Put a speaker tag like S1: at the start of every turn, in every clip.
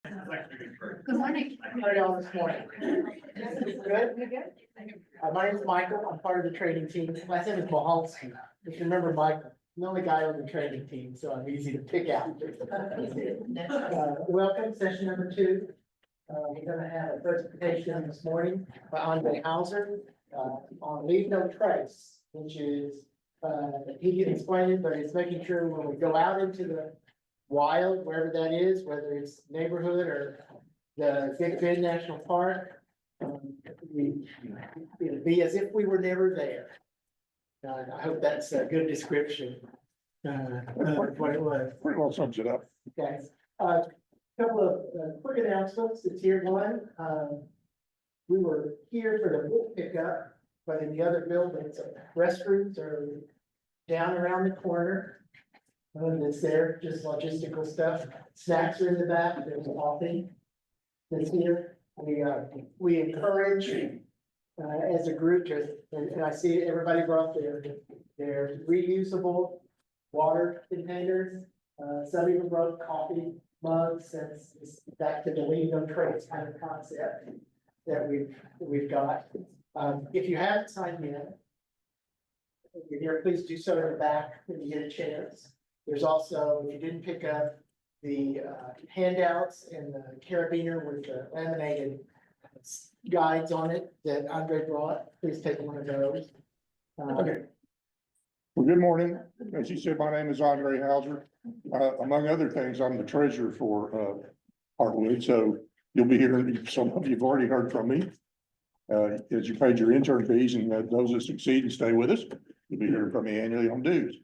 S1: Good morning.
S2: How are y'all this morning? Good? My name is Michael. I'm part of the training team. Last name is Mahalski. If you remember Michael, I'm the only guy on the training team, so I'm easy to pick out. Welcome, session number 2. We're gonna have a presentation this morning by Andre Hauser on Leave No Trace, which is, he can explain it, but it's making sure when we go out into the wild, wherever that is, whether it's neighborhood or the Big Bend National Park, it'll be as if we were never there. I hope that's a good description. Of what it was.
S3: Pretty well sums it up.
S2: Okay, couple of quick announcements. It's here one. We were here for the book pickup, but in the other buildings, restrooms are down around the corner. It's there, just logistical stuff. Snacks are in the back. There's coffee that's here. We encourage as a group to, and I see everybody brought their reusable water containers. Some even brought coffee mugs. That's back to the Leave No Trace kind of concept that we've got. If you haven't signed in, if you're here, please do so in the back when you get a chance. There's also, if you didn't pick up the handouts and the carabiner with the laminated guides on it that Andre brought, please take one of those.
S3: Okay. Well, good morning. As you said, my name is Andre Hauser. Among other things, I'm the treasurer for Heartwood. So you'll be hearing, some of you've already heard from me. As you paid your intern fees, and those that succeed and stay with us, you'll be hearing from me annually on dues.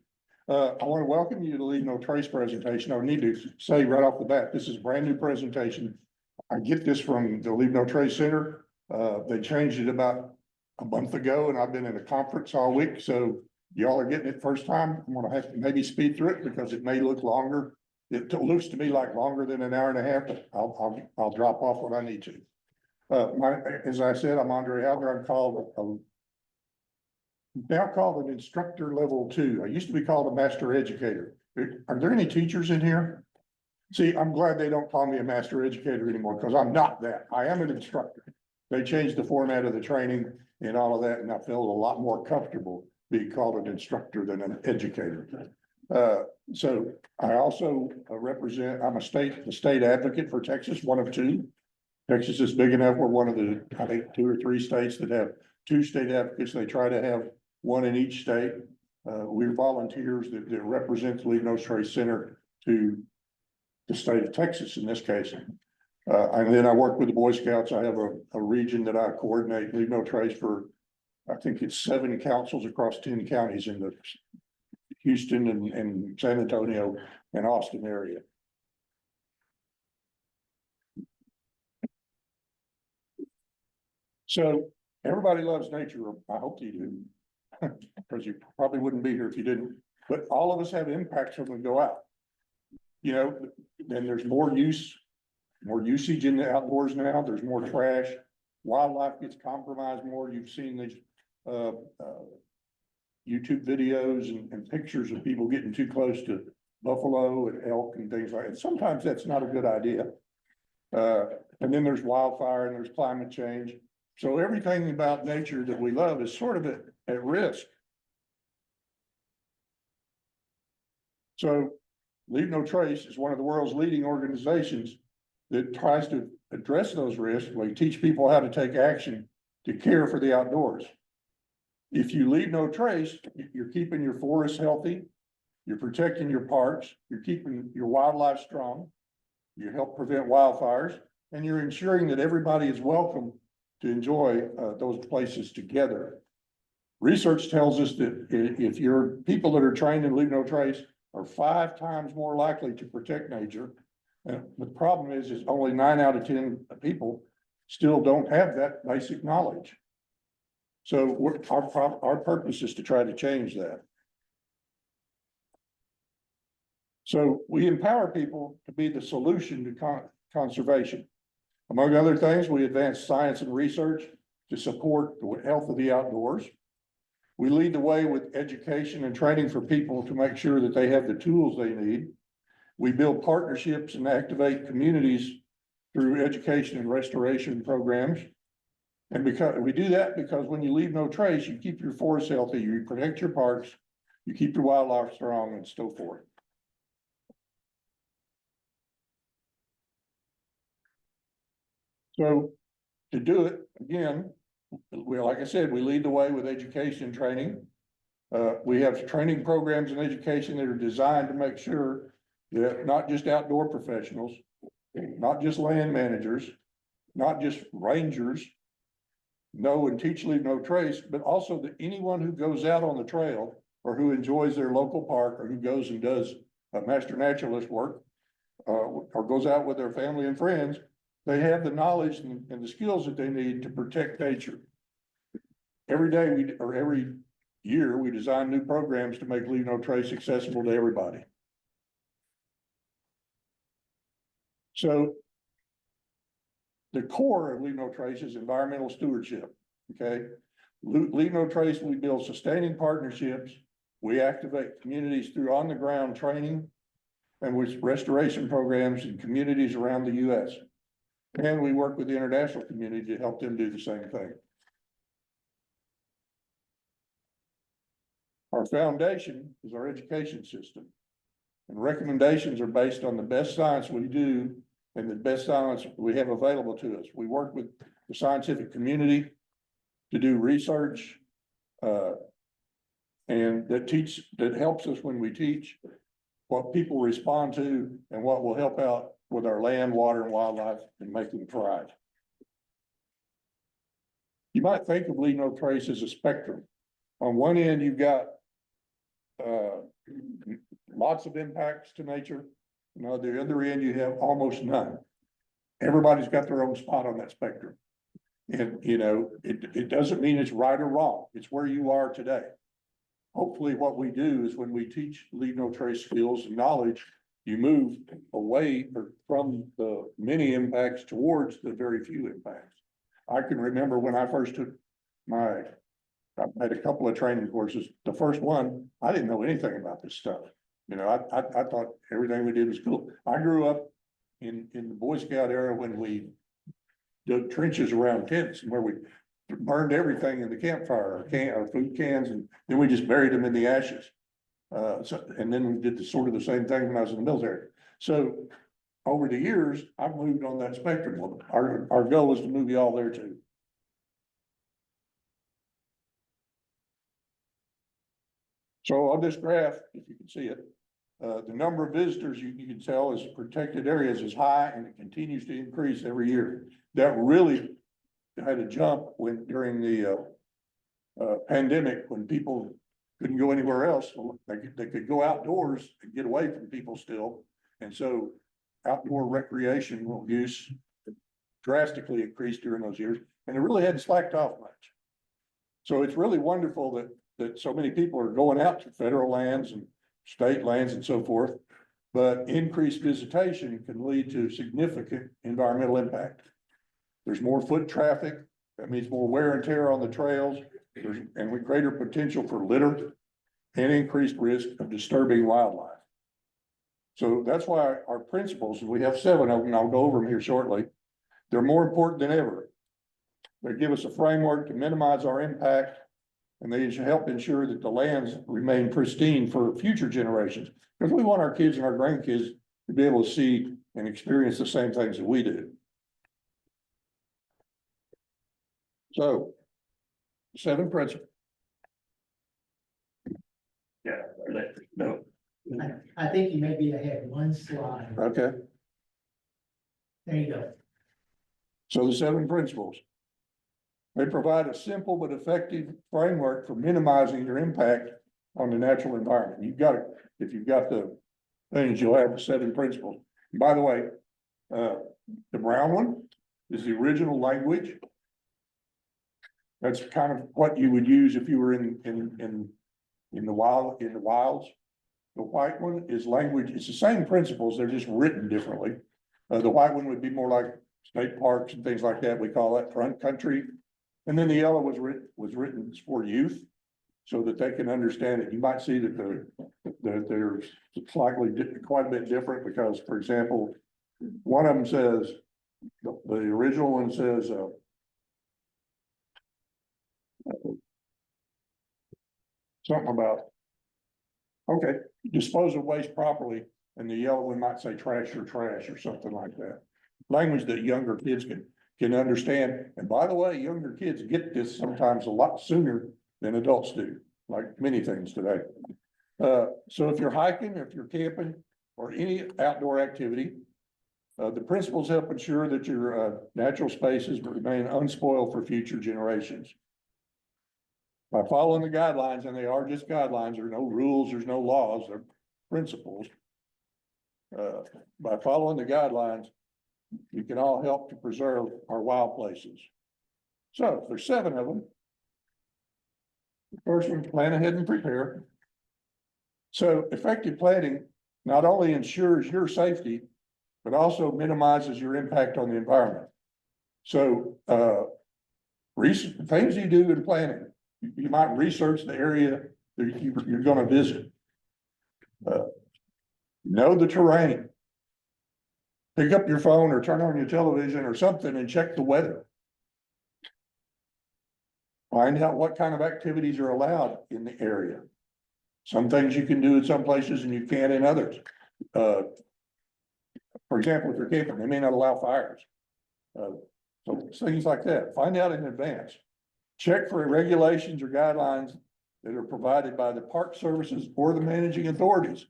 S3: I want to welcome you to the Leave No Trace presentation. I need to say right off the bat, this is a brand new presentation. I get this from the Leave No Trace Center. They changed it about a month ago, and I've been in a conference all week. So y'all are getting it first time. I'm going to have to maybe speed through it because it may look longer. It looks to me like longer than an hour and a half, but I'll drop off when I need to. As I said, I'm Andre Hauser. I'm now called an instructor level 2. I used to be called a master educator. Are there any teachers in here? See, I'm glad they don't call me a master educator anymore because I'm not that. I am an instructor. They changed the format of the training and all of that, and I felt a lot more comfortable being called an instructor than an educator. So I also represent, I'm the state advocate for Texas, one of 2. Texas is big enough. We're one of the, I think, 2 or 3 states that have 2 state advocates. They try to have 1 in each state. We're volunteers that represent the Leave No Trace Center to the state of Texas in this case. And then I work with the Boy Scouts. I have a region that I coordinate Leave No Trace for, I think it's 7 councils across 10 counties in the Houston and San Antonio and Austin area. So everybody loves nature. I hope you do, because you probably wouldn't be here if you didn't. But all of us have impacts when we go out. You know, then there's more usage in the outdoors now. There's more trash. Wildlife gets compromised more. You've seen these YouTube videos and pictures of people getting too close to buffalo and elk and things like that. Sometimes that's not a good idea. And then there's wildfire and there's climate change. So everything about nature that we love is sort of at risk. So Leave No Trace is one of the world's leading organizations that tries to address those risks. We teach people how to take action to care for the outdoors. If you leave no trace, you're keeping your forests healthy, you're protecting your parks, you're keeping your wildlife strong, you help prevent wildfires, and you're ensuring that everybody is welcome to enjoy those places together. Research tells us that if your people that are trained in Leave No Trace are 5 times more likely to protect nature, the problem is only 9 out of 10 people still don't have that basic knowledge. So our purpose is to try to change that. So we empower people to be the solution to conservation. Among other things, we advance science and research to support the health of the outdoors. We lead the way with education and training for people to make sure that they have the tools they need. We build partnerships and activate communities through education and restoration programs. And because we do that because when you leave no trace, you keep your forests healthy, you protect your parks, you keep your wildlife strong and so forth. So to do it, again, like I said, we lead the way with education and training. We have training programs and education that are designed to make sure that not just outdoor professionals, not just land managers, not just rangers, know and teach leave no trace, but also that anyone who goes out on the trail or who enjoys their local park or who goes and does master naturalist work, or goes out with their family and friends, they have the knowledge and the skills that they need to protect nature. Every day or every year, we design new programs to make leave no trace accessible to everybody. So the core of leave no trace is environmental stewardship. Okay. Leave no trace, we build sustaining partnerships. We activate communities through on the ground training and with restoration programs in communities around the US. And we work with the international community to help them do the same thing. Our foundation is our education system. And recommendations are based on the best science we do and the best science we have available to us. We work with the scientific community to do research, and that helps us when we teach what people respond to and what will help out with our land, water, and wildlife and make them thrive. You might think of leave no trace as a spectrum. On one end, you've got lots of impacts to nature. You know, the other end, you have almost none. Everybody's got their own spot on that spectrum. And, you know, it doesn't mean it's right or wrong. It's where you are today. Hopefully what we do is when we teach leave no trace skills and knowledge, you move away from the many impacts towards the very few impacts. I can remember when I first took I had a couple of training courses. The first one, I didn't know anything about this stuff. You know, I thought everything we did was cool. I grew up in the Boy Scout era when we dug trenches around tents and where we burned everything in the campfire, our food cans, and then we just buried them in the ashes. And then we did sort of the same thing when I was in the military. So over the years, I've moved on that spectrum. Well, our goal is to move you all there too. So on this graph, if you can see it, the number of visitors you can tell is protected areas is high and it continues to increase every year. That really had a jump during the pandemic when people couldn't go anywhere else. They could go outdoors and get away from people still. And so outdoor recreational use drastically increased during those years, and it really hadn't slacked off much. So it's really wonderful that so many people are going out to federal lands and state lands and so forth, but increased visitation can lead to significant environmental impact. There's more foot traffic. That means more wear and tear on the trails. And with greater potential for litter and increased risk of disturbing wildlife. So that's why our principles, and we have 7 of them, and I'll go over them here shortly. They're more important than ever. They give us a framework to minimize our impact, and they should help ensure that the lands remain pristine for future generations. Because we want our kids and our grandkids to be able to see and experience the same things that we do. So, 7 principles. Yeah, no.
S2: I think you may be ahead, one slide.
S3: Okay,
S2: There you go.
S3: so the 7 principles. They provide a simple but effective framework for minimizing your impact on the natural environment. If you've got the things, you'll have the 7 principles. And by the way, the brown one is the original language. That's kind of what you would use if you were in the wilds. The white one is language. It's the same principles. They're just written differently. The white one would be more like state parks and things like that. We call that front country. And then the yellow was written for youth so that they can understand it. You might see that they're slightly quite a bit different because, for example, one of them says The original one says, something about, okay, dispose of waste properly, and the yellow one might say trash or something like that. Language that younger kids can understand, and by the way, younger kids get this sometimes a lot sooner than adults do, like many things today. So if you're hiking, if you're camping, or any outdoor activity, the principles help ensure that your natural spaces remain unspoiled for future generations. By following the guidelines, and they are just guidelines, there are no rules, there's no laws, they're principles. By following the guidelines, we can all help to preserve our wild places. So there's 7 of them. The first one, plan ahead and prepare. So effective planning not only ensures your safety, but also minimizes your impact on the environment. So things you do in planning, you might research the area that you're going to visit. Know the terrain. Pick up your phone or turn on your television or something and check the weather. Find out what kind of activities are allowed in the area. Some things you can do in some places and you can't in others. For example, if you're camping, they may not allow fires. So things like that, find out in advance. Check for regulations or guidelines that are provided by the park services or the managing authorities.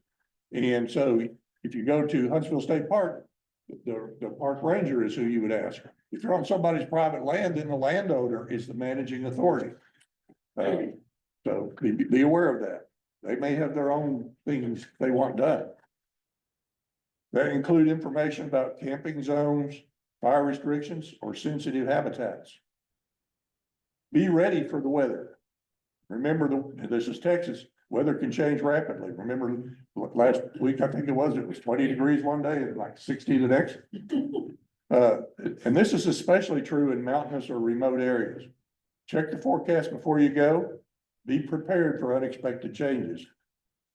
S3: And so if you go to Huntsville State Park, the park ranger is who you would ask. If you're on somebody's private land, then the landowner is the managing authority. So be aware of that. They may have their own things they want done. That include information about camping zones, fire restrictions, or sensitive habitats. Be ready for the weather. Remember, this is Texas. Weather can change rapidly. Remember last week, I think it was 20 degrees one day and like 60 the next. And this is especially true in mountainous or remote areas. Check the forecast before you go. Be prepared for unexpected changes.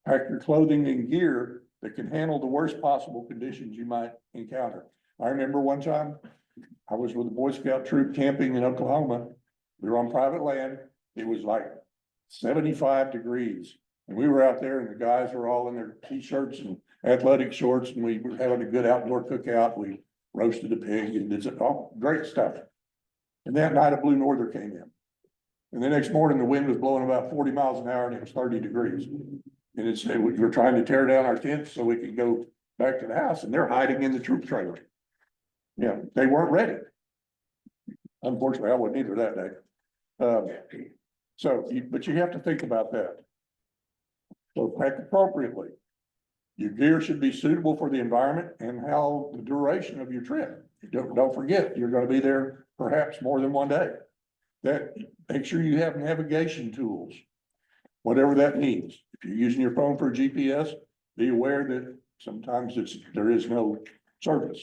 S3: Pack your clothing and gear that can handle the worst possible conditions you might encounter. I remember one time I was with a Boy Scout troop camping in Oklahoma. We were on private land. It was like 75 degrees. And we were out there and the guys were all in their t-shirts and athletic shorts, and we were having a good outdoor cookout. We roasted a pig and did all great stuff. And that night a blue norther came in. And the next morning the wind was blowing about 40 miles an hour and it was 30 degrees. And it said, we were trying to tear down our tents so we could go back to the house, and they're hiding in the troop trailer. Yeah, they weren't ready. Unfortunately, I wasn't either that day. But you have to think about that. So pack appropriately. Your gear should be suitable for the environment and how the duration of your trip. Don't forget, you're going to be there perhaps more than one day. Make sure you have navigation tools, whatever that means. If you're using your phone for a GPS, be aware that sometimes there is no service.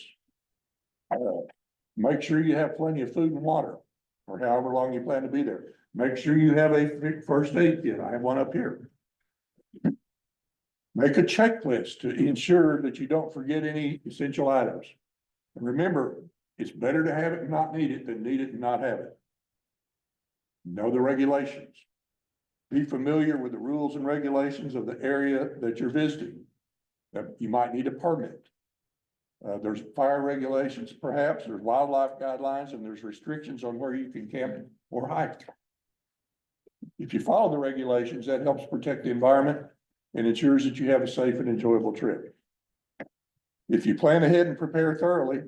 S3: Make sure you have plenty of food and water for however long you plan to be there. Make sure you have a first aid kit. I have one up here. Make a checklist to ensure that you don't forget any essential items. And remember, it's better to have it and not need it than need it and not have it. Know the regulations. Be familiar with the rules and regulations of the area that you're visiting. You might need a permit. There's fire regulations, perhaps, there's wildlife guidelines, and there's restrictions on where you can camp or hike. If you follow the regulations, that helps protect the environment and ensures that you have a safe and enjoyable trip. If you plan ahead and prepare thoroughly,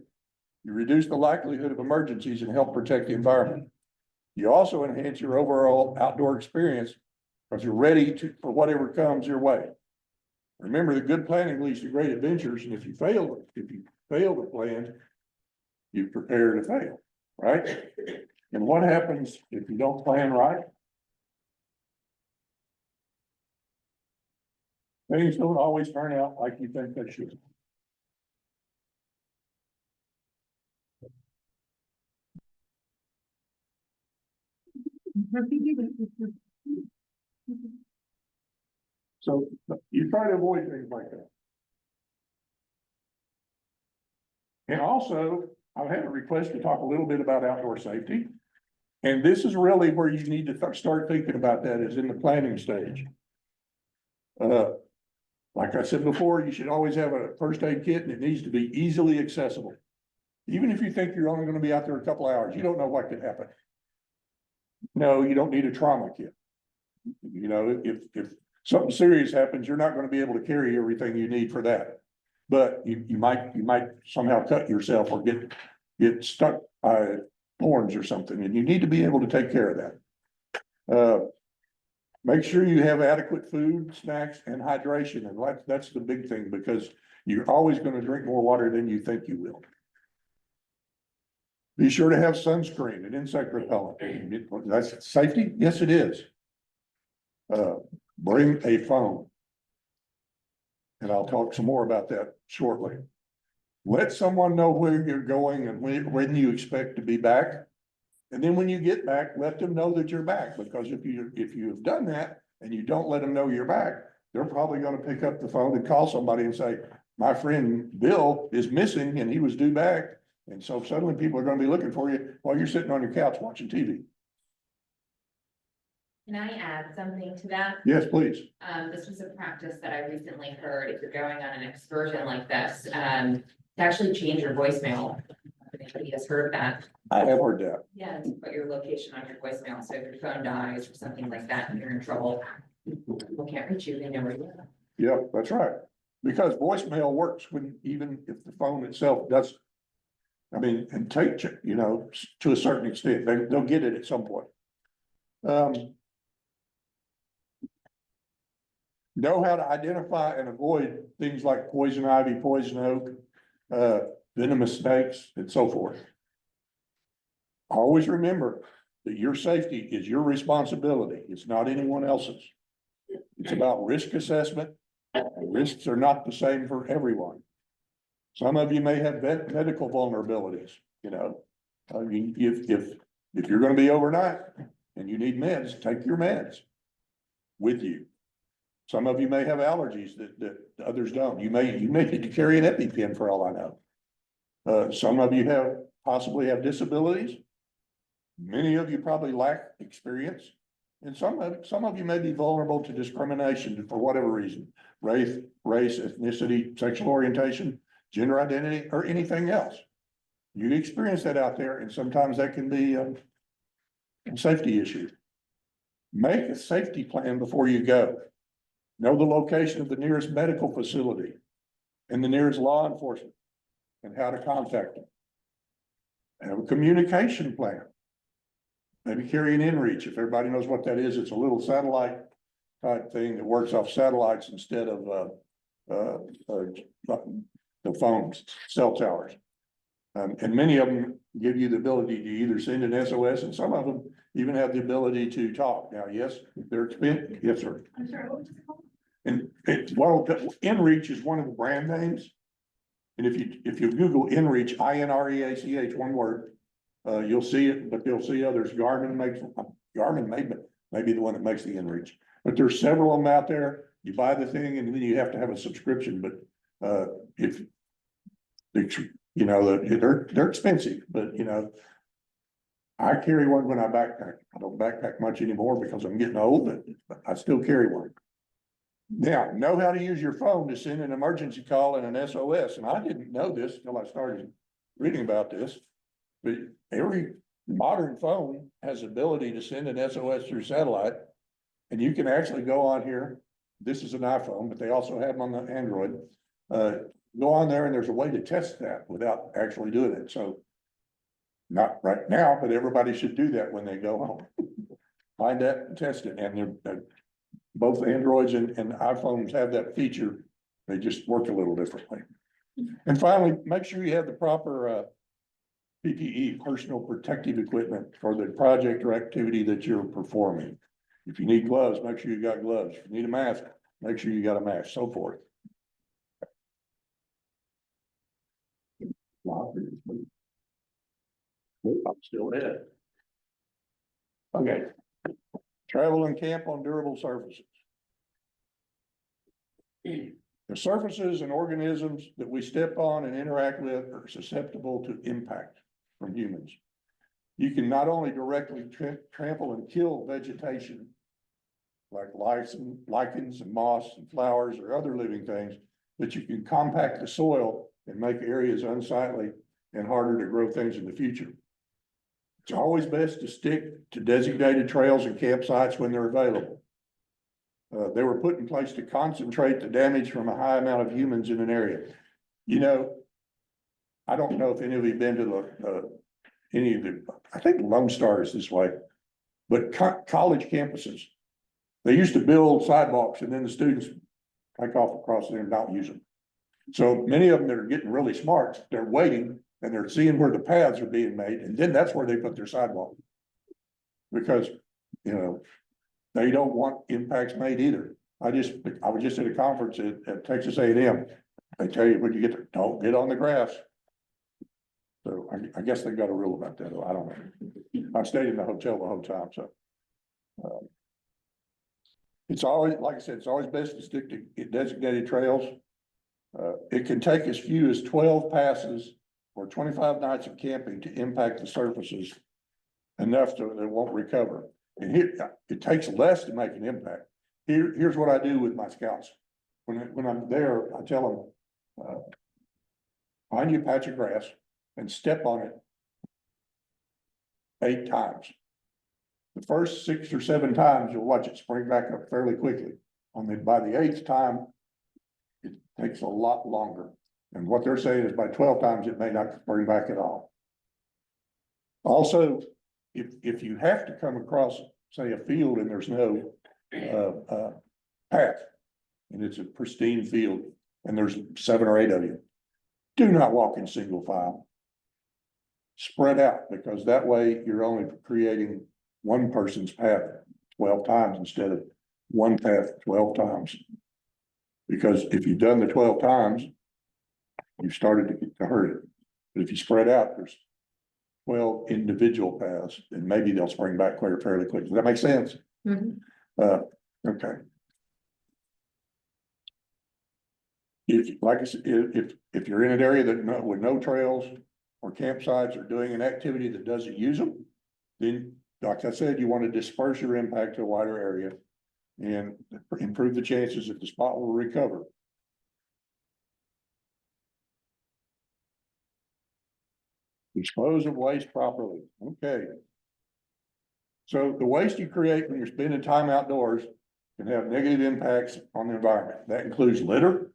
S3: you reduce the likelihood of emergencies and help protect the environment. You also enhance your overall outdoor experience because you're ready for whatever comes your way. Remember that good planning leads to great adventures, and if you fail to plan, you prepare to fail, right? And what happens if you don't plan right? Things don't always turn out like you think they should. So you try to avoid things like that. And also, I've had a request to talk a little bit about outdoor safety. And this is really where you need to start thinking about that, is in the planning stage. Like I said before, you should always have a first aid kit, and it needs to be easily accessible. Even if you think you're only gonna be out there a couple hours, you don't know what could happen. No, you don't need a trauma kit. You know, if something serious happens, you're not gonna be able to carry everything you need for that. But you might somehow cut yourself or get stuck by thorns or something, and you need to be able to take care of that. Make sure you have adequate food, snacks, and hydration, and that's the big thing, because you're always gonna drink more water than you think you will. Be sure to have sunscreen and insect repellent. That's safety? Yes, it is. Bring a phone. And I'll talk some more about that shortly. Let someone know where you're going and when you expect to be back. And then when you get back, let them know that you're back, because if you've done that and you don't let them know you're back, they're probably gonna pick up the phone and call somebody and say, my friend Bill is missing and he was due back. And so suddenly people are gonna be looking for you while you're sitting on your couch watching TV.
S1: Can I add something to that?
S3: Yes, please.
S1: This was a practice that I recently heard, if you're going on an excursion like this, to actually change your voicemail. If anybody has heard that.
S3: I have heard that.
S1: Yeah, to put your location on your voicemail, so if your phone dies or something like that and you're in trouble, people can't reach you, they know where you are.
S3: Yep, that's right. Because voicemail works when, even if the phone itself doesn't. I mean, and take, you know, to a certain extent, they'll get it at some point. Know how to identify and avoid things like poison ivy, poison oak, venomous snakes, and so forth. Always remember that your safety is your responsibility. It's not anyone else's. It's about risk assessment. Risks are not the same for everyone. Some of you may have medical vulnerabilities, you know. I mean, if you're gonna be overnight and you need meds, take your meds with you. Some of you may have allergies that others don't. You may need to carry an EpiPen for all I know. Some of you possibly have disabilities. Many of you probably lack experience. And some of you may be vulnerable to discrimination for whatever reason, race, ethnicity, sexual orientation, gender identity, or anything else. You experience that out there, and sometimes that can be a safety issue. Make a safety plan before you go. Know the location of the nearest medical facility and the nearest law enforcement and how to contact them. Have a communication plan. Maybe carry an inReach. If everybody knows what that is, it's a little satellite type thing that works off satellites instead of the phones, cell towers. And many of them give you the ability to either send an SOS, and some of them even have the ability to talk. Now, yes, they're expensive. Yes, sir.
S1: I'm sorry, what was it called?
S3: And inReach is one of the brand names. And if you Google inReach, INREACH, one word, you'll see it, but you'll see others. Garmin may be the one that makes the inReach, but there's several of them out there. You buy the thing and then you have to have a subscription, but if you know, they're expensive, but you know, I carry one when I backpack. I don't backpack much anymore because I'm getting old, but I still carry one. Now, know how to use your phone to send an emergency call and an SOS. And I didn't know this until I started reading about this. But every modern phone has the ability to send an SOS through satellite. And you can actually go on here. This is an iPhone, but they also have them on the Android. Go on there and there's a way to test that without actually doing it. So not right now, but everybody should do that when they go home. Find that and test it. And both Androids and iPhones have that feature. They just work a little differently. And finally, make sure you have the proper PPE, personal protective equipment, for the project or activity that you're performing. If you need gloves, make sure you got gloves. If you need a mask, make sure you got a mask, so forth. I'm still there. Okay. Travel and camp on durable surfaces. The surfaces and organisms that we step on and interact with are susceptible to impact from humans. You can not only directly trample and kill vegetation, like lichens and moss and flowers or other living things, but you can compact the soil and make areas unsightly and harder to grow things in the future. It's always best to stick to designated trails and campsites when they're available. They were put in place to concentrate the damage from a high amount of humans in an area. You know, I don't know if any of you been to any of the, I think Lone Star is this way, but college campuses, they used to build sidewalks and then the students take off across there and not use them. So many of them that are getting really smart, they're waiting and they're seeing where the paths are being made, and then that's where they put their sidewalk. Because, you know, they don't want impacts made either. I was just at a conference at Texas A&M. They tell you when you get there, don't get on the grass. So I guess they got a rule about that. I don't know. I stayed in the hotel the whole time, so. It's always, like I said, it's always best to stick to designated trails. It can take as few as 12 passes or 25 nights of camping to impact the surfaces enough so they won't recover. And here, it takes less to make an impact. Here's what I do with my scouts. When I'm there, I tell them, find you a patch of grass and step on it 8 times. The first 6 or 7 times, you'll watch it spring back up fairly quickly. By the 8th time, it takes a lot longer. And what they're saying is by 12 times, it may not spring back at all. Also, if you have to come across, say, a field and there's no path, and it's a pristine field, and there's 7 or 8 of you, do not walk in single file. Spread out, because that way you're only creating one person's path 12 times instead of one path 12 times. Because if you've done the 12 times, you've started to hurt it. But if you spread out, there's 12 individual paths, and maybe they'll spring back fairly quickly. Does that make sense?
S1: Mhm.
S3: Okay. Like I said, if you're in an area that with no trails or campsites or doing an activity that doesn't use them, then, like I said, you want to disperse your impact to a wider area and improve the chances that the spot will recover. Dispose of waste properly. Okay. So the waste you create when you're spending time outdoors can have negative impacts on the environment. That includes litter.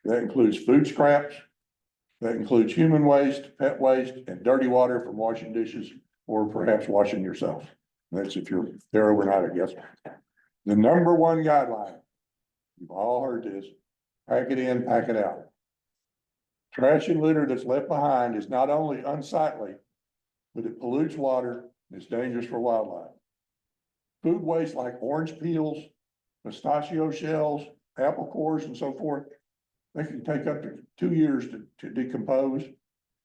S3: That includes food scraps. That includes human waste, pet waste, and dirty water from washing dishes or perhaps washing yourself. That's if you're there overnight, I guess. The number one guideline, you've all heard this, pack it in, pack it out. Trash and litter that's left behind is not only unsightly, but it pollutes water and it's dangerous for wildlife. Food waste like orange peels, pistachio shells, apple cores, and so forth, they can take up to 2 years to decompose,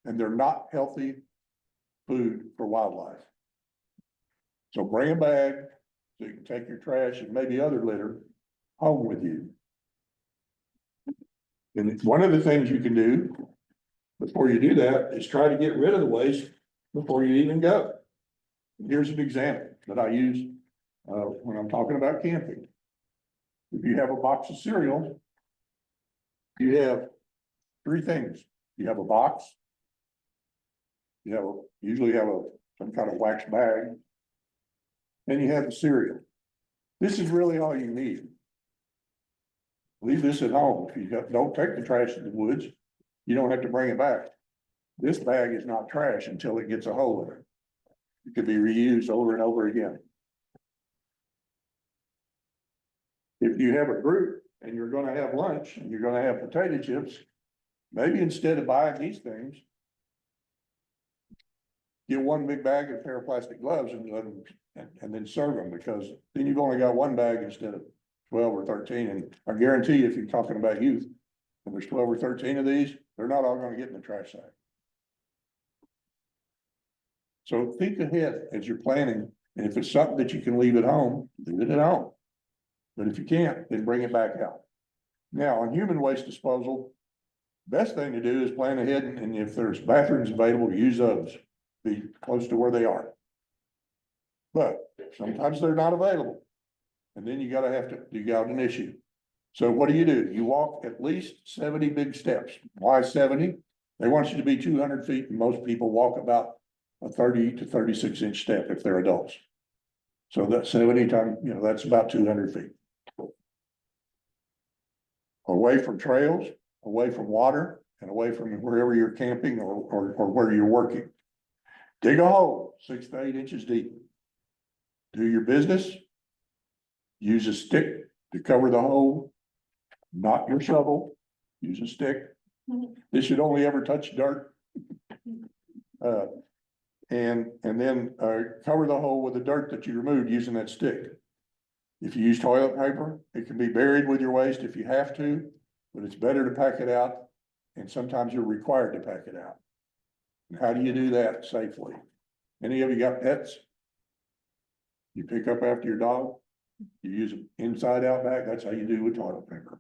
S3: and they're not healthy food for wildlife. So bring a bag so you can take your trash and maybe other litter home with you. And one of the things you can do before you do that is try to get rid of the waste before you even go. Here's an example that I use when I'm talking about camping. If you have a box of cereal, you have 3 things. You have a box. You usually have some kind of wax bag. And you have the cereal. This is really all you need. Leave this at home. If you don't take the trash to the woods, you don't have to bring it back. This bag is not trash until it gets a hole in it. It could be reused over and over again. If you have a group and you're going to have lunch and you're going to have potato chips, maybe instead of buying these things, get one big bag and a pair of plastic gloves and let them, and then serve them, because then you've only got one bag instead of 12 or 13. And I guarantee you, if you're talking about youth, and there's 12 or 13 of these, they're not all going to get in the trash sack. So think ahead as you're planning, and if it's something that you can leave at home, leave it at home. But if you can't, then bring it back out. Now, on human waste disposal, best thing to do is plan ahead and if there's bathrooms available, use those. Be close to where they are. But sometimes they're not available. And then you got an issue. So what do? You walk at least 70 big steps. Why 70? They want you to be 200 feet and most people walk about a 30 to 36 inch step if they're adults. So that's 70 times, that's about 200 feet. Away from trails, away from water, and away from wherever you're camping or where you're working. Dig a hole 6 to 8 inches deep. Do your business. Use a stick to cover the hole, not your shovel. Use a stick. This should only ever touch dirt. And then cover the hole with the dirt that you removed using that stick. If you use toilet paper, it can be buried with your waste if you have to, but it's better to pack it out. And sometimes you're required to pack it out. How do you do that safely? Any of you got pets? You pick up after your dog, you use an inside out bag. That's how you do with toilet paper.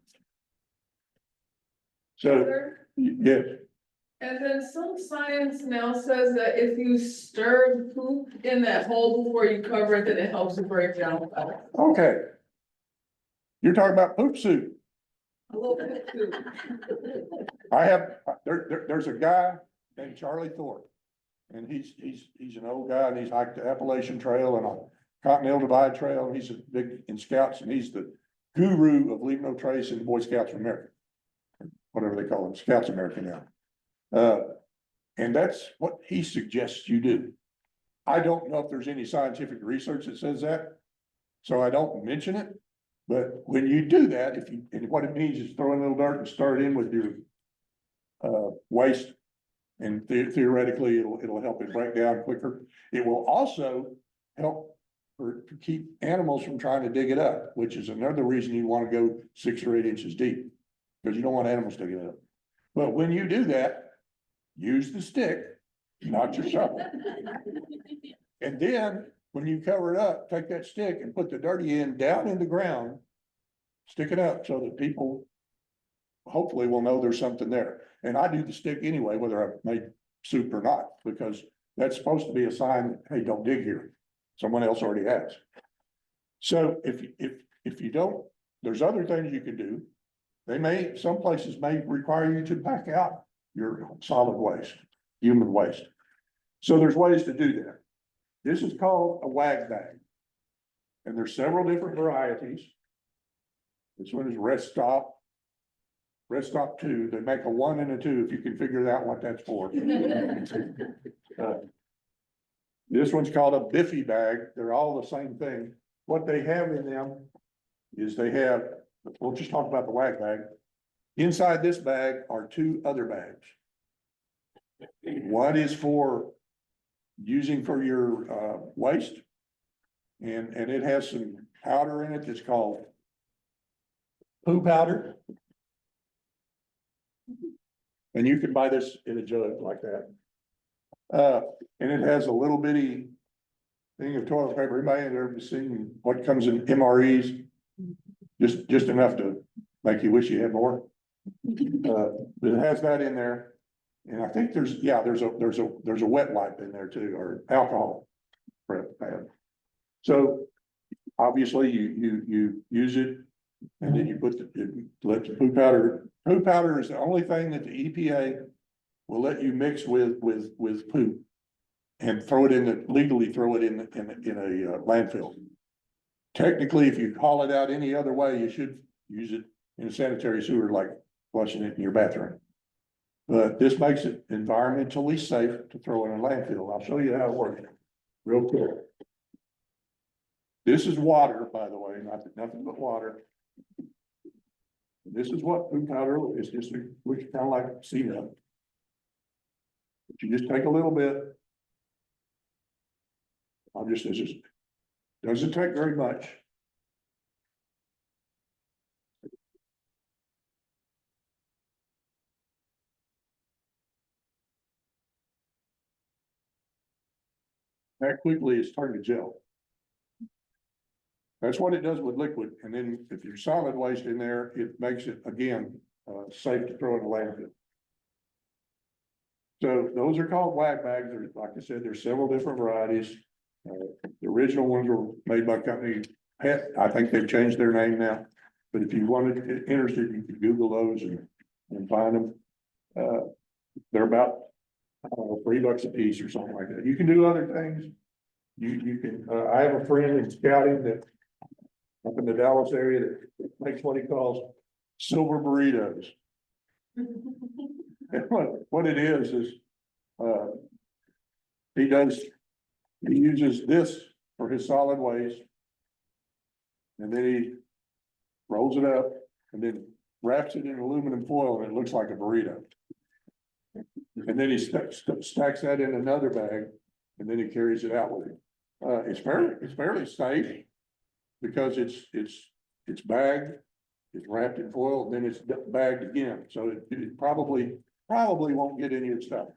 S3: So, yes.
S4: And then some science now says that if you stir the poop in that hole before you cover it, then it helps to break down.
S3: Okay. You're talking about poop soup.
S4: A little bit too.
S3: There's a guy named Charlie Thorpe. And he's an old guy and he's hiked the Appalachian Trail and a Continental Divide Trail. And he's a big in Scouts and he's the guru of Leave No Trace in the Boy Scouts of America. Whatever they call them, Scouts America now. And that's what he suggests you do. I don't know if there's any scientific research that says that, so I don't mention it. But when you do that, and what it means is throw in a little dirt and start in with your waste, and theoretically it'll help it break down quicker. It will also help to keep animals from trying to dig it up, which is another reason you want to go 6 or 8 inches deep, because you don't want animals digging it up. But when you do that, use the stick, not your shovel. And then when you cover it up, take that stick and put the dirty end down in the ground, stick it up so that people hopefully will know there's something there. And I do the stick anyway, whether I've made soup or not, because that's supposed to be a sign that, hey, don't dig here. Someone else already has. So if you don't, there's other things you can do. Some places may require you to pack out your solid waste, human waste. So there's ways to do that. This is called a wag bag. And there's several different varieties. This one is Rest Stop 2. They make a 1 and a 2 if you can figure out what that's for. This one's called a Biffy bag. They're all the same thing. What they have in them is we'll just talk about the wag bag. Inside this bag are 2 other bags. One is for using for your waste. And it has some powder in it that's called poo powder. And you can buy this in a jug like that. And it has a little bitty thing of toilet paper. Anybody ever seen what comes in MREs? Just enough to make you wish you had more. But it has that in there. And I think there's a wet wipe in there too, or alcohol prep pad. So obviously you use it and then you let the poo powder. Poo powder is the only thing that the EPA will let you mix with poop and legally throw it in a landfill. Technically, if you haul it out any other way, you should use it in a sanitary sewer, like flushing it in your bathroom. But this makes it environmentally safe to throw in a landfill. I'll show you how it works real quick. This is water, by the way, nothing but water. This is what food powder is, just looks kind of like cement. But you just take a little bit. It just doesn't take very much. That quickly is turned to gel. That's what it does with liquid, and then if you're solid waste in there, it makes it, again, safe to throw in the landfill. So those are called wag bags. There's, like I said, there's several different varieties. The original ones were made by company Pet. I think they've changed their name now. But if you wanted, interested, you could Google those and find them. They're about, I don't know, $3 a piece or something like that. You can do other things. You can, I have a friend in scouting that up in the Dallas area that makes what he calls silver burritos. And what it is, he uses this for his solid waste. And then he rolls it up and then wraps it in aluminum foil and it looks like a burrito. And then he stacks that in another bag and then he carries it out with him. It's fairly safe because it's bagged, it's wrapped in foil, and then it's bagged again. So it probably won't get any of the stuff.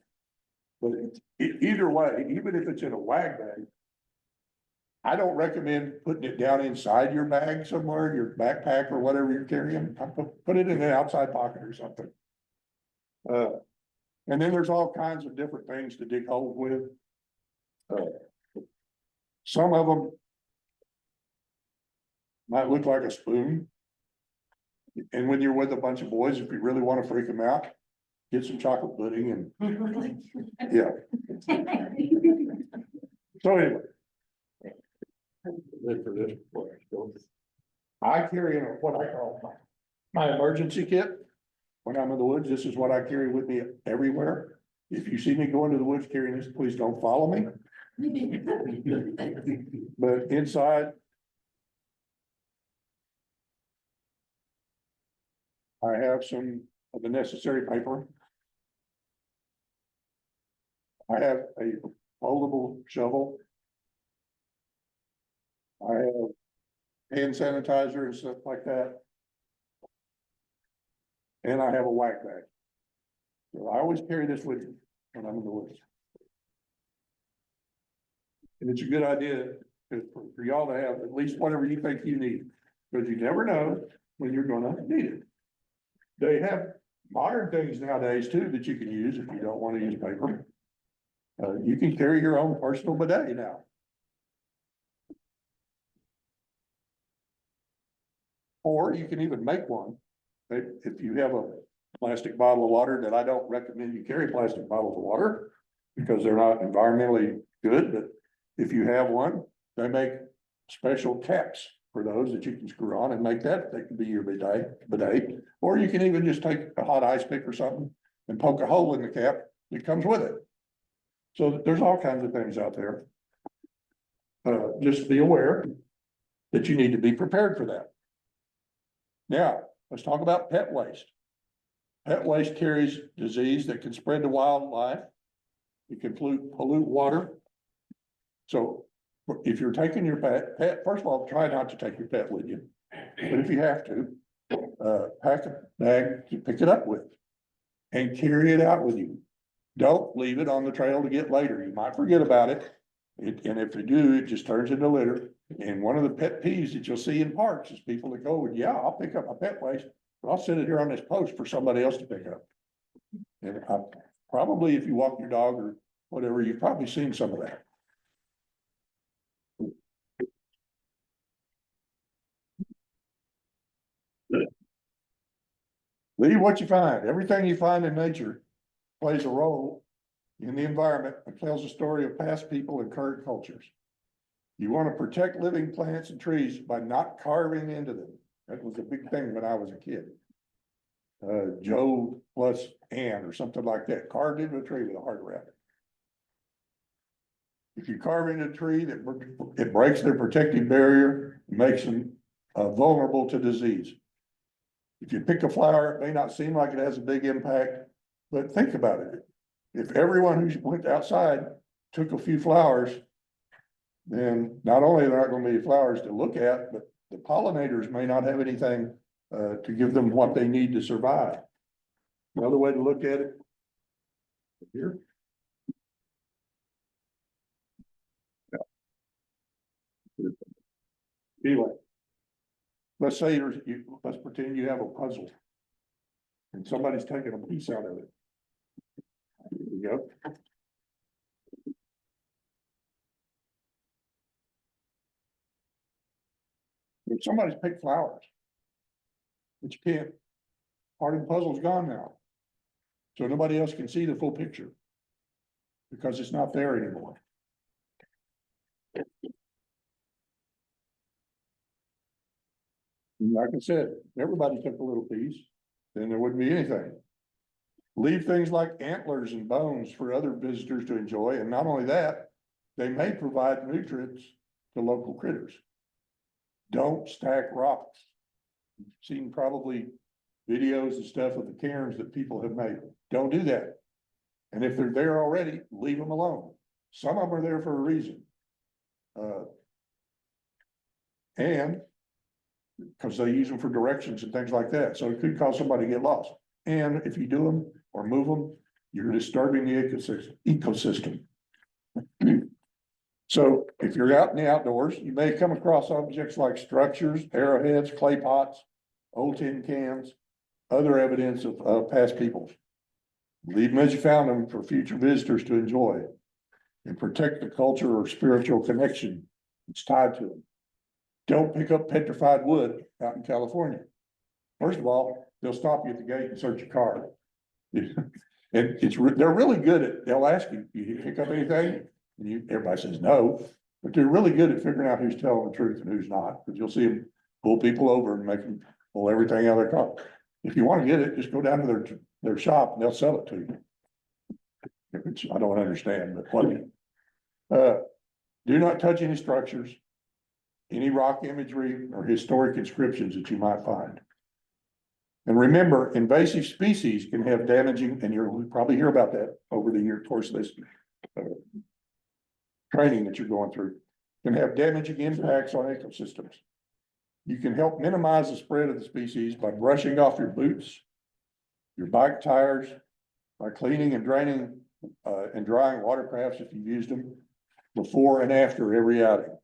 S3: But either way, even if it's in a wag bag, I don't recommend putting it down inside your bag somewhere, your backpack or whatever you're carrying. Put it in an outside pocket or something. And then there's all kinds of different things to dig holes with. Some of them might look like a spoon. And when you're with a bunch of boys, if you really want to freak them out, get some chocolate pudding and, yeah. So anyway. For this, I carry what I call my emergency kit. When I'm in the woods, this is what I carry with me everywhere. If you see me go into the woods carrying this, please don't follow me. But inside, I have some of the necessary paper. I have a foldable shovel. I have hand sanitizer and stuff like that. And I have a whack bag. So I always carry this with me when I'm in the woods. And it's a good idea for y'all to have at least whatever you think you need, because you never know when you're gonna need it. They have modern things nowadays too that you can use if you don't want to use paper. You can carry your own personal bidet now. Or you can even make one. If you have a plastic bottle of water, that I don't recommend you carry plastic bottles of water because they're not environmentally good, but if you have one, they make special caps for those that you can screw on and make that can be your bidet. Or you can even just take a hot ice pick or something and poke a hole in the cap that comes with it. So there's all kinds of things out there. Just be aware that you need to be prepared for that. Now, let's talk about pet waste. Pet waste carries disease that can spread to wildlife. It can pollute water. So if you're taking your pet, first of all, try not to take your pet with you. But if you have to, pack a bag to pick it up with and carry it out with you. Don't leave it on the trail to get later. You might forget about it. And if you do, it just turns into litter. And one of the pet peeves that you'll see in parks is people that go, yeah, I'll pick up my pet waste, but I'll set it here on this post for somebody else to pick up. And probably if you walk your dog or whatever, you've probably seen some of that. Leave what you find. Everything you find in nature plays a role in the environment and tells a story of past people and current cultures. You want to protect living plants and trees by not carving into them. That was a big thing when I was a kid. Joe plus Ann or something like that, carved into a tree with a hard rabbit. If you carve into a tree, it breaks their protective barrier, makes them vulnerable to disease. If you pick a flower, it may not seem like it has a big impact, but think about it. If everyone who went outside took a few flowers, then not only are there not going to be flowers to look at, but the pollinators may not have anything to give them what they need to survive. Another way to look at it here. Anyway. Let's say let's pretend you have a puzzle. And somebody's taking a piece out of it. There you go. If somebody's picked flowers. But you can't, part of the puzzle's gone now. So nobody else can see the full picture. Because it's not there anymore. And like I said, everybody took a little piece, then there wouldn't be anything. Leave things like antlers and bones for other visitors to enjoy, and not only that, they may provide nutrients to local critters. Don't stack rocks. You've seen probably videos and stuff of the cairns that people have made. Don't do that. And if they're there already, leave them alone. Some of them are there for a reason. And because they use them for directions and things like that. So it could cause somebody to get lost. And if you do them or move them, you're disturbing the ecosystem. So if you're out in the outdoors, you may come across objects like structures, arrowheads, clay pots, old tin cans, other evidence of past peoples. Leave them as you found them for future visitors to enjoy and protect the culture or spiritual connection that's tied to them. Don't pick up petrified wood out in California. First of all, they'll stop you at the gate and search your car. And they're really good at, they'll ask you, you pick up anything? And everybody says no, but they're really good at figuring out who's telling the truth and who's not, because you'll see them pull people over and make them pull everything out of their car. If you want to get it, just go down to their shop and they'll sell it to you. Which I don't understand, but what? Do not touch any structures, any rock imagery or historic inscriptions that you might find. And remember, invasive species can have damaging, and you'll probably hear about that over the year course of this training that you're going through, can have damaging impacts on ecosystems. You can help minimize the spread of the species by brushing off your boots, your bike tires, by cleaning and draining and drying watercrafts if you've used them before and after every outing.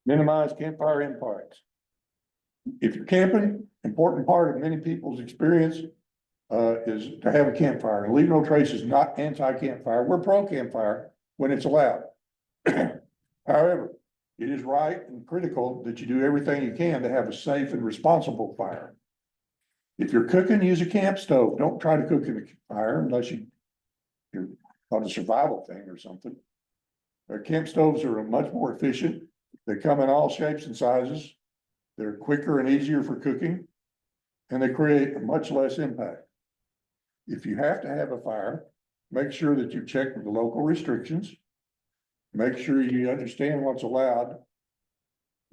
S3: Minimize campfire impacts. If you're camping, important part of many people's experience is to have a campfire. And leave no trace is not anti-campfire. We're pro-campfire when it's allowed. However, it is right and critical that you do everything you can to have a safe and responsible fire. If you're cooking, use a camp stove. Don't try to cook in a fire unless you're on a survival thing or something. Camp stoves are much more efficient. They come in all shapes and sizes. They're quicker and easier for cooking, and they create a much less impact. If you have to have a fire, make sure that you check with the local restrictions. Make sure you understand what's allowed.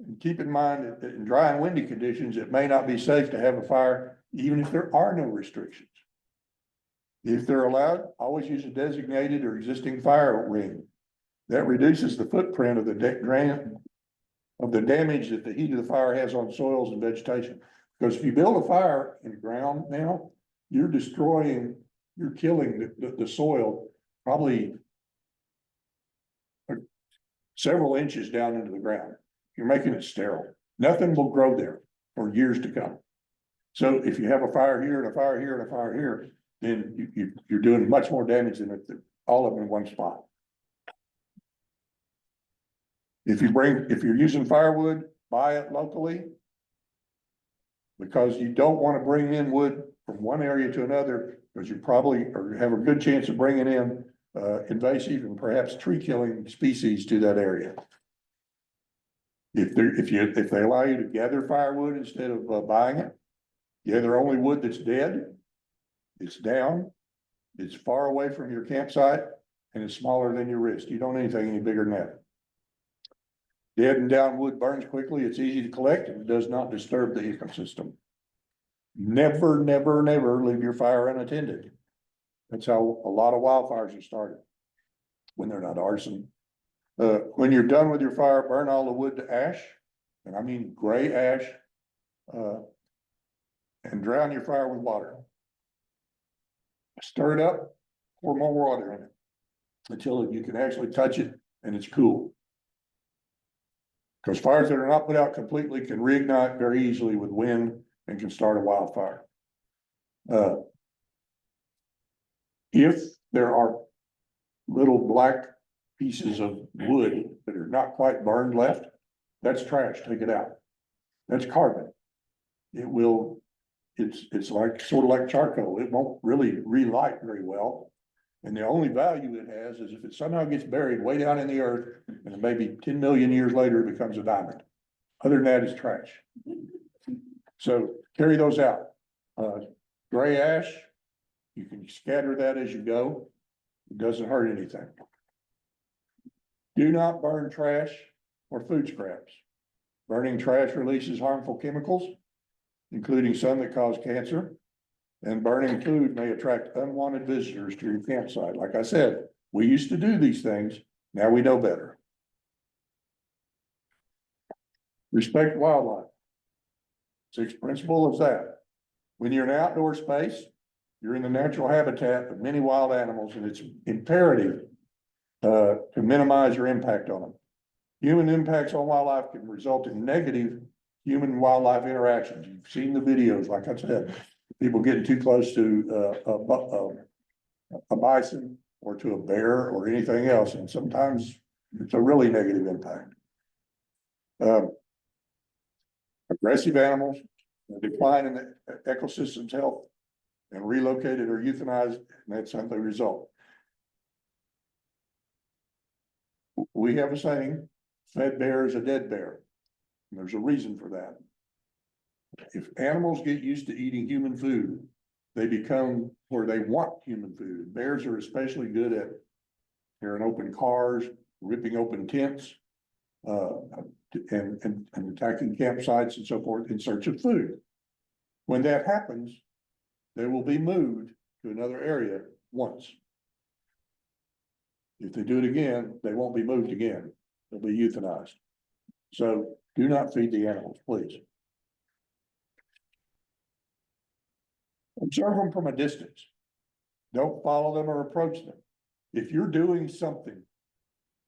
S3: And keep in mind that in dry and windy conditions, it may not be safe to have a fire, even if there are no restrictions. If they're allowed, always use a designated or existing fire ring. That reduces the footprint of the damage that the heat of the fire has on soils and vegetation. Because if you build a fire in the ground now, you're killing the soil probably several inches down into the ground. You're making it sterile. Nothing will grow there for years to come. So if you have a fire here and a fire here and a fire here, then you're doing much more damage than if all of them in one spot. If you're using firewood, buy it locally. Because you don't want to bring in wood from one area to another, because you probably have a good chance of bringing in invasive and perhaps tree killing species to that area. If they allow you to gather firewood instead of buying it, gather only wood that's dead, it's down, it's far away from your campsite, and it's smaller than your wrist. You don't need anything any bigger than that. Dead and down wood burns quickly, it's easy to collect, and it does not disturb the ecosystem. Never, never, never leave your fire unattended. That's how a lot of wildfires are started, when they're not arson. When you're done with your fire, burn all the wood to ash, and I mean gray ash, and drown your fire with water. Stir it up, pour more water in it. until you can actually touch it and it's cool. Because fires that are not put out completely can reignite very easily with wind and can start a wildfire. If there are little black pieces of wood that are not quite burned left, that's trash, take it out. That's carbon. It will, it's like, sort of like charcoal, it won't really relight very well. And the only value it has is if it somehow gets buried way down in the earth, and maybe 10 million years later, it becomes a diamond. Other than that, it's trash. So carry those out. Gray ash, you can scatter that as you go. It doesn't hurt anything. Do not burn trash or food scraps. Burning trash releases harmful chemicals, including some that cause cancer. And burning food may attract unwanted visitors to your campsite. Like I said, we used to do these things. Now we know better. Respect wildlife. Sixth principle is that when you're in an outdoor space, you're in the natural habitat of many wild animals, and it's imperative to minimize your impact on them. Human impacts on wildlife can result in negative human wildlife interactions. You've seen the videos, like I said, people getting too close to a bison or to a bear or anything else, and sometimes it's a really negative impact. Aggressive animals, a decline in the ecosystem's health, and relocated or euthanized, and that's how they result. We have a saying, fed bear is a dead bear. And there's a reason for that. If animals get used to eating human food, they become where they want human food. Bears are especially good at tearing open cars, ripping open tents, and attacking campsites and so forth in search of food. When that happens, they will be moved to another area once. If they do it again, they won't be moved again. They'll be euthanized. So do not feed the animals, please. Observe them from a distance. Don't follow them or approach them. If you're doing something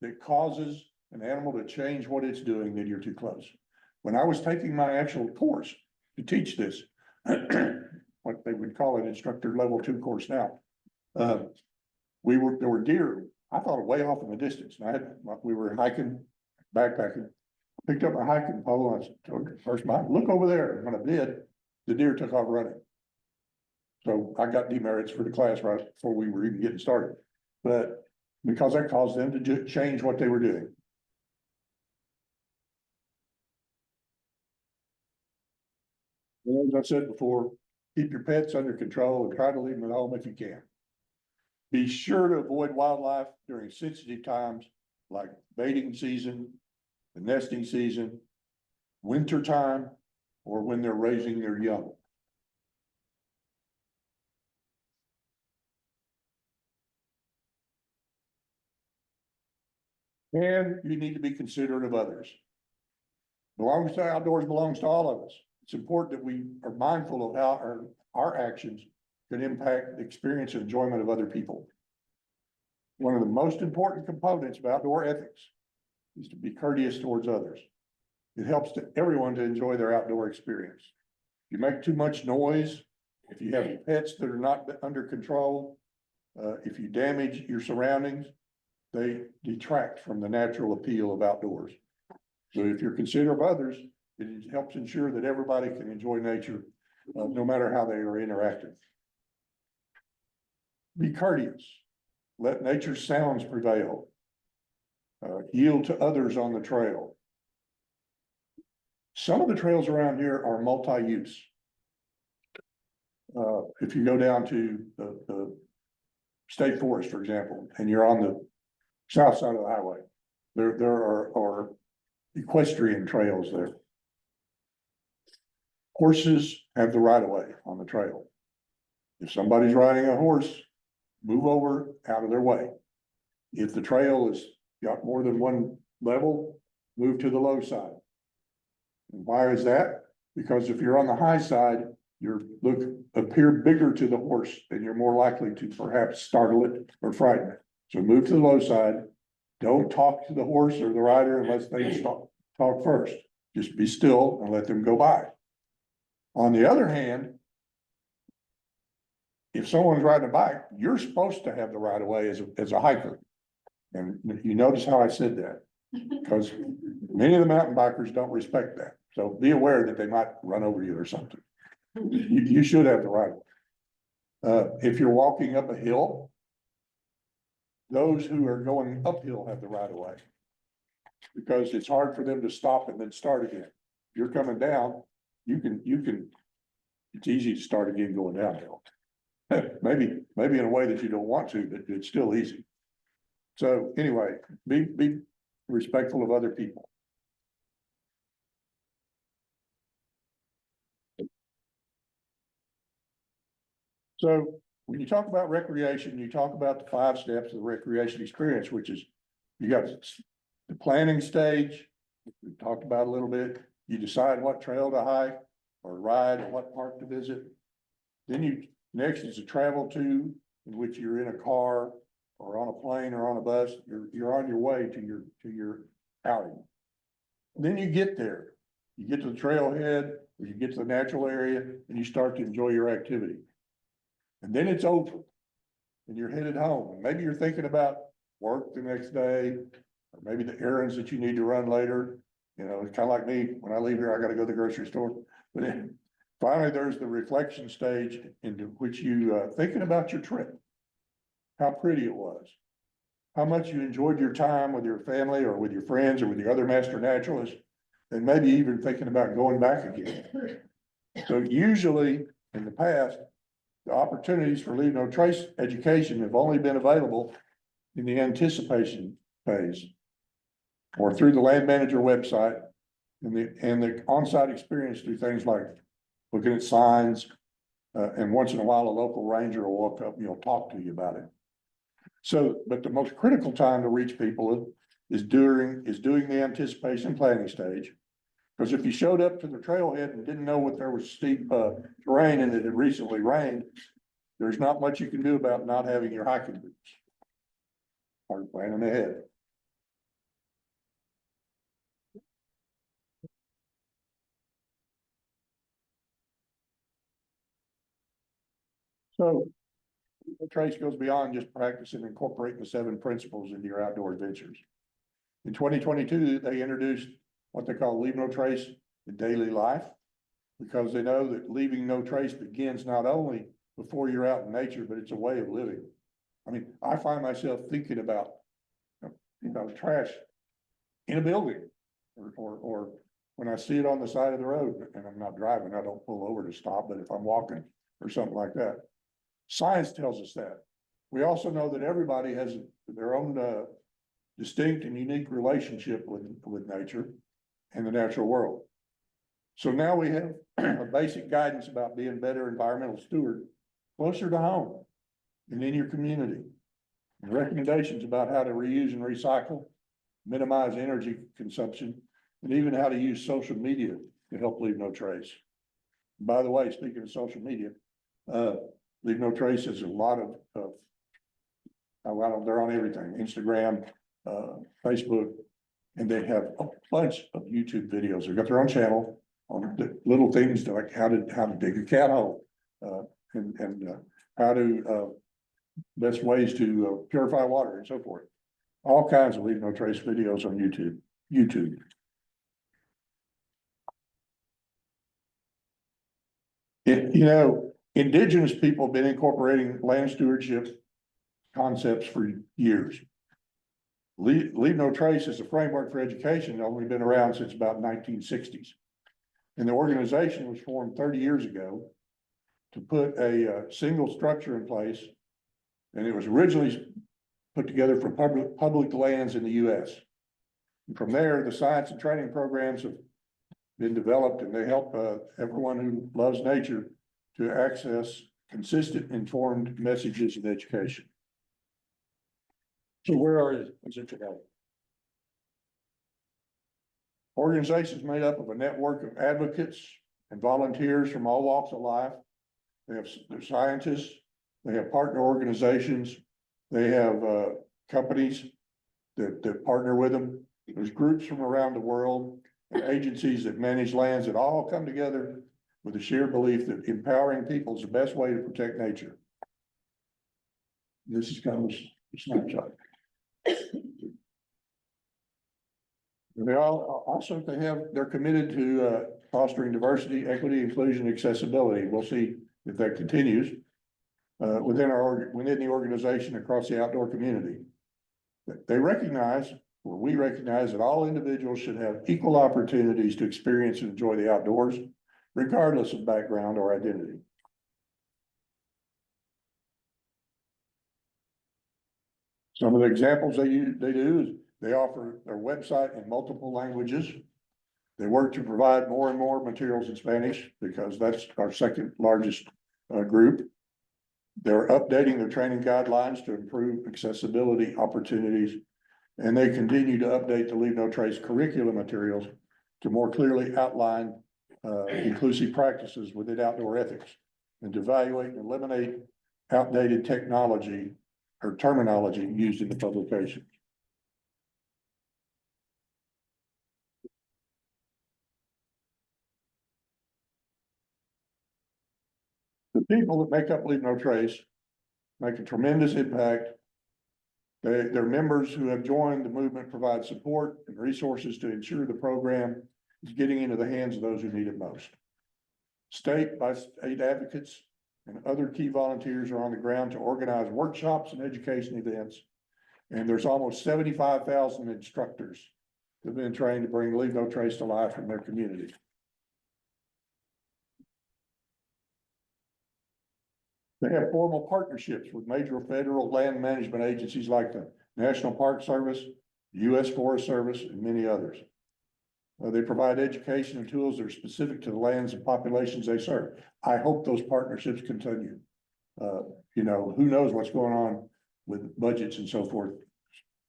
S3: that causes an animal to change what it's doing, then you're too close. When I was taking my actual course to teach this, what they would call an instructor level 2 course now, there were deer, I thought way off in the distance. And we were hiking, backpacking, picked up my hiking pole, and I told the first mate, look over there. And when I did, the deer took off running. So I got demerits for the class right before we were even getting started. But because that caused them to change what they were doing. As I said before, keep your pets under control and try to leave them at home if you can. Be sure to avoid wildlife during sensitive times like mating season, the nesting season, winter time, or when they're raising their young. And you need to be considerate of others. Belongs to outdoors belongs to all of us. It's important that we are mindful of how our actions can impact the experience and enjoyment of other people. One of the most important components of outdoor ethics is to be courteous towards others. It helps everyone to enjoy their outdoor experience. If you make too much noise, if you have pets that are not under control, if you damage your surroundings, they detract from the natural appeal of outdoors. So if you're considerate of others, it helps ensure that everybody can enjoy nature, no matter how they are interactive. Be courteous. Let nature's sounds prevail. Yield to others on the trail. Some of the trails around here are multi-use. If you go down to the state forest, for example, and you're on the south side of the highway, there are equestrian trails there. Horses have the right of way on the trail. If somebody's riding a horse, move over out of their way. If the trail has got more than one level, move to the low side. And why is that? Because if you're on the high side, you appear bigger to the horse, and you're more likely to perhaps startle it or frighten it. So move to the low side. Don't talk to the horse or the rider unless they talk first. Just be still and let them go by. On the other hand, if someone's riding a bike, you're supposed to have the right of way as a hiker. And you notice how I said that? Because many of the mountain bikers don't respect that. So be aware that they might run over you or something. You should have the right of way. If you're walking up a hill, those who are going uphill have the right of way. Because it's hard for them to stop and then start again. If you're coming down, it's easy to start again going downhill. Maybe in a way that you don't want to, but it's still easy. So anyway, be respectful of other people. So when you talk about recreation, you talk about the 5 steps of the recreation experience, which is you got the planning stage. We talked about a little bit. You decide what trail to hike or ride or what park to visit. Then next is a travel to, in which you're in a car or on a plane or on a bus. You're on your way to your outing. Then you get there. You get to the trailhead or you get to the natural area and you start to enjoy your activity. And then it's over and you're headed home. And maybe you're thinking about work the next day, or maybe the errands that you need to run later. You know, it's kind of like me. When I leave here, I got to go to the grocery store. But then finally, there's the reflection stage into which you thinking about your trip, how pretty it was, how much you enjoyed your time with your family or with your friends or with your other master naturalists, and maybe even thinking about going back again. So usually in the past, the opportunities for leave no trace education have only been available in the anticipation phase or through the land manager website and the on-site experience through things like looking at signs, and once in a while, a local ranger will walk up and he'll talk to you about it. So, but the most critical time to reach people is doing the anticipation planning stage. Because if you showed up to the trailhead and didn't know what there was steep terrain and it had recently rained, there's not much you can do about not having your hiking boots. Start planning ahead. So the trace goes beyond just practicing and incorporating the 7 principles into your outdoor adventures. In 2022, they introduced what they call leave no trace in daily life, because they know that leaving no trace begins not only before you're out in nature, but it's a way of living. I mean, I find myself thinking about, trash in a building or when I see it on the side of the road and I'm not driving, I don't pull over to stop, but if I'm walking or something like that. Science tells us that. We also know that everybody has their own distinct and unique relationship with nature and the natural world. So now we have a basic guidance about being better environmental steward closer to home and in your community. And recommendations about how to reuse and recycle, minimize energy consumption, and even how to use social media to help leave no trace. By the way, speaking of social media, leave no trace is a lot of they're on everything, Instagram, Facebook, and they have a bunch of YouTube videos. They've got their own channel on the little things like how to dig a cat hole, and how to best ways to purify water and so forth. All kinds of leave no trace videos on YouTube. Indigenous people have been incorporating land stewardship concepts for years. Leave no trace as a framework for education only been around since about 1960s. And the organization was formed 30 years ago to put a single structure in place. And it was originally put together for public lands in the US. And from there, the science and training programs have been developed, and they help everyone who loves nature to access consistent, informed messages in education. So where is it today? Organizations made up of a network of advocates and volunteers from all walks of life. They have their scientists, they have partner organizations, they have companies that partner with them. There's groups from around the world and agencies that manage lands that all come together with a shared belief that empowering people is the best way to protect nature. This is kind of a snapshot. They all also, they're committed to fostering diversity, equity, inclusion, accessibility. We'll see if that continues within the organization across the outdoor community. They recognize, or we recognize, that all individuals should have equal opportunities to experience and enjoy the outdoors, regardless of background or identity. Some of the examples they do is they offer their website in multiple languages. They work to provide more and more materials in Spanish because that's our second largest group. They're updating their training guidelines to improve accessibility opportunities, and they continue to update the Leave No Trace curriculum materials to more clearly outline inclusive practices within outdoor ethics and to evaluate and eliminate outdated technology or terminology used in the publication. The people that make up Leave No Trace make a tremendous impact. Their members who have joined the movement provide support and resources to ensure the program is getting into the hands of those who need it most. State by state advocates and other key volunteers are on the ground to organize workshops and education events. And there's almost 75,000 instructors that have been trained to bring Leave No Trace to life in their community. They have formal partnerships with major federal land management agencies like the National Park Service, U.S. Forest Service, and many others. They provide education and tools that are specific to the lands and populations they serve. I hope those partnerships continue. You know, who knows what's going on with budgets and so forth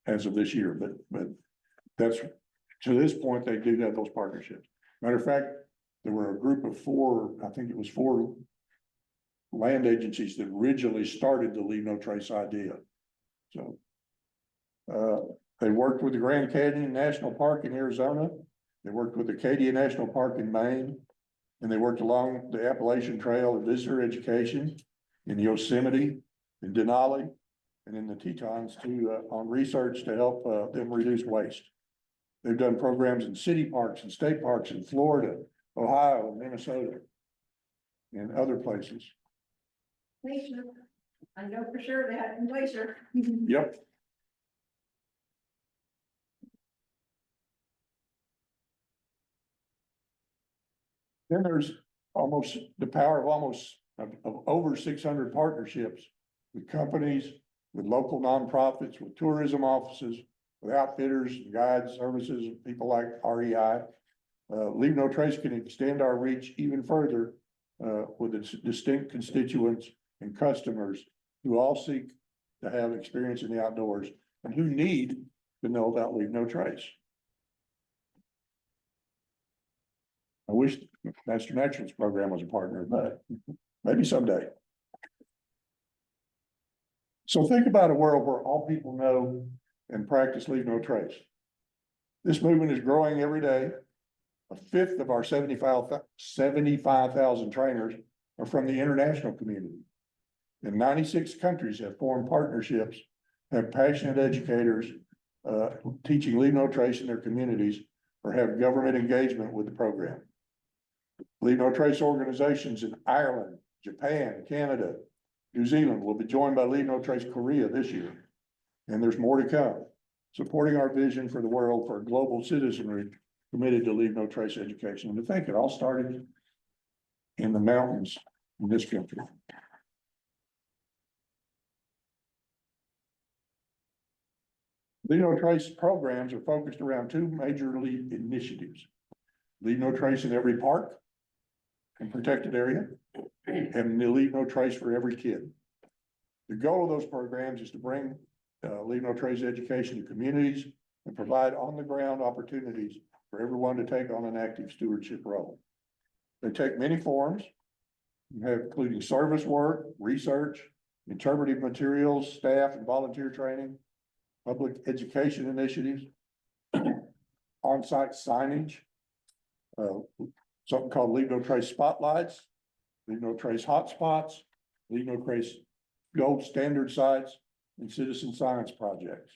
S3: as of this year, but that's, to this point, they do have those partnerships. Matter of fact, there were a group of four land agencies that originally started the Leave No Trace idea. So they worked with the Grand Canyon National Park in Arizona. They worked with the Acadia National Park in Maine, and they worked along the Appalachian Trail and visitor education in Yosemite, in Denali, and in the Tetons on research to help them reduce waste. They've done programs in city parks and state parks in Florida, Ohio, and Minnesota, and other places.
S5: Glacier. I know for sure they had it in Glacier.
S3: Yep. Then there's the power of over 600 partnerships with companies, with local nonprofits, with tourism offices, with outfitters, guides, services, people like REI. Leave No Trace can extend our reach even further with its distinct constituents and customers who all seek to have experience in the outdoors and who need to know about Leave No Trace. I wish Master Naturalist program was a partner, but maybe someday. So think about a world where all people know and practice Leave No Trace. This movement is growing every day. A fifth of our 75,000 trainers are from the international community. And 96 countries have formed partnerships, have passionate educators teaching Leave No Trace in their communities, or have government engagement with the program. Leave No Trace organizations in Ireland, Japan, Canada, New Zealand will be joined by Leave No Trace Korea this year. And there's more to come, supporting our vision for the world for a global citizenry committed to Leave No Trace education. And to think it all started in the mountains in this country. Leave No Trace programs are focused around two major initiatives. Leave No Trace in every park and protected area, and Leave No Trace for every kid. The goal of those programs is to bring Leave No Trace education to communities and provide on-the-ground opportunities for everyone to take on an active stewardship role. They take many forms, including service work, research, interpretive materials, staff and volunteer training, public education initiatives, on-site signage, something called Leave No Trace Spotlights, Leave No Trace Hotspots, Leave No Trace Gold Standard Sites, and citizen science projects.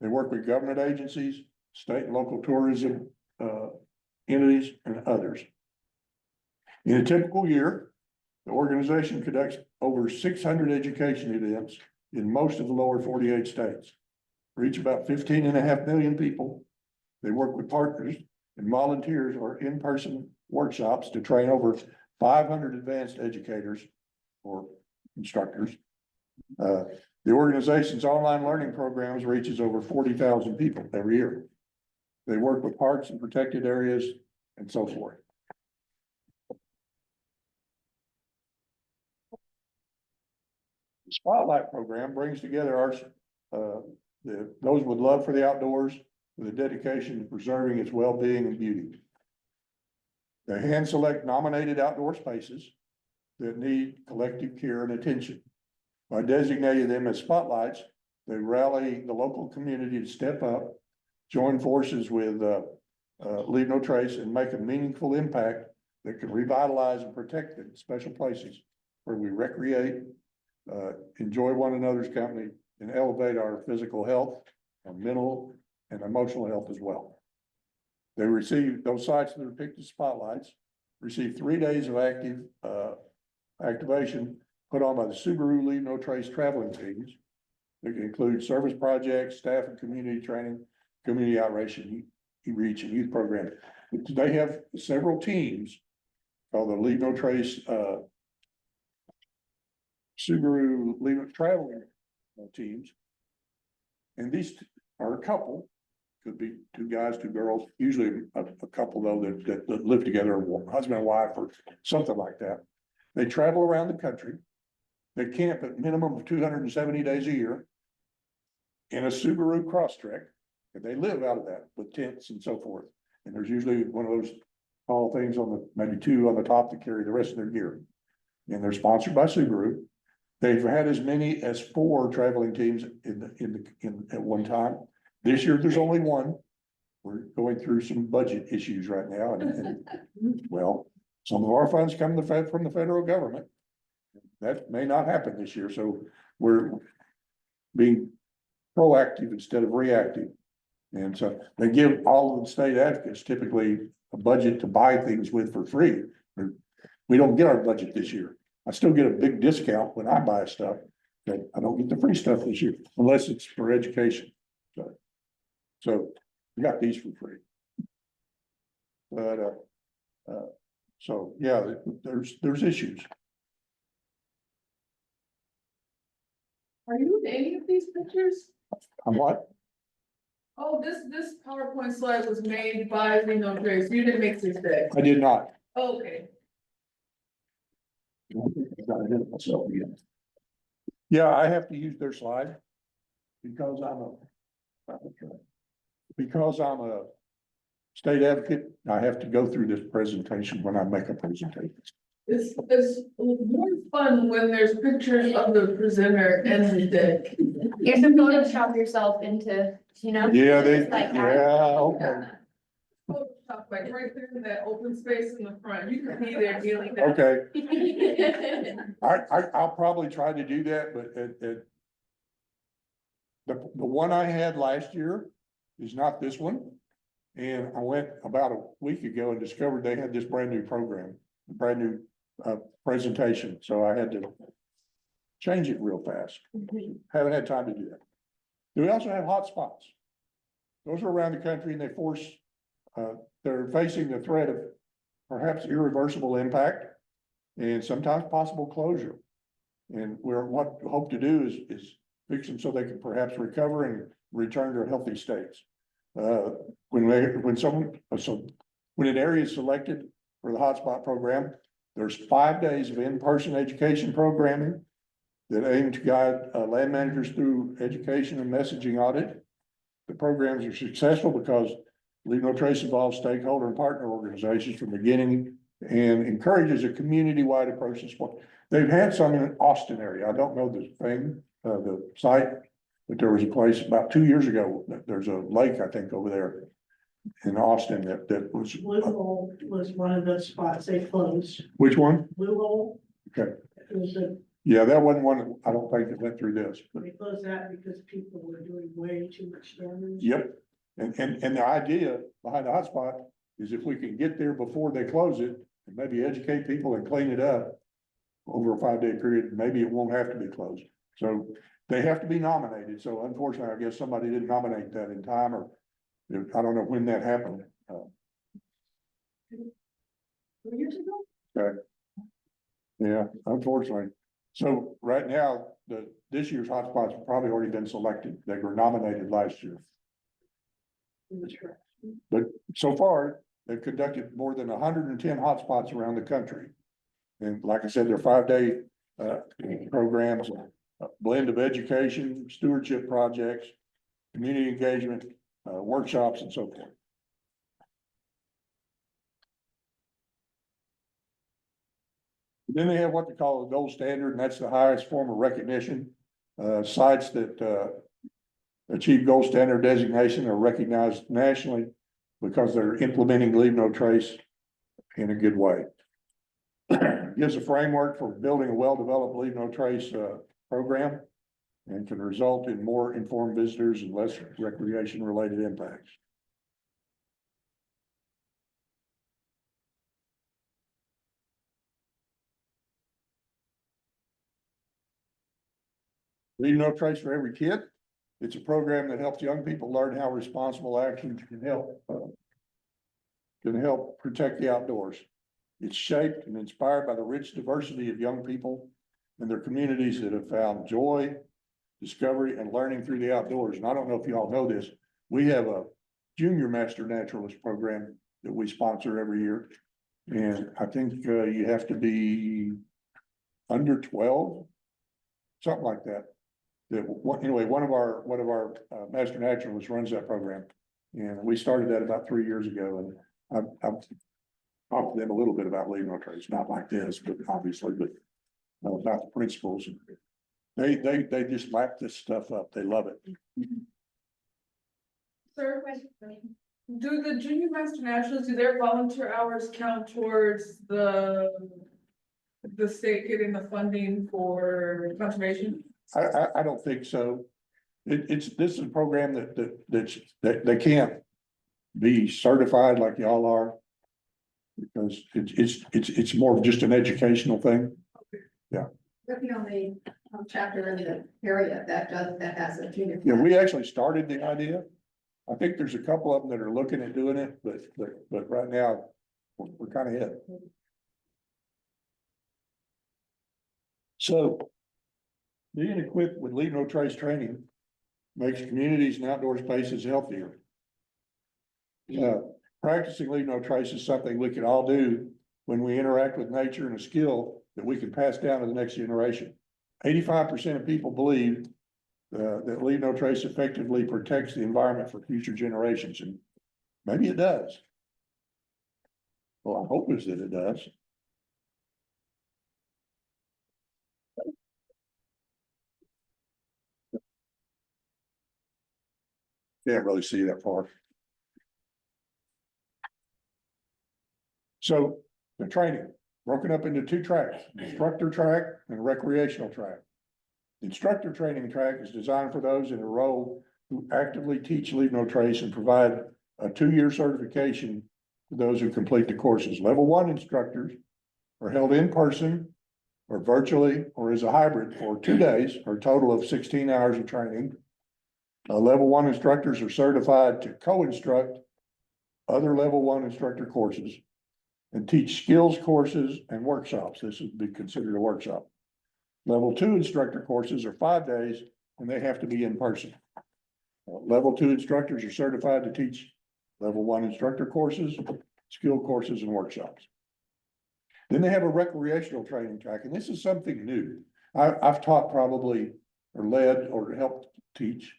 S3: They work with government agencies, state and local tourism entities, and others. In a typical year, the organization conducts over 600 education events in most of the lower 48 states. Reach about 15.5 million people. They work with partners and volunteers or in-person workshops to train over 500 advanced educators or instructors. The organization's online learning programs reaches over 40,000 people every year. They work with parks and protected areas and so forth. The Spotlight program brings together those with love for the outdoors with a dedication to preserving its well-being and beauty. They hand select nominated outdoor spaces that need collective care and attention. By designating them as spotlights, they rally the local community to step up, join forces with Leave No Trace, and make a meaningful impact that can revitalize and protect the special places where we recreate, enjoy one another's company, and elevate our physical health, our mental and emotional health as well. They receive, those sites that are picked as spotlights, receive 3 days of active activation put on by the Subaru Leave No Trace traveling teams. They can include service projects, staff and community training, community outreach and youth programs. They have several teams called the Leave No Trace Subaru Leave No traveling teams. And these are a couple, could be 2 guys, 2 girls, usually a couple though that live together, husband and wife or something like that. They travel around the country. They camp at minimum of 270 days a year in a Subaru Crosstrek, and they live out of that with tents and so forth. And there's usually one of those tall things on the, maybe 2 on the top that carry the rest of their gear. And they're sponsored by Subaru. They've had as many as 4 traveling teams at one time. This year, there's only 1. We're going through some budget issues right now, and well, some of our funds come from the federal government. That may not happen this year, so we're being proactive instead of reactive. And so they give all of the state advocates typically a budget to buy things with for free. We don't get our budget this year. I still get a big discount when I buy stuff, but I don't get the free stuff this year unless it's for education. So we got these for free. But so yeah, there's issues.
S4: Are you in any of these pictures?
S3: I'm what?
S4: Oh, this PowerPoint slide was made by Leave No Trace. You didn't make this big.
S3: I did not.
S4: Oh, okay.
S3: Yeah, I have to use their slide because I'm a state advocate. I have to go through this presentation when I make a presentation.
S4: It's more fun when there's pictures of the presenter and the deck.
S1: You have to Photoshop yourself into,
S3: Yeah,
S1: just like that.
S3: okay.
S4: Photoshop, like right there in that open space in the front. You can be there dealing that.
S3: Okay, I'll probably try to do that, but the one I had last year is not this one. And I went about a week ago and discovered they had this brand new program, brand new presentation. So I had to change it real fast. Haven't had time to do that. We also have hotspots. Those are around the country and they're facing the threat of perhaps irreversible impact and sometimes possible closure. And what we hope to do is fix them so they can perhaps recover and return to healthy states. When an area is selected for the hotspot program, there's 5 days of in-person education programming that aim to guide land managers through education and messaging audit. The programs are successful because Leave No Trace involves stakeholder and partner organizations from the beginning and encourages a community-wide approach to sport. They've had some in Austin area. I don't know the site, But there was a place about 2 years ago, there's a lake, I think, over there in Austin that was,
S6: Blue Hole was one of those spots they closed.
S3: which one?
S6: Blue Hole.
S3: Okay.
S6: It was a,
S3: Yeah, that wasn't one, I don't think it went through this, but
S6: they closed that because people were doing way too much damage.
S3: yep. And the idea behind the hotspot is if we can get there before they close it, and maybe educate people and clean it up over a 5-day period, maybe it won't have to be closed. So they have to be nominated. So unfortunately, I guess somebody didn't nominate that in time, or I don't know when that happened.
S6: 2 years ago?
S3: Okay. Yeah, unfortunately. So right now, this year's hotspots have probably already been selected. They were nominated last year.
S6: It was trash.
S3: But so far, they've conducted more than 110 hotspots around the country. And like I said, they're 5-day programs, a blend of education, stewardship projects, community engagement, workshops, and so forth. Then they have what they call a gold standard, and that's the highest form of recognition. Sites that achieve gold standard designation are recognized nationally because they're implementing Leave No Trace in a good way. Gives a framework for building a well-developed Leave No Trace program, and can result in more informed visitors and less recreation-related impacts. Leave No Trace for Every Kid. It's a program that helps young people learn how responsible actions can help protect the outdoors. It's shaped and inspired by the rich diversity of young people and their communities that have found joy, discovery, and learning through the outdoors. And I don't know if you all know this, we have a junior master naturalist program that we sponsor every year. And I think you have to be under 12, something like that. Anyway, one of our master naturalists runs that program. And we started that about 3 years ago, and I've talked to them a little bit about Leave No Trace, not like this, but obviously, but about the principles. They just lap this stuff up. They love it.
S4: Sir, do the junior master naturalists, do their volunteer hours count towards the state getting the funding for conservation?
S3: I don't think so. This is a program that they can't be certified like y'all are. Because it's more of just an educational thing.
S5: If you know, the chapter in the area that has a junior.
S3: Yeah, we actually started the idea. I think there's a couple of them that are looking at doing it, but right now, we're kind of it. So being equipped with Leave No Trace training makes communities and outdoor spaces healthier. Practicing Leave No Trace is something we can all do when we interact with nature, and a skill that we can pass down to the next generation. 85% of people believe that Leave No Trace effectively protects the environment for future generations, and maybe it does. Well, I hope is that it does. Can't really see that far. So the training broken up into 2 tracks, instructor track and recreational track. The instructor training track is designed for those in a role who actively teach Leave No Trace and provide a 2-year certification for those who complete the courses. Level 1 instructors are held in person or virtually or as a hybrid for 2 days, or a total of 16 hours of training. Level 1 instructors are certified to co-instruct other level 1 instructor courses and teach skills courses and workshops. This would be considered a workshop. Level 2 instructor courses are 5 days, and they have to be in person. Level 2 instructors are certified to teach level 1 instructor courses, skill courses, and workshops. Then they have a recreational training track, and this is something new. I've taught probably, or led, or helped teach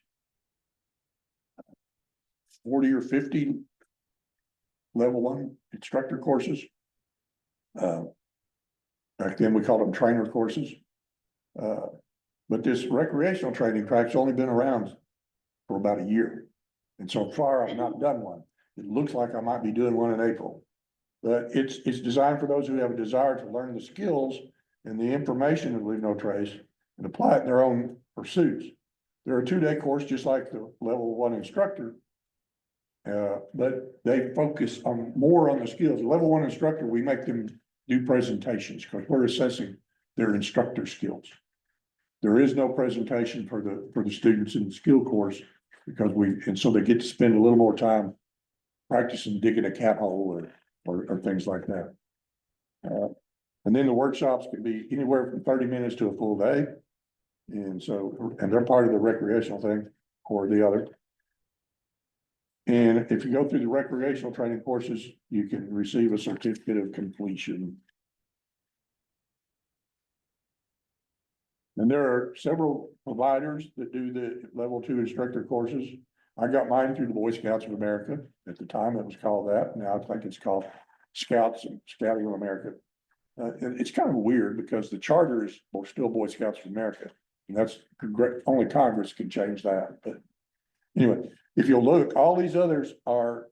S3: 40 or 50 level 1 instructor courses. Back then we called them trainer courses. But this recreational training track's only been around for about a year. And so far, I've not done one. It looks like I might be doing one in April. But it's designed for those who have a desire to learn the skills and the information of Leave No Trace and apply it in their own pursuits. They're a 2-day course, just like the level 1 instructor. But they focus on more on the skills. The level 1 instructor, we make them do presentations because we're assessing their instructor skills. There is no presentation for the students in the skill course because and so they get to spend a little more time practicing digging a cat hole or things like that. And then the workshops can be anywhere from 30 minutes to a full day. And they're part of the recreational thing or the other. And if you go through the recreational training courses, you can receive a certificate of completion. And there are several providers that do the level 2 instructor courses. I got mine through the Boy Scouts of America. At the time, it was called that. Now I think it's called Scouting of America. And it's kind of weird because the charter is still Boy Scouts of America. And that's great. Only Congress can change that. But anyway, if you'll look, all these others are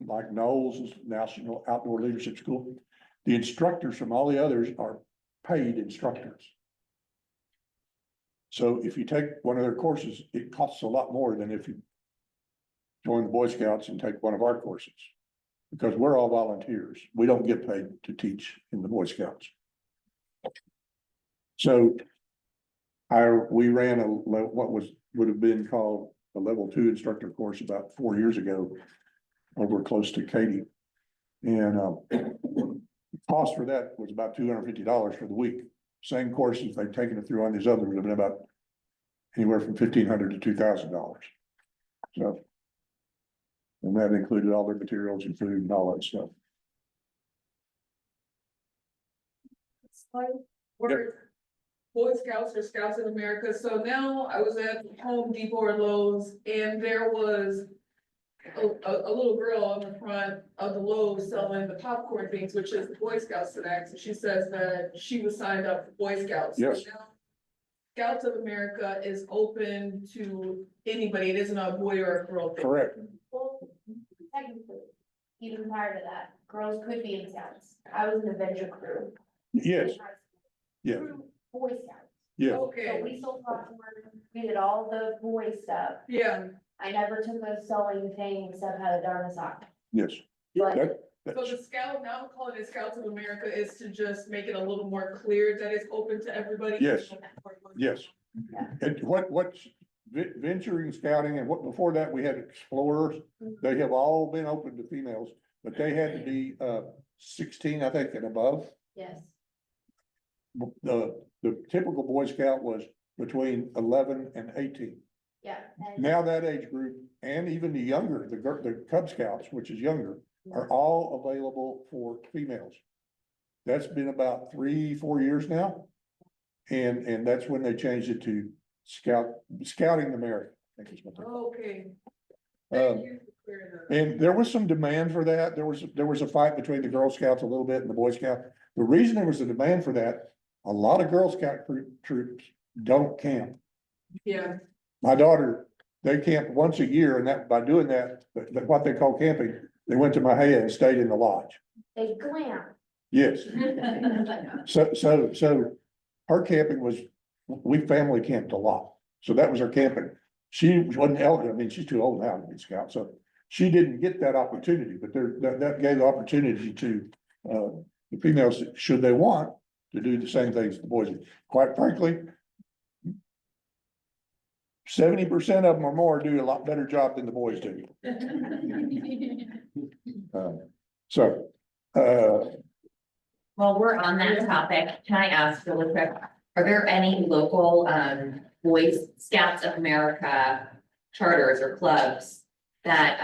S3: like Knowles National Outdoor Leadership School. The instructors from all the others are paid instructors. So if you take one of their courses, it costs a lot more than if you join the Boy Scouts and take one of our courses. Because we're all volunteers. We don't get paid to teach in the Boy Scouts. So we ran what would have been called a level 2 instructor course about 4 years ago over close to Katy. And the cost for that was about $250 for the week. Same courses they've taken it through on these others would have been about anywhere from $1,500 to $2,000. So, and that included all their materials and food and all that stuff.
S4: We're Boy Scouts or Scouts in America. So now I was at Home Depot or Lowe's and there was a little girl on the front of the Lowe's selling the popcorn things, which is the Boy Scouts snacks. And she says that she was signed up for Boy Scouts.
S3: Yes.
S4: So now Scouts of America is open to anybody. It isn't a boy or a girl thing.
S3: Correct.
S7: Well, technically, even prior to that, girls could be in scouts. I was in the venture crew.
S3: Yes. Yeah.
S7: Through Boy Scouts.
S3: Yeah.
S7: So
S4: Okay,
S7: we sold popcorn, we did all the boy stuff.
S4: yeah.
S7: I never took a sewing thing except had a darn sock.
S3: Yes.
S7: But
S4: So the Scout, now I'm calling it Scouts of America, is to just make it a little more clear that it's open to everybody.
S3: Yes. Yes.
S7: Yeah.
S3: And what's venturing scouting and what before that we had explorers, they have all been open to females, but they had to be 16, I think, and above.
S7: yes,
S3: The typical Boy Scout was between 11 and 18.
S7: yeah. And
S3: Now that age group and even the younger, the Cub Scouts, which is younger, are all available for females. That's been about 3-4 years now. And that's when they changed it to Scouting America, I think is what they're called.
S4: Okay.
S3: Um,
S4: Thank you for clearing that up.
S3: And there was some demand for that. There was a fight between the Girl Scouts a little bit and the Boy Scout. The reason there was a demand for that, a lot of Girl Scout troops don't camp.
S4: Yeah,
S3: My daughter, they camp once a year, and that by doing that, what they call camping, they went to Mahia and stayed in the lodge.
S7: they glam.
S3: Yes. So her camping was, we family camped a lot. So that was her camping. She wasn't eligible. I mean, she's too old now to be scout. So she didn't get that opportunity, but that gave the opportunity to the females, should they want, to do the same things the boys. Quite frankly, 70% of them or more do a lot better job than the boys do.
S1: Well, we're on that topic. Can I ask really quick, are there any local Boy Scouts of America charters or clubs that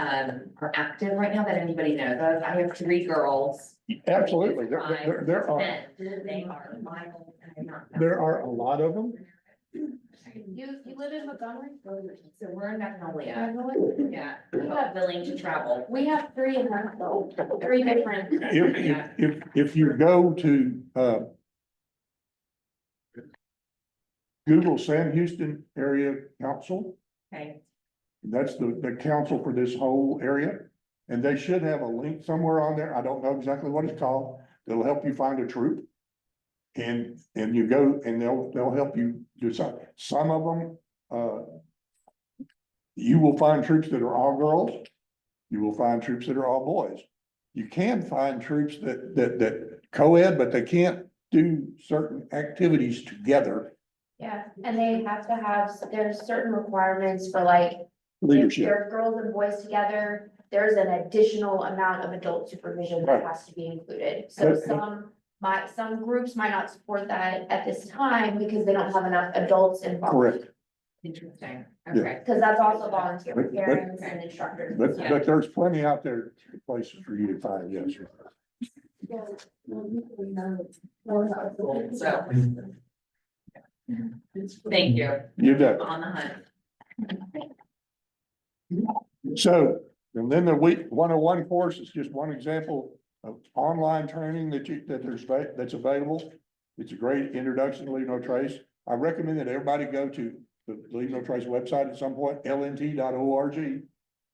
S1: are active right now that anybody knows of? I have 3 girls.
S3: Absolutely, there are,
S1: They are wild, and I'm not-
S3: there are a lot of them.
S7: You live in Montgomery?
S1: So we're in Magnolia,
S7: Magnolia?
S1: yeah, I'm willing to travel.
S7: We have 3 in that though, 3 different.
S3: If you go to, Google Sam Houston Area Council.
S1: Okay,
S3: That's the council for this whole area. And they should have a link somewhere on there. I don't know exactly what it's called. That'll help you find a troop. And you go and they'll help you decide. Some of them, you will find troops that are all girls. You will find troops that are all boys. You can find troops that co-ed, but they can't do certain activities together.
S7: Yeah, and they have to have, there's certain requirements for like, if
S3: Leadership,
S7: there's girls and boys together, there's an additional amount of adult supervision that
S3: Right.
S7: has to be included. So
S3: But-
S7: some groups might not support that at this time because they don't have enough adults involved.
S3: correct.
S1: interesting,
S3: Yeah.
S1: okay.
S7: Because that's also volunteer with
S3: But-
S7: parents and instructors.
S3: But,
S1: Yeah.
S3: but there's plenty out there, places for you to find, yes.
S1: So. Thank you,
S3: You bet.
S1: on the hunt.
S3: So, and then the week 101 course is just one example of online training that's available. It's a great introduction to Leave No Trace. I recommend that everybody go to the Leave No Trace website at some point, lnt.org.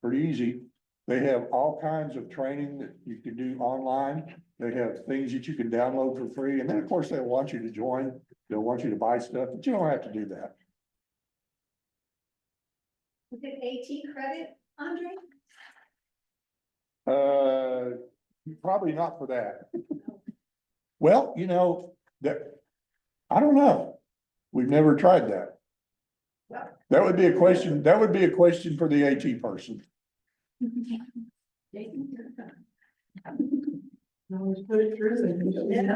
S3: Pretty easy. They have all kinds of training that you can do online. They have things that you can download for free. And then, of course, they'll want you to join. They'll want you to buy stuff, but you don't have to do that.
S5: Is it AT credit, Andre?
S3: Probably not for that. Well, I don't know. We've never tried that. That would be a question for the AT person.
S6: Always put it through and.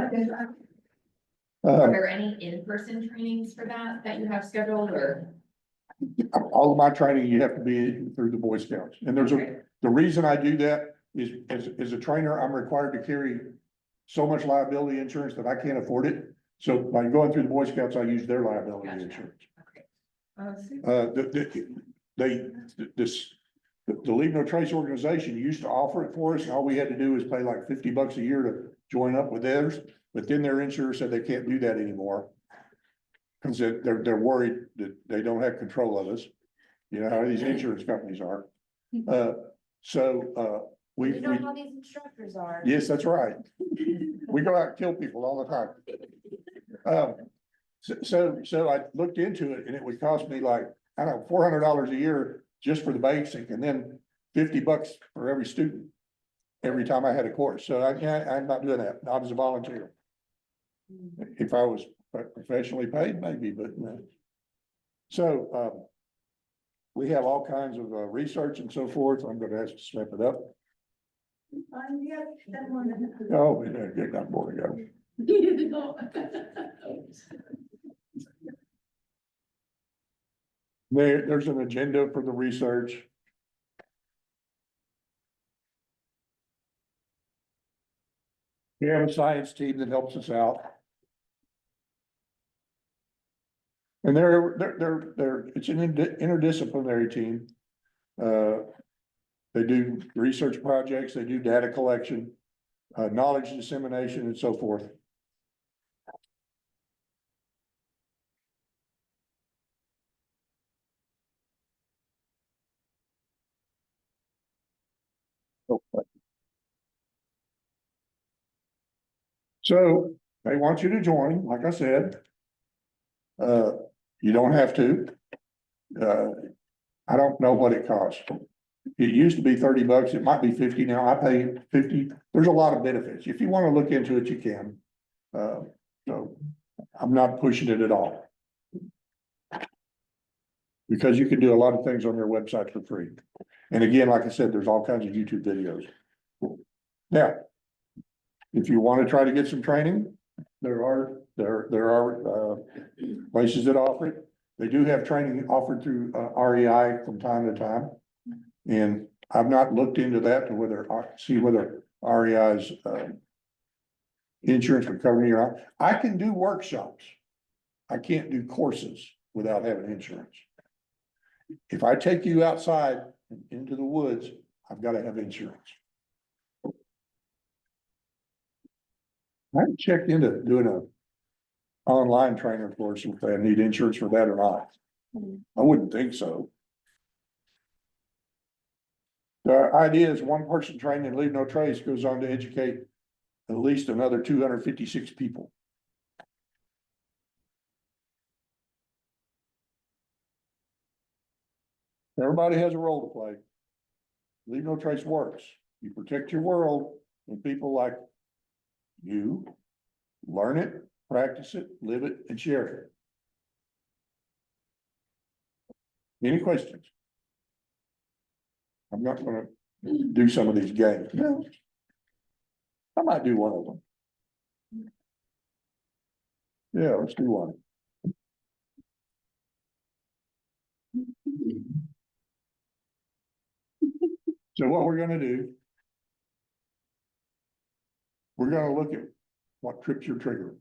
S1: Are
S3: Um,
S1: there any in-person trainings for that you have scheduled or?
S3: all of my training, you have to be through the Boy Scouts. And
S1: Okay.
S3: the reason I do that is as a trainer, I'm required to carry so much liability insurance that I can't afford it. So by going through the Boy Scouts, I use their liability
S1: Gotcha.
S3: insurance.
S1: Okay.
S3: The Leave No Trace organization used to offer it for us, and all we had to do was pay like $50 a year to join up with theirs, but then their insurer said they can't do that anymore. Cause they're worried that they don't have control of us, you know how these insurance companies are. We,
S7: You know how these instructors are.
S3: yes, that's right. We go out and kill people all the time. So I looked into it and it would cost me like, I don't know, $400 a year just for the basic and then $50 for every student. Every time I had a course. So I'm not doing that, not as a volunteer. If I was professionally paid, maybe, but no. So, we have all kinds of, research and so forth. I'm gonna have to step it up. Oh, yeah, got more to go. There's an agenda for the research. We have a science team that helps us out. And it's an interdisciplinary team. They do research projects, they do data collection, knowledge dissemination and so forth. So they want you to join, like I said. You don't have to. I don't know what it costs. It used to be $30, it might be 50 now, I pay 50. There's a lot of benefits. If you want to look into it, you can. So I'm not pushing it at all. Because you can do a lot of things on their website for free. And again, like I said, there's all kinds of YouTube videos. Now, if you want to try to get some training, there are places that offer it. They do have training offered through REI from time to time. And I've not looked into that to see whether REI's insurance would cover me or not. I can do workshops. I can't do courses without having insurance. If I take you outside into the woods, I've got to have insurance. I checked into doing online trainer course, if they need insurance for that or not. I wouldn't think so. The idea is one person trained and leave no trace goes on to educate at least another 256 people. Everybody has a role to play. Leave no trace works. You protect your world and people like you learn it, practice it, live it, and share it. Any questions? I'm not gonna do some of these games. No. I might do one of them. Yeah, let's do one. So what we're gonna do. We're gonna look at what trips your trigger.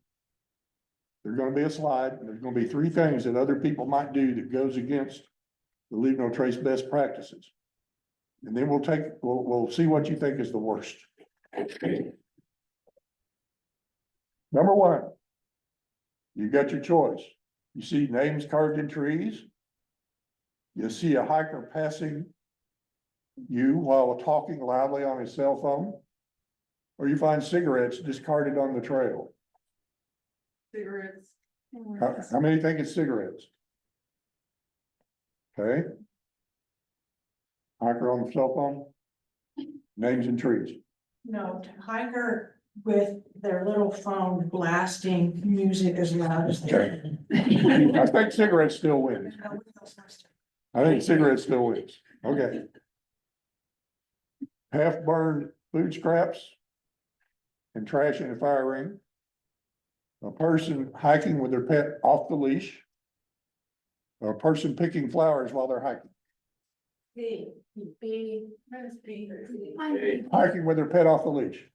S3: There's gonna be a slide, and there's gonna be three things that other people might do that goes against the leave no trace best practices. And then we'll see what you think is the worst. Number one, you got your choice. You see names carved in trees. You see a hiker passing you while talking loudly on his cell phone. Or you find cigarettes discarded on the trail.
S4: Cigarettes.
S3: How many think it's cigarettes? Okay. Hiker on the cell phone. Names and trees.
S6: No, hiker with their little phone blasting music as loud as they
S3: Okay.
S6: can.
S3: I think cigarettes still wins. I think cigarettes still wins. Okay. Half-burned food scraps and trash in a fire ring. A person hiking with their pet off the leash. A person picking flowers while they're hiking.
S5: B.
S3: Hiking with their pet off the leash.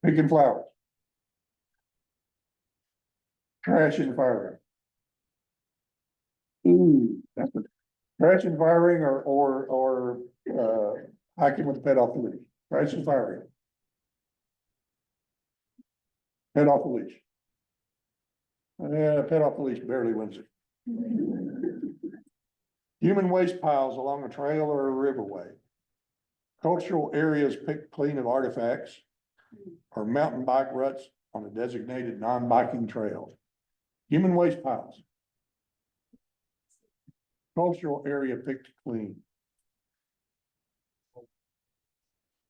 S3: Picking flowers. Trash in the fire ring. Ooh, that's a trash in the fire ring or hiking with the pet off the leash. Trash in the fire ring. Pet off the leash. Yeah, pet off the leash barely wins it. Human waste piles along a trail or a riverway. Cultural areas picked clean of artifacts. Or mountain bike ruts on a designated non-biking trail. Human waste piles. Cultural area picked clean.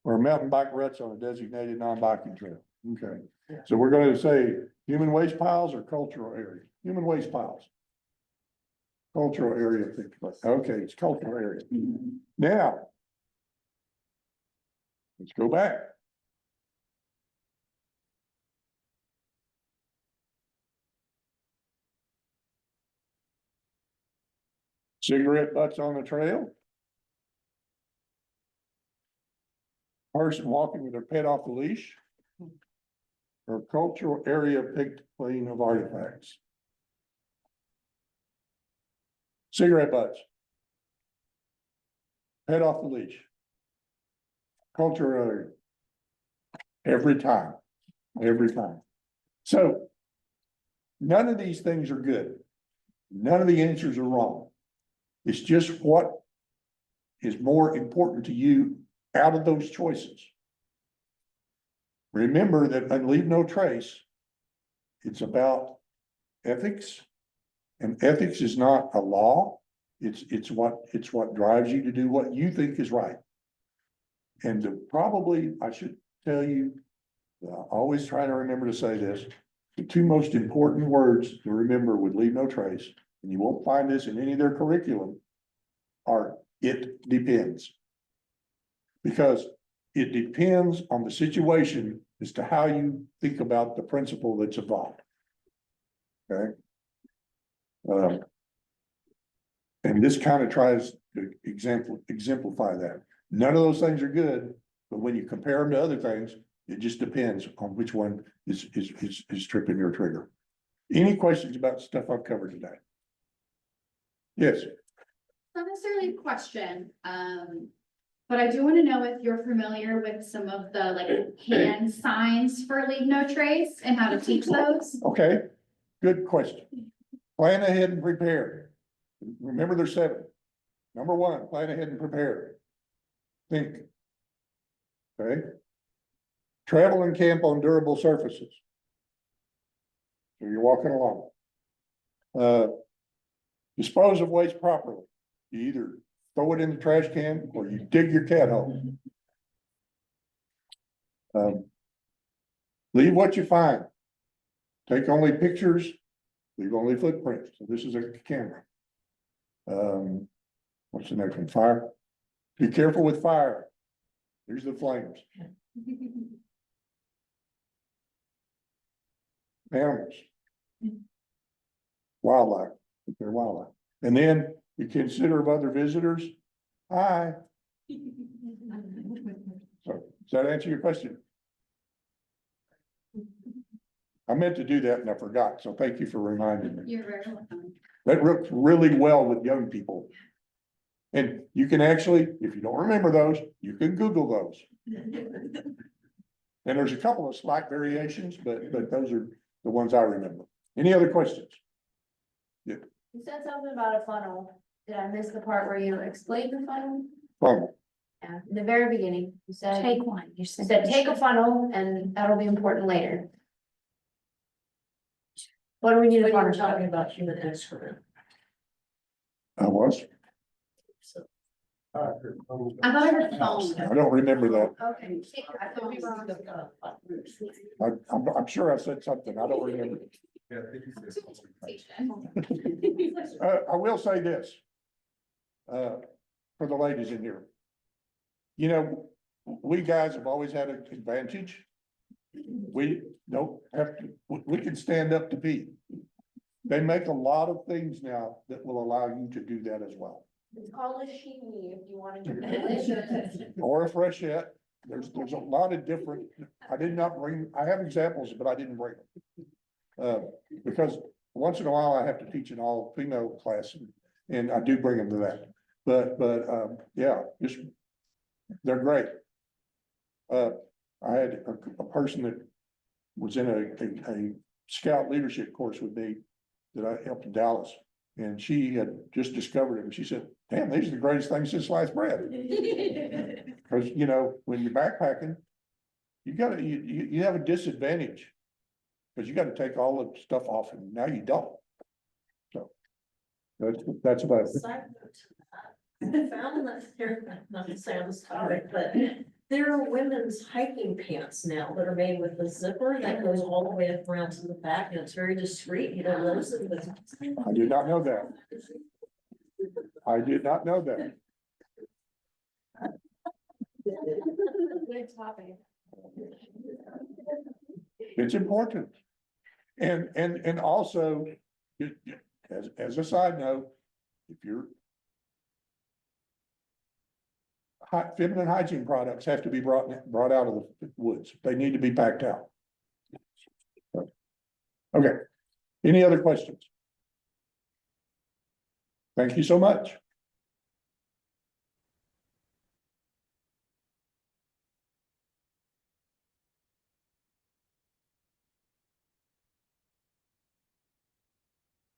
S3: Or mountain bike ruts on a designated non-biking trail. Okay, so we're gonna say human waste piles or cultural area, human waste piles. Cultural area picked clean. Okay, it's cultural area. Now. Let's go back. Cigarette butts on the trail. Person walking with their pet off the leash. Or cultural area picked clean of artifacts. Cigarette butts. Pet off the leash. Cultural area. Every time. So. None of these things are good. None of the answers are wrong. It's just what is more important to you out of those choices. Remember that and leave no trace. It's about ethics. And ethics is not a law. It's what drives you to do what you think is right. And probably I should tell you, always try to remember to say this. The two most important words to remember with leave no trace, and you won't find this in any of their curriculum, are it depends. Because it depends on the situation as to how you think about the principle that's involved. Okay. And this kind of tries to exemplify that. None of those things are good, but when you compare them to other things, it just depends on which one is tripping your trigger. Any questions about stuff I've covered today? Yes.
S8: Not necessarily a question, But I do want to know if you're familiar with some of the like hand signs for leave no trace and how to teach those.
S3: Okay, good question. Plan ahead and prepare. Remember there's 7. Number 1, plan ahead and prepare. Think. Okay. Travel and camp on durable surfaces. So you're walking along. Dispose of waste properly. You either throw it in the trash can or you dig your cat hole. Leave what you find. Take only pictures, leave only footprints. So this is a camera. What's the next one? Fire. Be careful with fire. Here's the flames. Animals. Wildlife, if they're wildlife. And then you consider of other visitors. Hi. So, does that answer your question? I meant to do that and I forgot, so thank you for reminding me.
S8: You're very welcome.
S3: That works really well with young people. And you can actually, if you don't remember those, you can Google those. And there's a couple of slight variations, but those are the ones I remember. Any other questions?
S7: You said something about a funnel. Did I miss the part where you explained the funnel?
S3: Funnel.
S7: Yeah, in the very beginning, you said,
S8: Take one. You
S7: you
S8: said.
S7: said take a funnel and that'll be important later. What do we need a funnel?
S6: talking about human excrement.
S3: I was.
S8: I thought I heard phone.
S3: I don't remember that.
S7: Okay. I thought we were on-
S3: I'm sure I said something. I don't remember. I will say this. For the ladies in here. You know, we guys have always had an advantage. We don't have to, we can stand up to Pete. They make a lot of things now that will allow you to do that as well.
S7: It's called a sheenie if you want to do it.
S3: Or a freshette. There's a lot of different, I have examples, but I didn't bring them. Because once in a while I have to teach an all female class and I do bring them to that. But yeah, just, they're great. I had a person that was in a scout leadership course with me that I helped in Dallas. And she had just discovered it and she said, damn, these are the greatest things since sliced bread. Cause you know, when you're backpacking, you have a disadvantage. Cause you gotta take all the stuff off and now you don't. So. That's about it.
S6: I found that there, not to say on this topic, but there are women's hiking pants now that are made with a zipper that goes all the way up around to the back and it's very discreet. You don't notice it, but.
S3: I did not know that. I did not know that.
S7: Good topic.
S3: It's important. And also, as a side note, if you're feminine hygiene products have to be brought out of the woods. They need to be packed out. Okay. Any other questions? Thank you so much.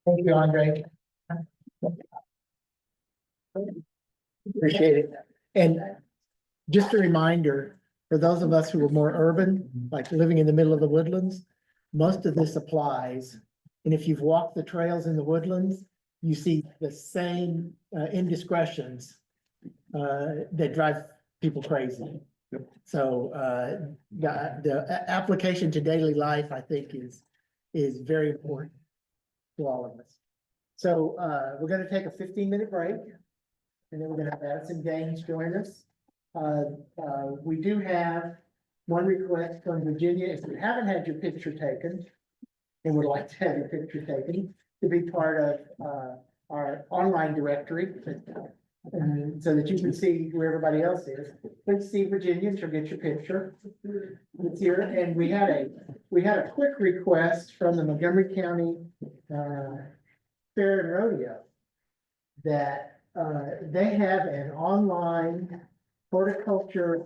S2: Thank you, Andre. Appreciate it. And just a reminder, for those of us who are more urban, like living in the middle of the woodlands, most of this applies. And if you've walked the trails in the woodlands, you see the same indiscretions that drive people crazy. So the application to daily life, I think, is very important to all of us. So we're gonna take a 15-minute break. And then we're gonna have Addison Gaines join us. We do have one request from Virginia. If you haven't had your picture taken and would like to have your picture taken, to be part of our online directory. So that you can see who everybody else is. Please see Virginia and she'll get your picture. It's here. And we had a quick request from the Montgomery County Fair and Rodeo that they have an online horticulture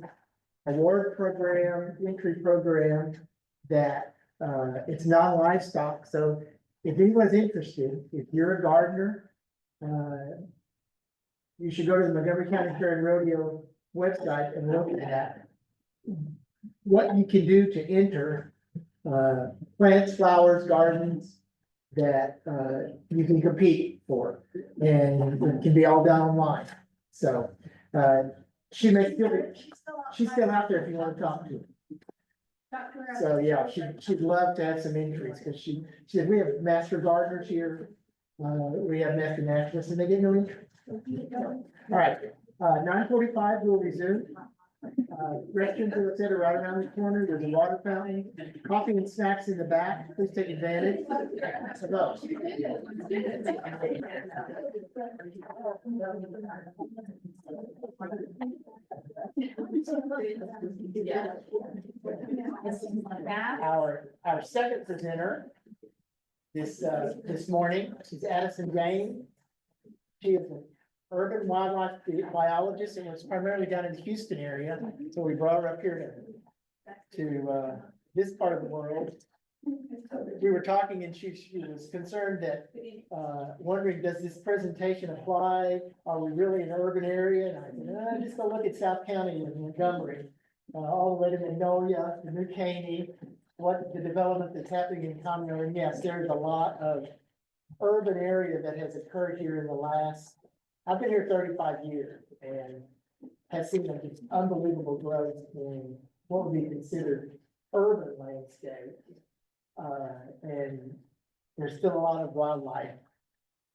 S2: award program, entry program that, it's non-livestock, so if anyone's interested, if you're a gardener, you should go to the Montgomery County Fair and Rodeo website and look at what you can do to enter, plants, flowers, gardens that, you can compete for, and it can be all done online. So, she may still be, she's still out there if you want to talk to her. So, yeah, she'd love to have some entries, because she said, we have master gardeners here. We have master naturalists, and they get no entry. All right, 9:45, we'll resume. Restrooms are set right around the corner. There's a water fountain, coffee and snacks in the back. Please take advantage of those. Our second presenter this morning is Addison Jane. She is an urban wildlife biologist and was primarily down in the Houston area. So we brought her up here to this part of the world. We were talking and she was concerned that, wondering, does this presentation apply? Are we really in an urban area? And I said, just go look at South County and Montgomery, all the way to Magnolia, to New Caney, what the development that's happening in Conroe. And yes, there is a lot of urban area that has occurred here in the last, I've been here 35 years and have seen an unbelievable growth in what would be considered urban landscape. And there's still a lot of wildlife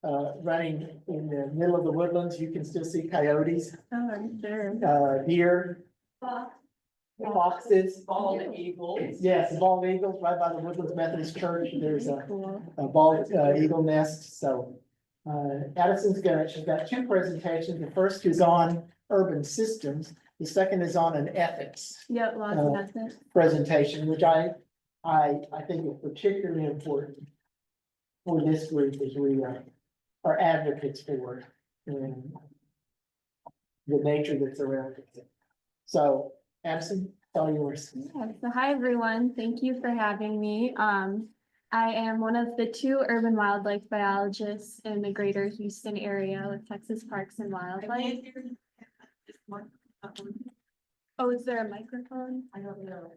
S2: running in the middle of the woodlands. You can still see coyotes, deer, foxes,
S4: Bald eagles.
S2: yes, bald eagles right by the Woodlands Methodist Church. There's a bald eagle nest. So Addison's she's got two presentations. The first is on urban systems. The second is on an ethics.
S8: Yep, lots of ethics.
S2: Presentation, which I think is particularly important for this group as we are advocates for and the nature that's around it. So Addison, it's all yours.
S9: Yeah, so hi, everyone. Thank you for having me. I am one of the 2 urban wildlife biologists in the greater Houston area with Texas Parks and Wildlife. Oh, is there a microphone?
S6: I don't know.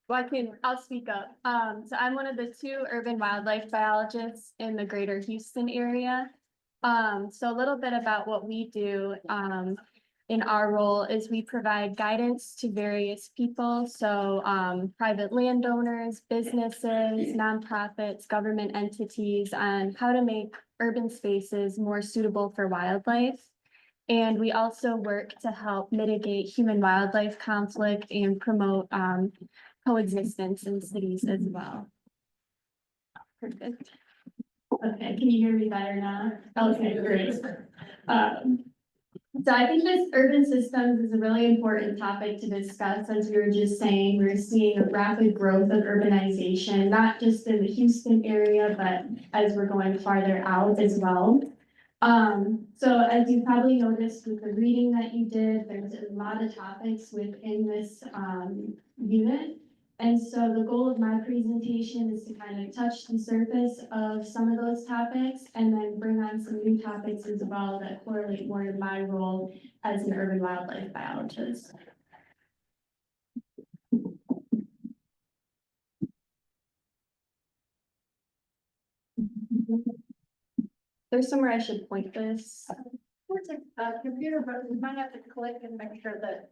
S9: Well, I'll speak up. So I'm one of the 2 urban wildlife biologists in the greater Houston area. So a little bit about what we do, in our role is we provide guidance to various people. So, private landowners, businesses, nonprofits, government entities on how to make urban spaces more suitable for wildlife. And we also work to help mitigate human wildlife conflict and promote, coexistence in cities as well. Perfect. Okay, can you hear me better now? Okay, great. So I think this urban systems is a really important topic to discuss. As we were just saying, we're seeing a rapid growth of urbanization, not just in the Houston area, but as we're going farther out as well. So as you probably noticed with the reading that you did, there's a lot of topics within this unit. And so the goal of my presentation is to kind of touch the surface of some of those topics and then bring on some new topics as well that correlate more to my role as an urban wildlife biologist. There's somewhere I should point this.
S5: It's a computer, but we might have to click and make sure that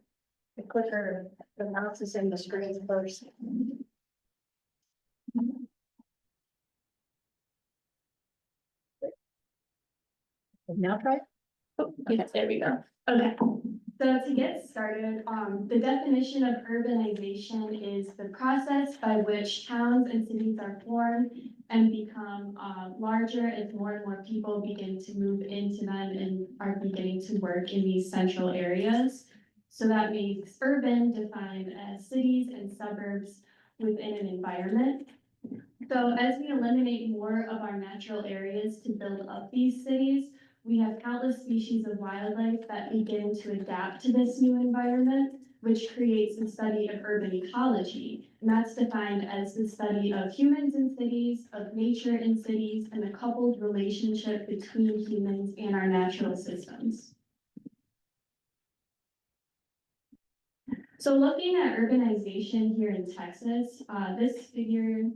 S5: the clicker, the mouse is in the screen first. Now try.
S9: Oh, yes, there we go. Okay, so to get started, the definition of urbanization is the process by which towns and cities are formed and become larger as more and more people begin to move into them and are beginning to work in these central areas. So that makes urban defined as cities and suburbs within an environment. So as we eliminate more of our natural areas to build up these cities, we have countless species of wildlife that begin to adapt to this new environment, which creates the study of urban ecology. And that's defined as the study of humans in cities, of nature in cities, and the coupled relationship between humans and our natural systems. So looking at urbanization here in Texas, this figure.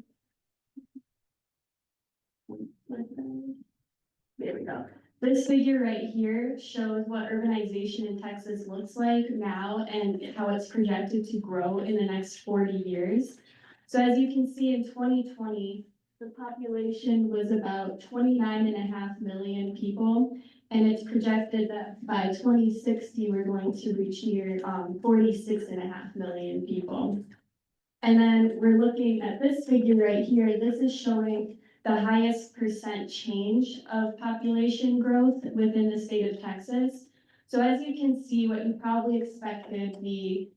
S9: There we go. This figure right here shows what urbanization in Texas looks like now and how it's projected to grow in the next 40 years. So as you can see in 2020, the population was about 29.5 million people. And it's projected that by 2060, we're going to reach near 46.5 million people. And then we're looking at this figure right here. This is showing the highest percent change of population growth within the state of Texas. So as you can see, what you probably expected, the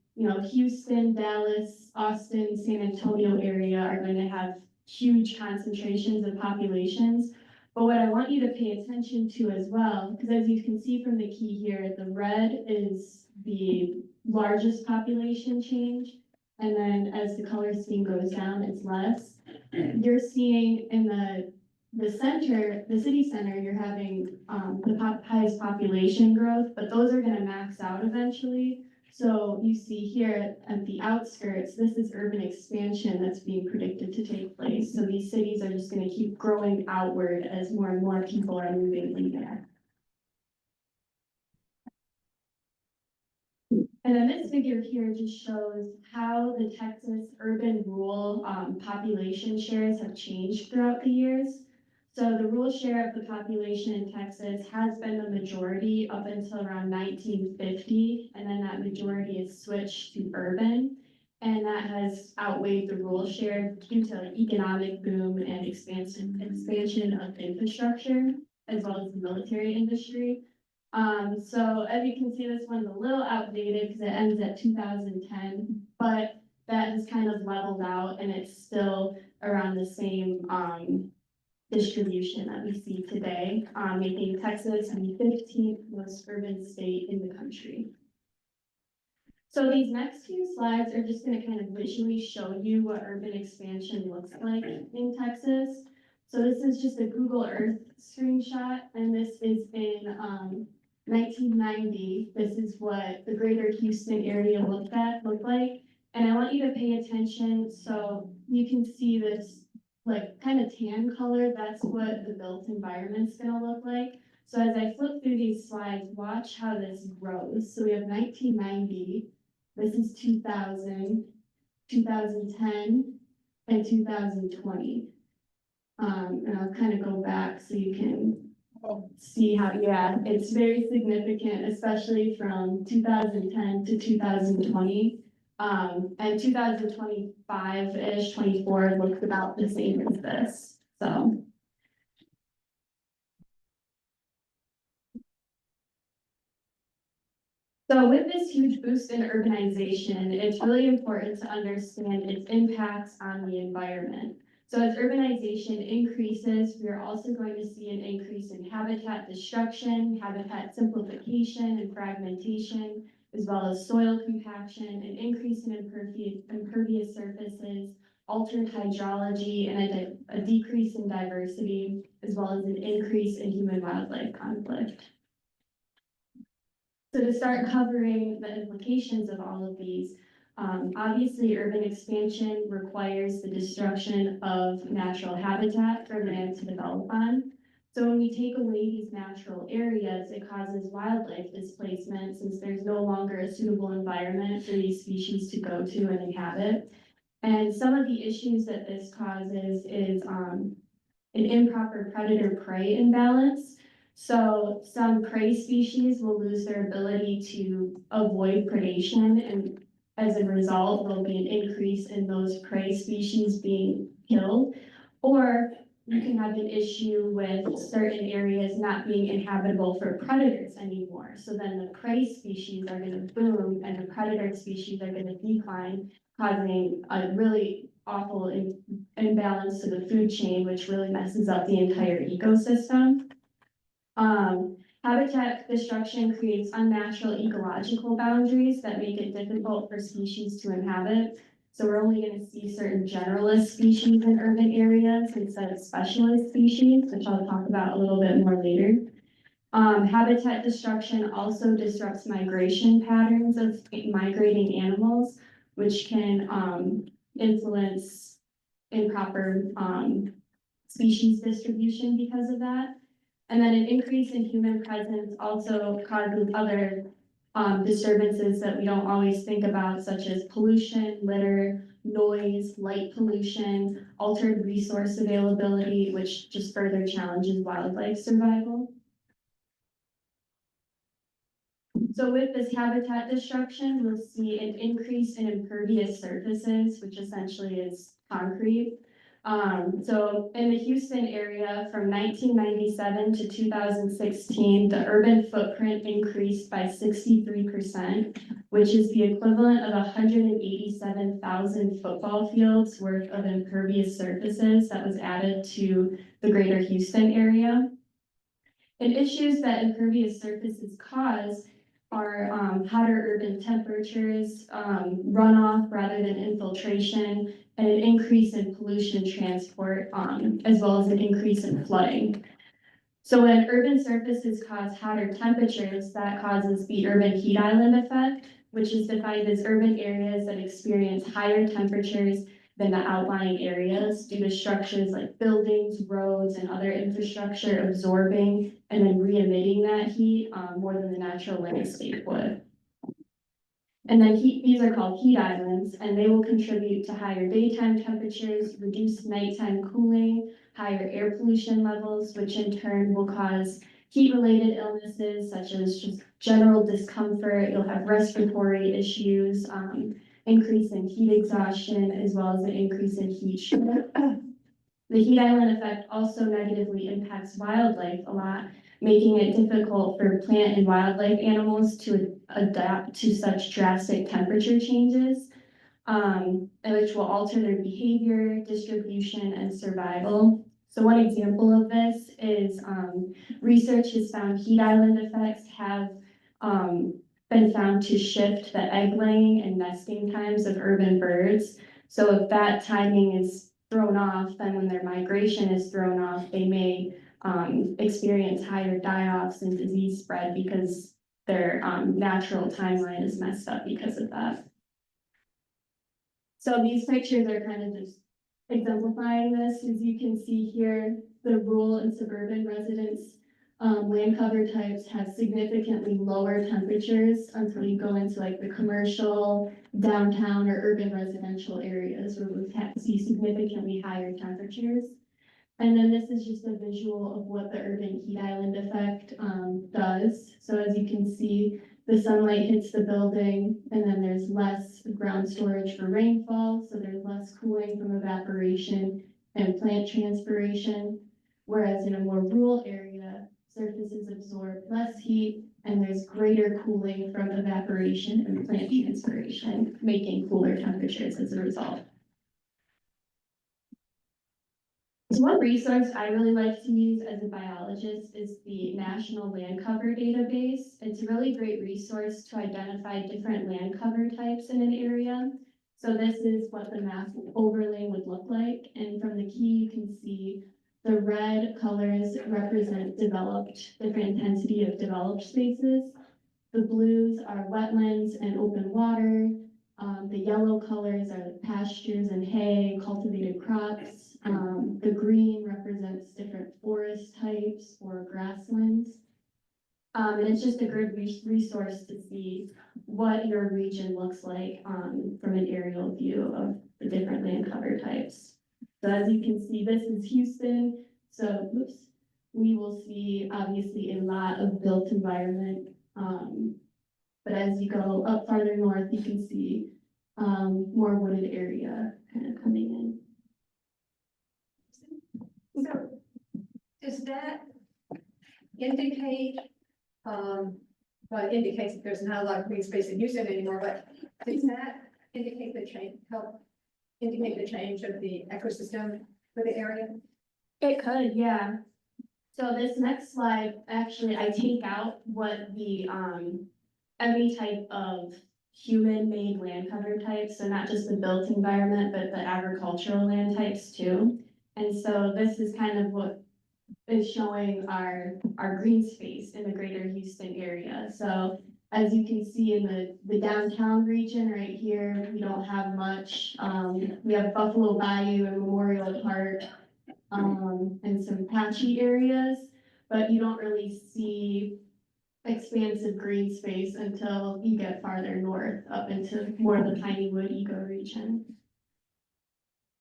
S9: Houston, Dallas, Austin, San Antonio area are going to have huge concentrations of populations. But what I want you to pay attention to as well, because as you can see from the key here, the red is the largest population change. And then as the color scheme goes down, it's less. You're seeing in the center, the city center, you're having the highest population growth, but those are gonna max out eventually. So you see here at the outskirts, this is urban expansion that's being predicted to take place. So these cities are just gonna keep growing outward as more and more people are moving in there. And then this figure here just shows how the Texas urban rural population shares have changed throughout the years. So the rural share of the population in Texas has been the majority up until around 1950, and then that majority is switched to urban. And that has outweighed the rural share due to economic boom and expansion of infrastructure, as well as the military industry. So as you can see, this one's a little outdated because it ends at 2010, but that has kind of leveled out and it's still around the same distribution that we see today, making Texas the 15th most urban state in the country. So these next few slides are just going to kind of visually show you what urban expansion looks like in Texas. So this is just a Google Earth screenshot, and this is in 1990. This is what the greater Houston area looked like. And I want you to pay attention so you can see this like kind of tan color. That's what the built environment's gonna look like. So as I flip through these slides, watch how this grows. So we have 1990, this is 2000, 2010, and 2020. And I'll kind of go back so you can see how, yeah, it's very significant, especially from 2010 to 2020. And 2025-ish, 24 looks about the same as this, so. So with this huge boost in urbanization, it's really important to understand its impacts on the environment. So as urbanization increases, we are also going to see an increase in habitat destruction, habitat simplification and fragmentation, as well as soil compaction, an increase in impervious surfaces, altered hydrology, and a decrease in diversity, as well as an increase in human-wildlife conflict. So to start covering the implications of all of these, obviously urban expansion requires the destruction of natural habitat for land to develop on. So when we take away these natural areas, it causes wildlife displacement since there's no longer a suitable environment for these species to go to and inhabit. And some of the issues that this causes is an improper predator-prey imbalance. So some prey species will lose their ability to avoid predation, and as a result, there'll be an increase in those prey species being killed. Or you can have an issue with certain areas not being inhabitable for predators anymore. So then the prey species are going to boom and the predator species are going to decline, causing a really awful imbalance to the food chain, which really messes up the entire ecosystem. Habitat destruction creates unnatural ecological boundaries that make it difficult for species to inhabit. So we're only gonna see certain generalist species in urban areas instead of specialist species, which I'll talk about a little bit more later. Habitat destruction also disrupts migration patterns of migrating animals, which can, influence improper, species distribution because of that. And then an increase in human presence also causes other disturbances that we don't always think about, such as pollution, litter, noise, light pollution, altered resource availability, which just further challenges wildlife survival. So with this habitat destruction, we'll see an increase in impervious surfaces, which essentially is concrete. So in the Houston area from 1997 to 2016, the urban footprint increased by 63%, which is the equivalent of 187,000 football fields worth of impervious surfaces that was added to the greater Houston area. And issues that impervious surfaces cause are hotter urban temperatures, runoff rather than infiltration, and an increase in pollution transport, as well as an increase in flooding. So when urban surfaces cause hotter temperatures, that causes the urban heat island effect, which is defined as urban areas that experience higher temperatures than the outlying areas due to structures like buildings, roads, and other infrastructure absorbing and then re-emitting that heat more than the natural landscape would. And then these are called heat islands, and they will contribute to higher daytime temperatures, reduced nighttime cooling, higher air pollution levels, which in turn will cause heat-related illnesses such as just general discomfort. You'll have respiratory issues, increase in heat exhaustion, as well as an increase in heat stroke. The heat island effect also negatively impacts wildlife a lot, making it difficult for plant and wildlife animals to adapt to such drastic temperature changes, which will alter their behavior, distribution, and survival. So one example of this is research has found heat island effects have been found to shift the egg laying and nesting times of urban birds. So if that timing is thrown off, then when their migration is thrown off, they may experience higher die-offs and disease spread because their natural timeline is messed up because of that. So these pictures are kind of just exemplifying this. As you can see here, the rural and suburban residents land cover types have significantly lower temperatures until you go into like the commercial, downtown, or urban residential areas where we see significantly higher temperatures. And then this is just a visual of what the urban heat island effect does. So as you can see, the sunlight hits the building and then there's less ground storage for rainfall. So there's less cooling from evaporation and plant transpiration. Whereas in a more rural area, surfaces absorb less heat and there's greater cooling from evaporation and plant transpiration, making cooler temperatures as a result. So one resource I really like to use as a biologist is the National Land Cover Database. It's a really great resource to identify different land cover types in an area. So this is what the map overlay would look like. And from the key, you can see the red colors represent different intensity of developed spaces. The blues are wetlands and open water. The yellow colors are pastures and hay, cultivated crops. The green represents different forest types or grasslands. And it's just a good resource to see what your region looks like from an aerial view of the different land cover types. So as you can see, this is Houston. So we will see obviously a lot of built environment. But as you go up farther north, you can see more wooded area kind of coming in.
S5: So does that indicate, well, it indicates that there's not a lot of green space in Houston anymore, but does that indicate the change, help indicate the change of the ecosystem for the area?
S9: It could, yeah. So this next slide, actually, I take out what the, every type of human-made land cover type, so not just the built environment, but the agricultural land types too. And so this is kind of what is showing our green space in the greater Houston area. So as you can see in the downtown region right here, we don't have much. We have Buffalo Bayou and Memorial Park, and some patchy areas, but you don't really see expansive green space until you get farther north up into more of the Piney Wood ecoregion.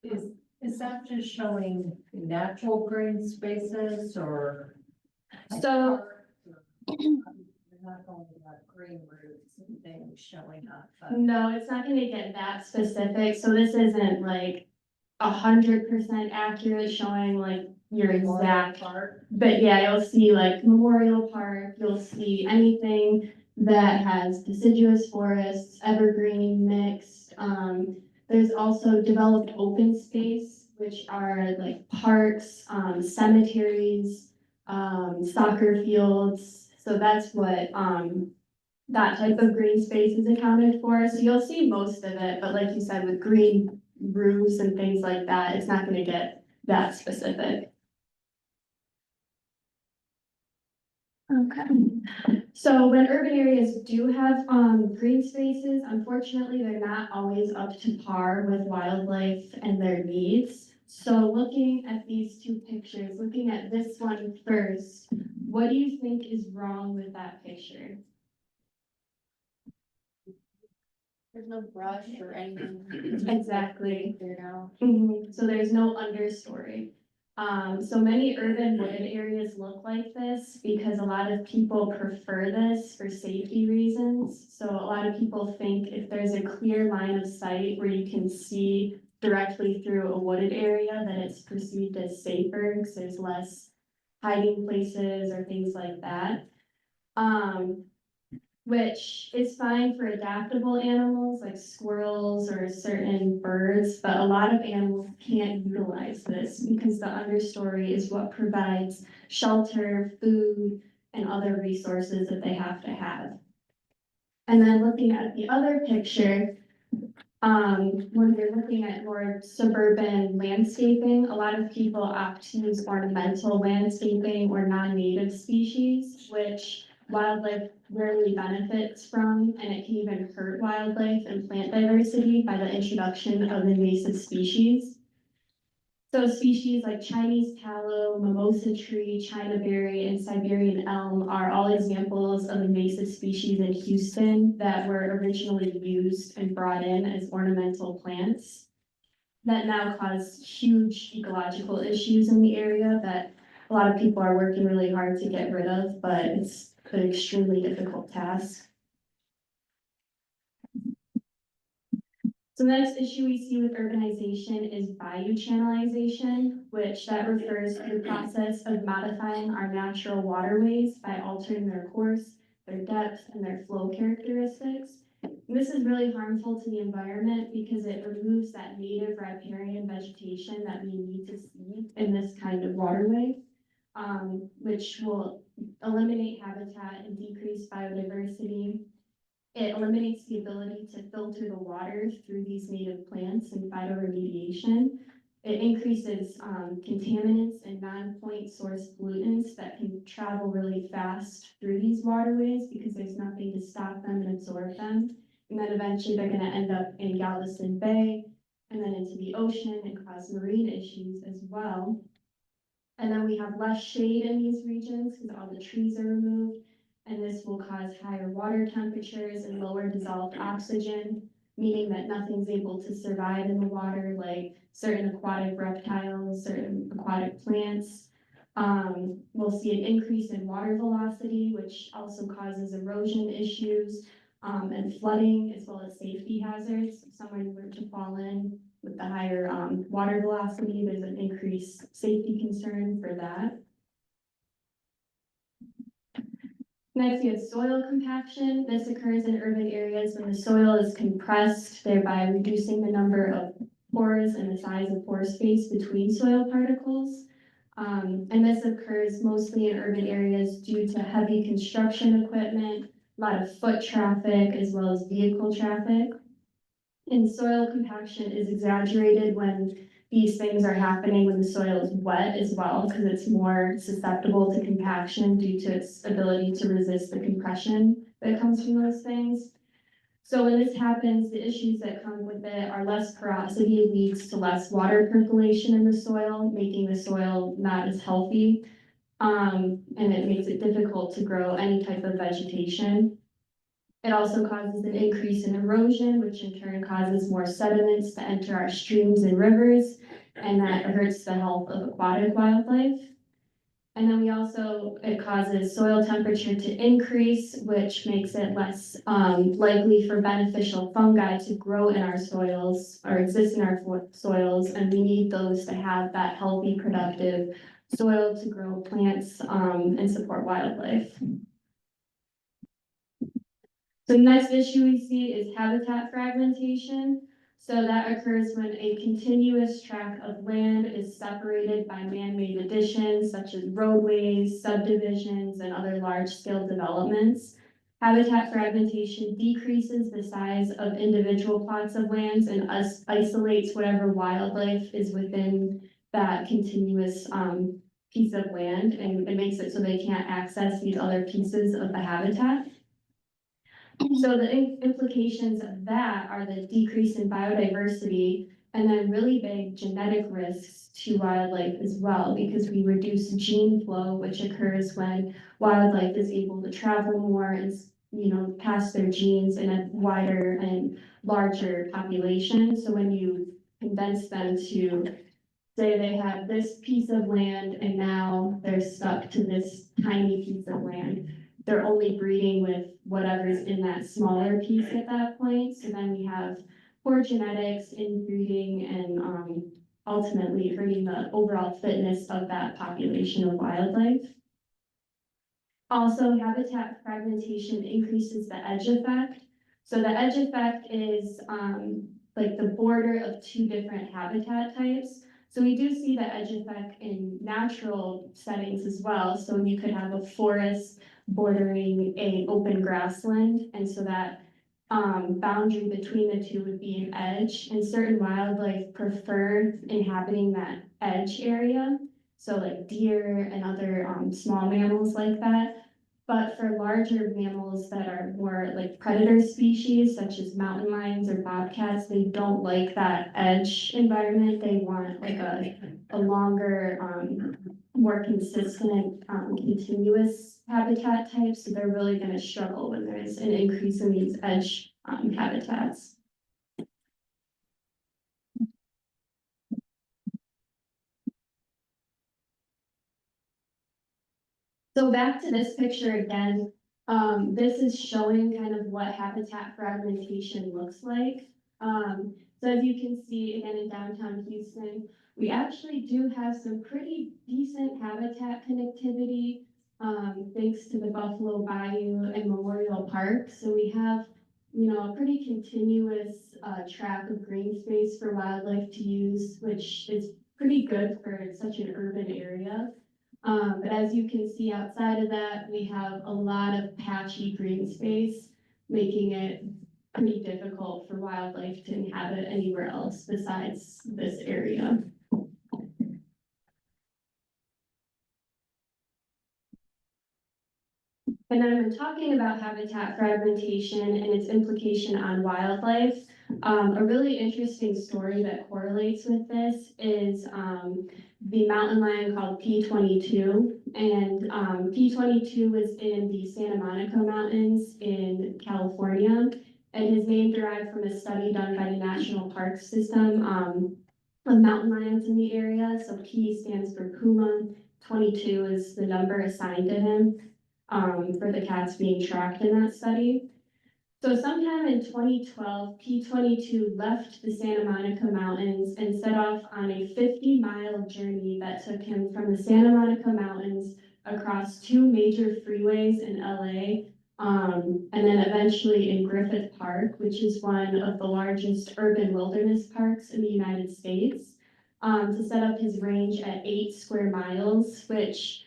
S6: Is that just showing natural green spaces or?
S9: So
S6: Not only about green roofs and things showing up,
S9: no, it's not gonna get that specific, so this isn't like 100% accurate showing like your exact. But yeah, you'll see like Memorial Park, you'll see anything that has deciduous forests, evergreen mixed. There's also developed open space, which are like parks, cemeteries, soccer fields. So that's what, that type of green space is accounted for. So you'll see most of it, but like you said, with green roofs and things like that, it's not gonna get that specific. Okay, so when urban areas do have green spaces, unfortunately, they're not always up to par with wildlife and their needs. So looking at these two pictures, looking at this one first, what do you think is wrong with that picture?
S7: There's no brush or anything.
S9: Exactly.
S7: Cleared out.
S9: So there's no understory. So many urban wooded areas look like this because a lot of people prefer this for safety reasons. So a lot of people think if there's a clear line of sight where you can see directly through a wooded area, that it's perceived as safer because there's less hiding places or things like that. Which is fine for adaptable animals like squirrels or certain birds, but a lot of animals can't utilize this because the understory is what provides shelter, food, and other resources that they have to have. And then looking at the other picture, when we're looking at more suburban landscaping, a lot of people opt to use ornamental landscaping or non-native species, which wildlife rarely benefits from, and it can even hurt wildlife and plant diversity by the introduction of invasive species. So species like Chinese tallow, mimosa tree, China berry, and Siberian elm are all examples of invasive species in Houston that were originally used and brought in as ornamental plants that now cause huge ecological issues in the area that a lot of people are working really hard to get rid of, but it's an extremely difficult task. So the next issue we see with urbanization is bayou channelization, which that refers to the process of modifying our natural waterways by altering their course, their depth, and their flow characteristics. And this is really harmful to the environment because it removes that native riparian vegetation that we need to see in this kind of waterway, which will eliminate habitat and decrease biodiversity. It eliminates the ability to filter the water through these native plants and phytoremediation. It increases contaminants and non-point source pollutants that can travel really fast through these waterways because there's nothing to stop them and absorb them. And then eventually they're going to end up in Galveston Bay and then into the ocean and cause marine issues as well. And then we have less shade in these regions because all the trees are removed. And this will cause higher water temperatures and lower dissolved oxygen, meaning that nothing's able to survive in the water, like certain aquatic reptiles, certain aquatic plants. We'll see an increase in water velocity, which also causes erosion issues, and flooding, as well as safety hazards. If someone were to fall in with the higher water velocity, there's an increased safety concern for that. Next, we have soil compaction. This occurs in urban areas when the soil is compressed, thereby reducing the number of pores and the size of pore space between soil particles. And this occurs mostly in urban areas due to heavy construction equipment, a lot of foot traffic, as well as vehicle traffic. And soil compaction is exaggerated when these things are happening when the soil is wet as well, because it's more susceptible to compaction due to its ability to resist the compression that comes from those things. So when this happens, the issues that come with it are less porosity leads to less water percolation in the soil, making the soil not as healthy. And it makes it difficult to grow any type of vegetation. It also causes an increase in erosion, which in turn causes more sediments to enter our streams and rivers, and that hurts the health of aquatic wildlife. And then it causes soil temperature to increase, which makes it less likely for beneficial fungi to grow in our soils or exist in our soils. And we need those to have that healthy, productive soil to grow plants and support wildlife. So the next issue we see is habitat fragmentation. So that occurs when a continuous tract of land is separated by man-made additions such as roadways, subdivisions, and other large-scale developments. Habitat fragmentation decreases the size of individual plots of lands and isolates whatever wildlife is within that continuous piece of land, and it makes it so they can't access these other pieces of the habitat. So the implications of that are the decrease in biodiversity and then really big genetic risks to wildlife as well, because we reduce gene flow, which occurs when wildlife is able to travel more and, pass their genes in a wider and larger population. So when you condense them to say they have this piece of land and now they're stuck to this tiny piece of land, they're only breeding with whatever's in that smaller piece at that point. So then we have poor genetics, inbreeding, and ultimately hurting the overall fitness of that population of wildlife. Also, habitat fragmentation increases the edge effect. So the edge effect is like the border of two different habitat types. So we do see the edge effect in natural settings as well. So you could have a forest bordering an open grassland, and so that boundary between the two would be an edge, and certain wildlife prefer inhabiting that edge area. So like deer and other small mammals like that. But for larger mammals that are more like predator species, such as mountain lions or bobcats, they don't like that edge environment. They want like a longer, more consistent, continuous habitat type. So they're really going to struggle when there's an increase in these edge habitats. So back to this picture again, this is showing kind of what habitat fragmentation looks like. So as you can see, again, in downtown Houston, we actually do have some pretty decent habitat connectivity, thanks to the Buffalo Bayou and Memorial Park. So we have, a pretty continuous tract of green space for wildlife to use, which is pretty good for such an urban area. But as you can see outside of that, we have a lot of patchy green space, making it pretty difficult for wildlife to inhabit anywhere else besides this area. And then I'm talking about habitat fragmentation and its implication on wildlife. A really interesting story that correlates with this is the mountain lion called P22. And P22 was in the Santa Monica Mountains in California. And his name derived from a study done by the National Park System of mountain lions in the area. So P stands for Puma, 22 is the number assigned to him for the cats being tracked in that study. So sometime in 2012, P22 left the Santa Monica Mountains and set off on a 50-mile journey that took him from the Santa Monica Mountains across two major freeways in LA, and then eventually in Griffith Park, which is one of the largest urban wilderness parks in the United States. to set up his range at 8 square miles, which,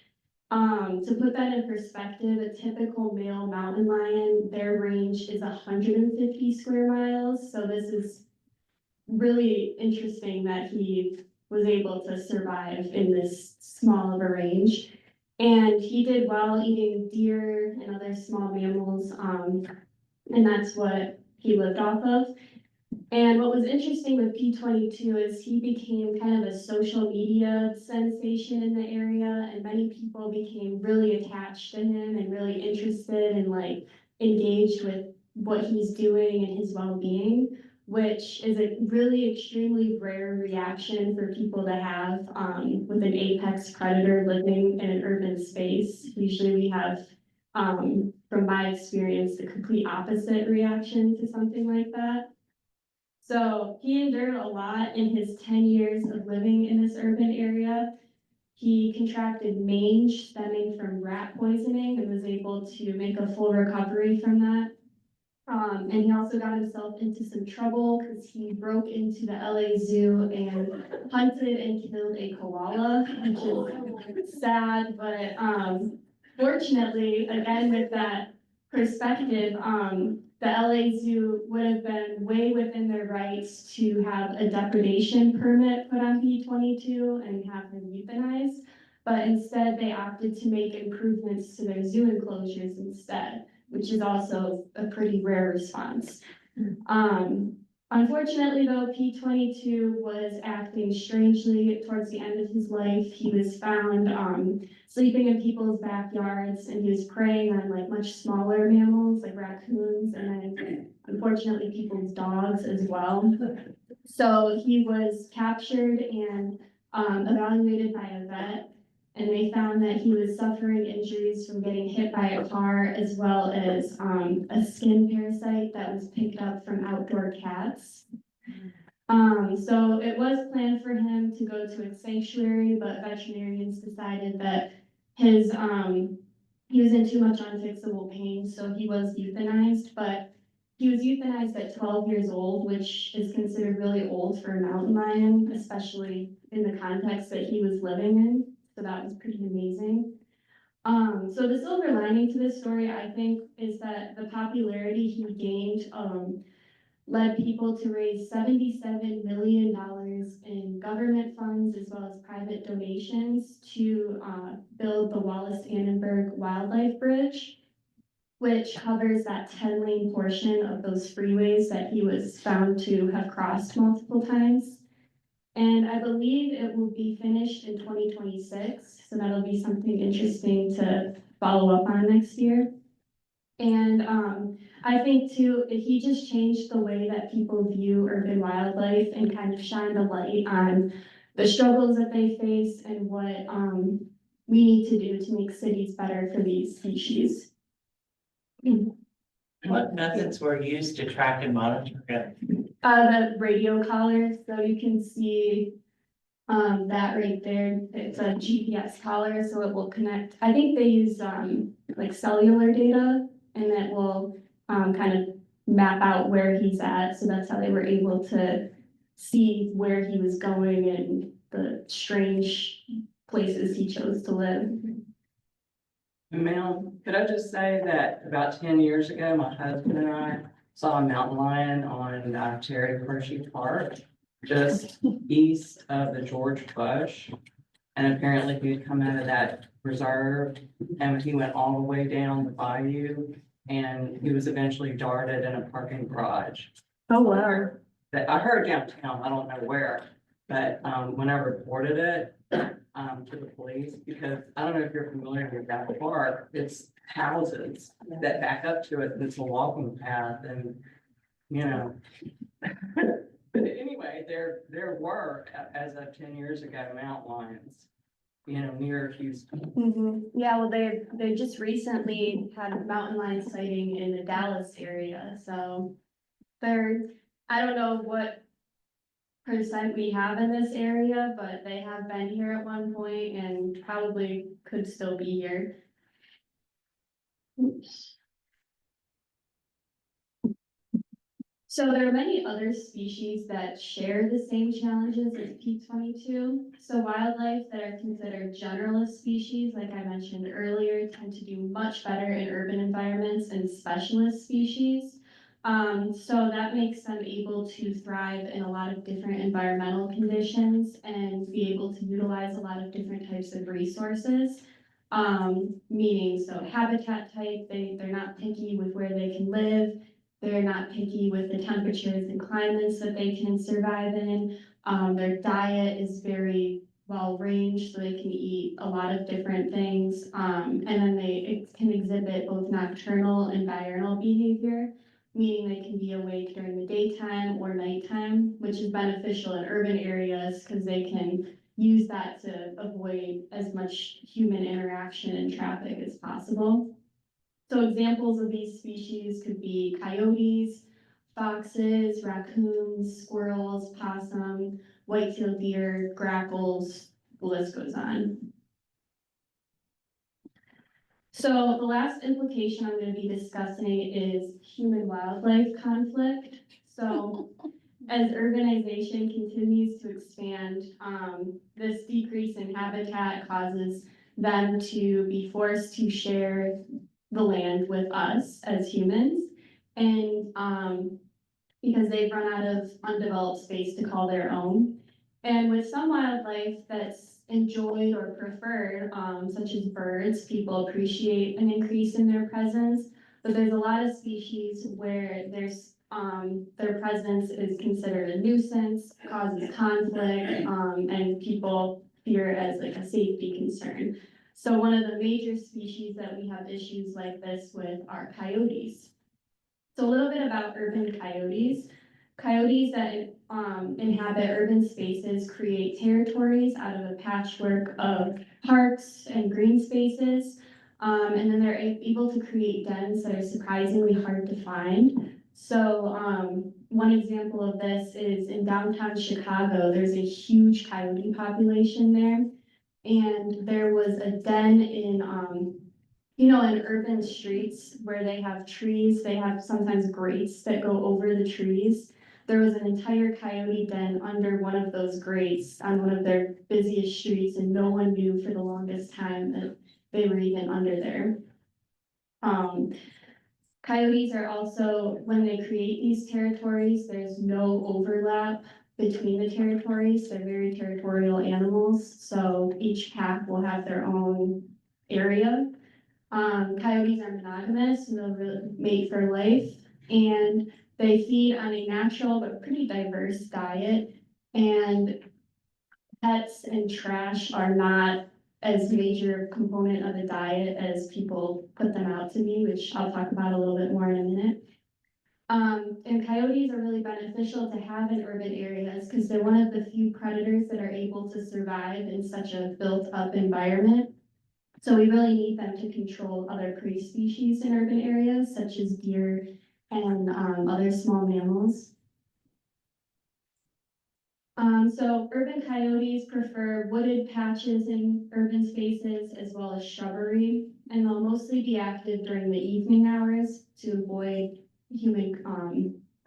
S9: to put that in perspective, a typical male mountain lion, their range is 150 square miles. So this is really interesting that he was able to survive in this small of a range. And he did well eating deer and other small mammals, and that's what he lived off of. And what was interesting with P22 is he became kind of a social media sensation in the area, and many people became really attached to him and really interested and like engaged with what he's doing and his well-being, which is a really extremely rare reaction for people to have with an apex predator living in an urban space. Usually we have, from my experience, the complete opposite reaction to something like that. So he endured a lot in his 10 years of living in this urban area. He contracted mange stemming from rat poisoning and was able to make a full recovery from that. And he also got himself into some trouble because he broke into the LA Zoo and hunted and killed a koala, which is sad, but fortunately, again, with that perspective, the LA Zoo would have been way within their rights to have a depredation permit put on P22 and have him euthanized. But instead, they opted to make improvements to their zoo enclosures instead, which is also a pretty rare response. Unfortunately, though, P22 was acting strangely towards the end of his life. He was found sleeping in people's backyards, and he was preying on like much smaller mammals like raccoons, and then unfortunately people's dogs as well. So he was captured and evaluated by a vet, and they found that he was suffering injuries from getting hit by a car, as well as a skin parasite that was picked up from outdoor cats. So it was planned for him to go to a sanctuary, but veterinarians decided that his he was in too much unfixable pain, so he was euthanized. But he was euthanized at 12 years old, which is considered really old for a mountain lion, especially in the context that he was living in. So that was pretty amazing. So the silver lining to this story, I think, is that the popularity he gained led people to raise $77 million in government funds as well as private donations to build the Wallace-Annenberg Wildlife Bridge, which covers that 10-lane portion of those freeways that he was found to have crossed multiple times. And I believe it will be finished in 2026, so that'll be something interesting to follow up on next year. And I think too, he just changed the way that people view urban wildlife and kind of shined a light on the struggles that they face and what we need to do to make cities better for these species.
S10: What methods were used to track and monitor it?
S9: The radio collars, so you can see that right there. It's a GPS collar, so it will connect. I think they use like cellular data, and it will kind of map out where he's at. So that's how they were able to see where he was going and the strange places he chose to live.
S10: Mel, could I just say that about 10 years ago, my husband and I saw a mountain lion on Cherry Hershey Park, just east of the George Bush. And apparently he had come out of that reserve and he went all the way down the bayou and he was eventually darted in a parking garage.
S9: Oh, wow.
S10: That I heard downtown, I don't know where, but when I reported it to the police, because I don't know if you're familiar with that park, it's houses that back up to it, and it's a walking path, and you know. But anyway, there were, as of 10 years ago, mountain lions, near Houston.
S9: Yeah, well, they just recently had a mountain lion sighting in the Dallas area, so I don't know what percent we have in this area, but they have been here at one point and probably could still be here. Oops. So there are many other species that share the same challenges as P22. So wildlife that are considered generalist species, like I mentioned earlier, tend to do much better in urban environments than specialist species. So that makes them able to thrive in a lot of different environmental conditions and be able to utilize a lot of different types of resources. Meaning, so habitat type, they're not picky with where they can live. They're not picky with the temperatures and climates that they can survive in. Their diet is very well ranged, so they can eat a lot of different things. And then they can exhibit both nocturnal and diurnal behavior, meaning they can be awake during the daytime or nighttime, which is beneficial in urban areas because they can use that to avoid as much human interaction and traffic as possible. So examples of these species could be coyotes, foxes, raccoons, squirrels, possum, white-tailed deer, grackles, the list goes on. So the last implication I'm going to be discussing is human-wildlife conflict. So as urbanization continues to expand, this decrease in habitat causes them to be forced to share the land with us as humans. And because they've run out of undeveloped space to call their own. And with some wildlife that's enjoyed or preferred, such as birds, people appreciate an increase in their presence. But there's a lot of species where their presence is considered a nuisance, causes conflict, and people fear it as like a safety concern. So one of the major species that we have issues like this with are coyotes. So a little bit about urban coyotes. Coyotes that inhabit urban spaces create territories out of a patchwork of parks and green spaces. And then they're able to create dens that are surprisingly hard to find. So one example of this is in downtown Chicago, there's a huge coyote population there. And there was a den in in urban streets where they have trees, they have sometimes grates that go over the trees. There was an entire coyote den under one of those grates on one of their busiest streets, and no one knew for the longest time that they were even under there. Coyotes are also, when they create these territories, there's no overlap between the territories. They're very territorial animals, so each pack will have their own area. Coyotes are monogamous and they'll really mate for life, and they feed on a natural but pretty diverse diet. And pets and trash are not as major component of the diet as people put them out to be, which I'll talk about a little bit more in a minute. And coyotes are really beneficial to have in urban areas because they're one of the few predators that are able to survive in such a built-up environment. So we really need them to control other prey species in urban areas, such as deer and other small mammals. So urban coyotes prefer wooded patches in urban spaces as well as shrubbery, and they'll mostly be active during the evening hours to avoid human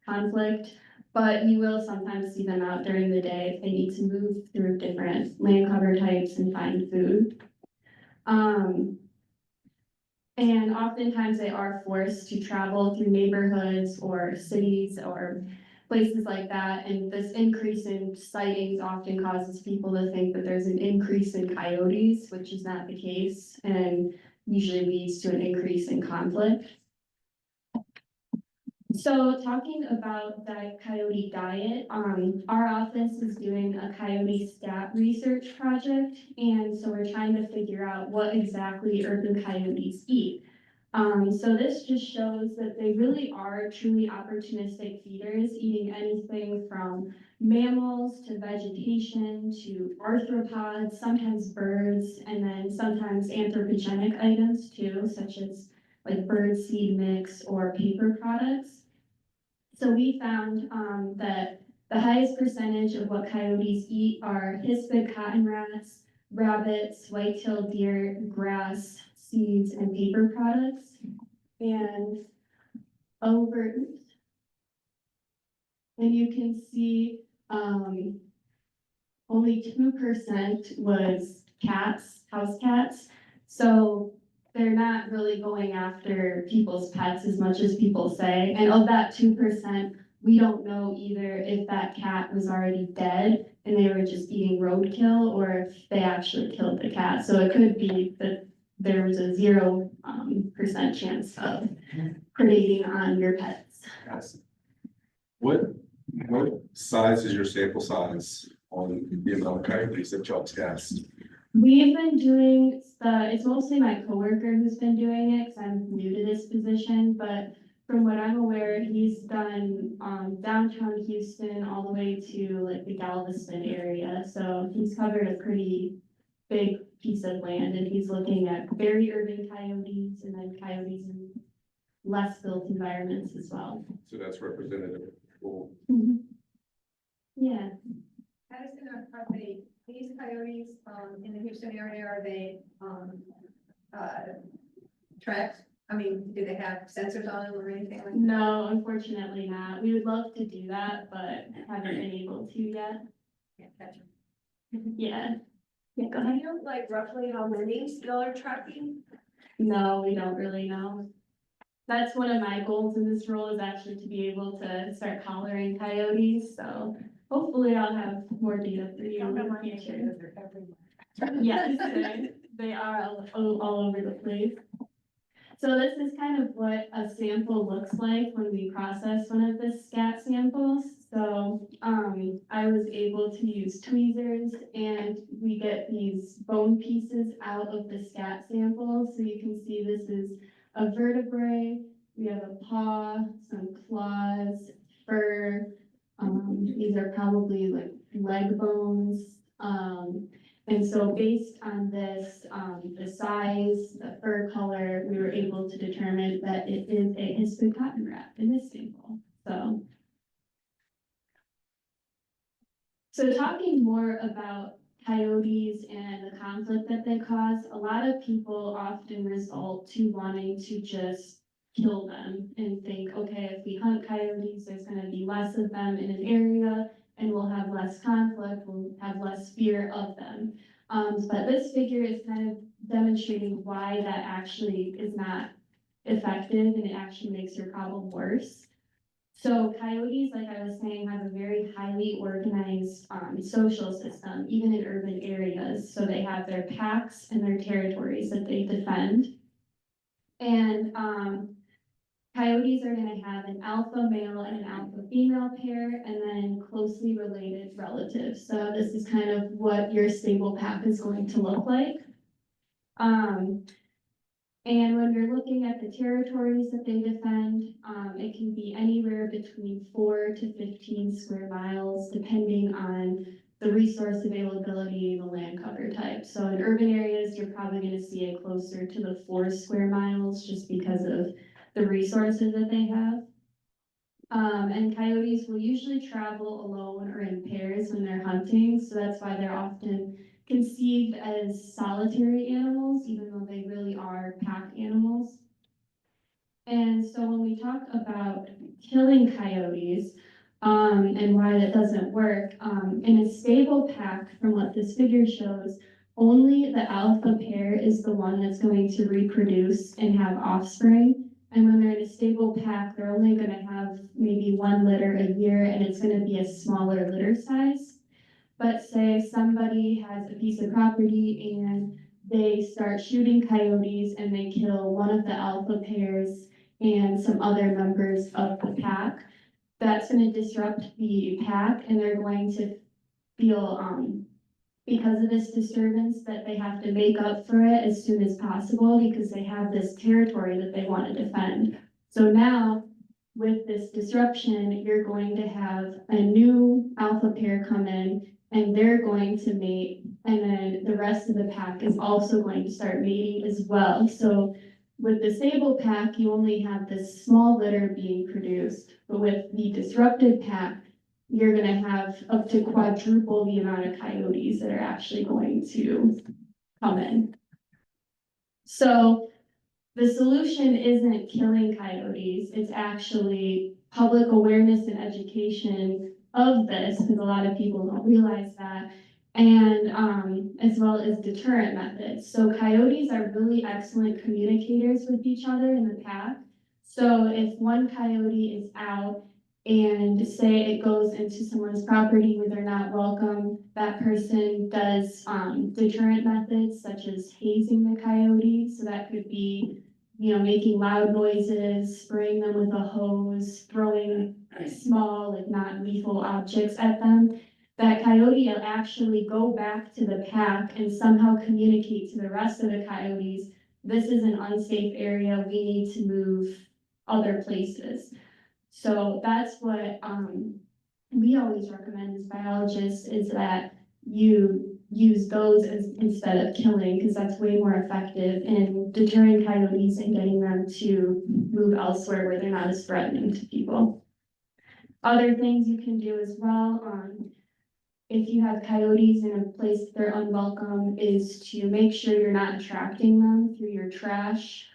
S9: conflict. But you will sometimes see them out during the day if they need to move through different land cover types and find food. And oftentimes they are forced to travel through neighborhoods or cities or places like that. And this increase in sightings often causes people to think that there's an increase in coyotes, which is not the case, and usually leads to an increase in conflict. So talking about the coyote diet, our office is doing a coyote stat research project. And so we're trying to figure out what exactly urban coyotes eat. So this just shows that they really are truly opportunistic feeders, eating anything from mammals to vegetation to arthropods, sometimes birds, and then sometimes anthropogenic items too, such as like bird seed mix or paper products. So we found that the highest percentage of what coyotes eat are hispid cotton rats, rabbits, white-tailed deer, grass, seeds, and paper products. And over, And you can see, only 2% was cats, house cats. So they're not really going after people's pets as much as people say. And of that 2%, we don't know either if that cat was already dead and they were just eating roadkill or if they actually killed the cat. So it could be that there was a 0% chance of predating on your pets.
S11: Yes. What size is your sample size on the amount of coyotes that y'all test?
S9: We've been doing it's mostly my coworker who's been doing it because I'm new to this position, but from what I'm aware, he's done downtown Houston all the way to like the Galveston area. So he's covered a pretty big piece of land and he's looking at very urban coyotes and then coyotes in less built environments as well.
S11: So that's representative. Cool.
S9: Yeah.
S5: I was gonna, are they, these coyotes, in the Houston area, are they, tracked? I mean, do they have sensors on them or anything like that?
S9: No, unfortunately not. We would love to do that, but haven't been able to yet.
S5: Can't catch them.
S9: Yeah. Yeah, go
S6: Do
S9: ahead.
S6: you know like roughly how many y'all are tracking?
S9: No, we don't really know. That's one of my goals in this role is actually to be able to start collaring coyotes, so hopefully I'll have more data for you in the future. Yes, they are all over the place. So this is kind of what a sample looks like when we process one of the scat samples. So I was able to use tweezers and we get these bone pieces out of the scat sample. So you can see this is a vertebrae, we have a paw, some claws, fur. These are probably like leg bones. And so based on this, the size, the fur color, we were able to determine that it is a hispid cotton rat in this sample. So talking more about coyotes and the conflict that they cause, a lot of people often result to wanting to just kill them and think, okay, if we hunt coyotes, there's gonna be less of them in an area and we'll have less conflict, we'll have less fear of them. But this figure is kind of demonstrating why that actually is not effective and it actually makes your problem worse. So coyotes, like I was saying, have a very highly organized social system, even in urban areas. So they have their packs and their territories that they defend. And coyotes are going to have an alpha male and an alpha female pair, and then closely related relatives. So this is kind of what your stable pack is going to look like. And when you're looking at the territories that they defend, it can be anywhere between 4 to 15 square miles, depending on the resource availability and the land cover type. So in urban areas, you're probably going to see it closer to the 4 square miles just because of the resources that they have. And coyotes will usually travel alone or in pairs when they're hunting, so that's why they're often conceived as solitary animals, even though they really are pack animals. And so when we talk about killing coyotes, and why that doesn't work, in a stable pack, from what this figure shows, only the alpha pair is the one that's going to reproduce and have offspring. And when they're in a stable pack, they're only going to have maybe 1 litter a year, and it's going to be a smaller litter size. But say somebody has a piece of property and they start shooting coyotes and they kill one of the alpha pairs and some other members of the pack, that's going to disrupt the pack and they're going to feel, because of this disturbance, that they have to make up for it as soon as possible because they have this territory that they want to defend. So now, with this disruption, you're going to have a new alpha pair come in and they're going to mate, and then the rest of the pack is also going to start mating as well. So with the stable pack, you only have this small litter being produced, but with the disrupted pack, you're gonna have up to quadruple the amount of coyotes that are actually going to come in. So the solution isn't killing coyotes, it's actually public awareness and education of this, because a lot of people don't realize that. And as well as deterrent methods. So coyotes are really excellent communicators with each other in the pack. So if one coyote is out and say it goes into someone's property where they're not welcome, that person does deterrent methods such as hazing the coyote. So that could be, making loud noises, spraying them with a hose, throwing small, like not lethal objects at them. That coyote will actually go back to the pack and somehow communicate to the rest of the coyotes, this is an unsafe area, we need to move other places. So that's what we always recommend as biologists, is that you use those as instead of killing, because that's way more effective in deterring coyotes and getting them to move elsewhere where they're not as threatening to people. Other things you can do as well, if you have coyotes in a place that they're unwelcome, is to make sure you're not attracting them through your trash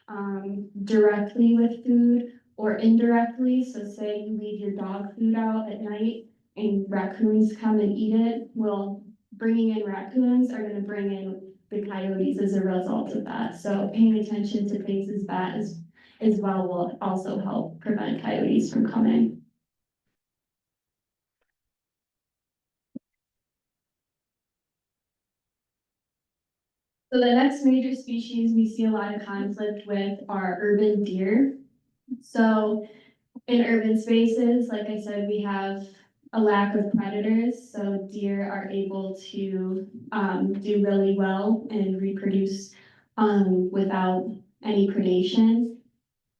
S9: directly with food or indirectly. So say you leave your dog food out at night and raccoons come and eat it. Well, bringing in raccoons are going to bring in the coyotes as a result of that. So paying attention to things as that as well will also help prevent coyotes from coming. So the next major species we see a lot of conflict with are urban deer. So in urban spaces, like I said, we have a lack of predators. So deer are able to do really well and reproduce without any predation.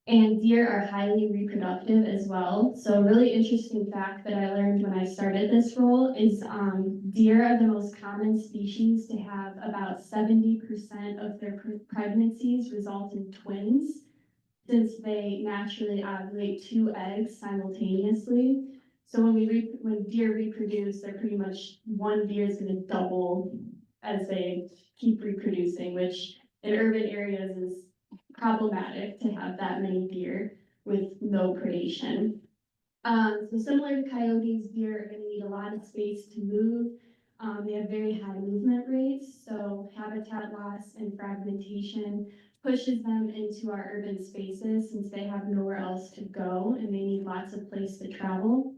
S9: And deer are highly reproductive as well. So a really interesting fact that I learned when I started this role is deer are the most common species to have about 70% of their pregnancies result in twins, since they naturally ovulate 2 eggs simultaneously. So when deer reproduce, they're pretty much, one deer is going to double as they keep reproducing, which in urban areas is problematic to have that many deer with no predation. So similar to coyotes, deer are going to need a lot of space to move. They have very high movement rates, so habitat loss and fragmentation pushes them into our urban spaces since they have nowhere else to go and they need lots of place to travel.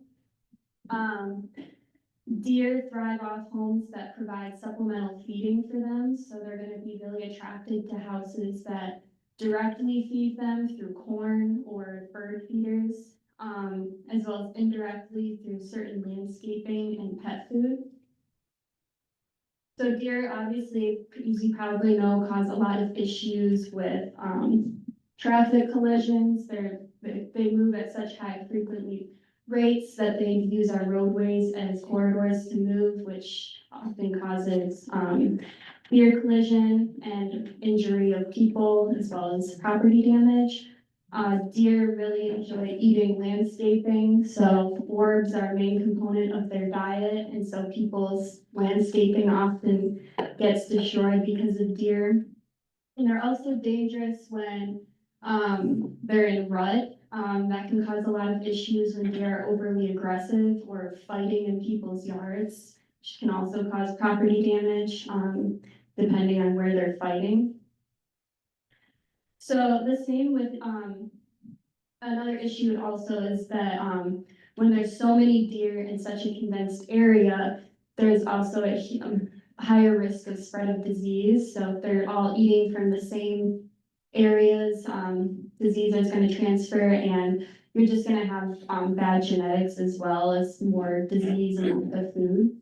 S9: Deer thrive off homes that provide supplemental feeding for them, so they're going to be really attracted to houses that directly feed them through corn or bird feeders, as well as indirectly through certain landscaping and pet food. So deer, obviously, as you probably know, cause a lot of issues with traffic collisions. They move at such high frequency rates that they use our roadways as corridors to move, which often causes vehicle collision and injury of people as well as property damage. Deer really enjoy eating landscaping, so forbs are a main component of their diet, and so people's landscaping often gets destroyed because of deer. And they're also dangerous when they're in rut. That can cause a lot of issues when deer are overly aggressive or fighting in people's yards, which can also cause property damage, depending on where they're fighting. So the same with another issue also is that when there's so many deer in such a condensed area, there's also a higher risk of spread of disease. So if they're all eating from the same areas, disease is going to transfer, and you're just going to have bad genetics as well as more disease in the food.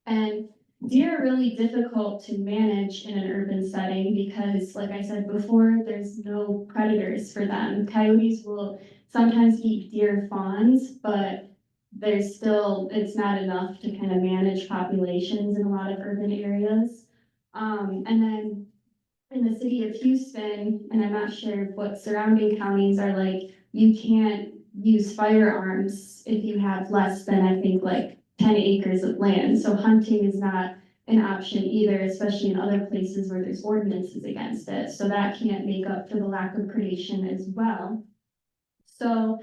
S9: And deer are really difficult to manage in an urban setting because, like I said before, there's no predators for them. Coyotes will sometimes eat deer fawns, but it's not enough to kind of manage populations in a lot of urban areas. And then in the city of Houston, and I'm not sure what surrounding counties are like, you can't use firearms if you have less than, I think, like 10 acres of land. So hunting is not an option either, especially in other places where there's ordinances against it. So that can't make up for the lack of predation as well. So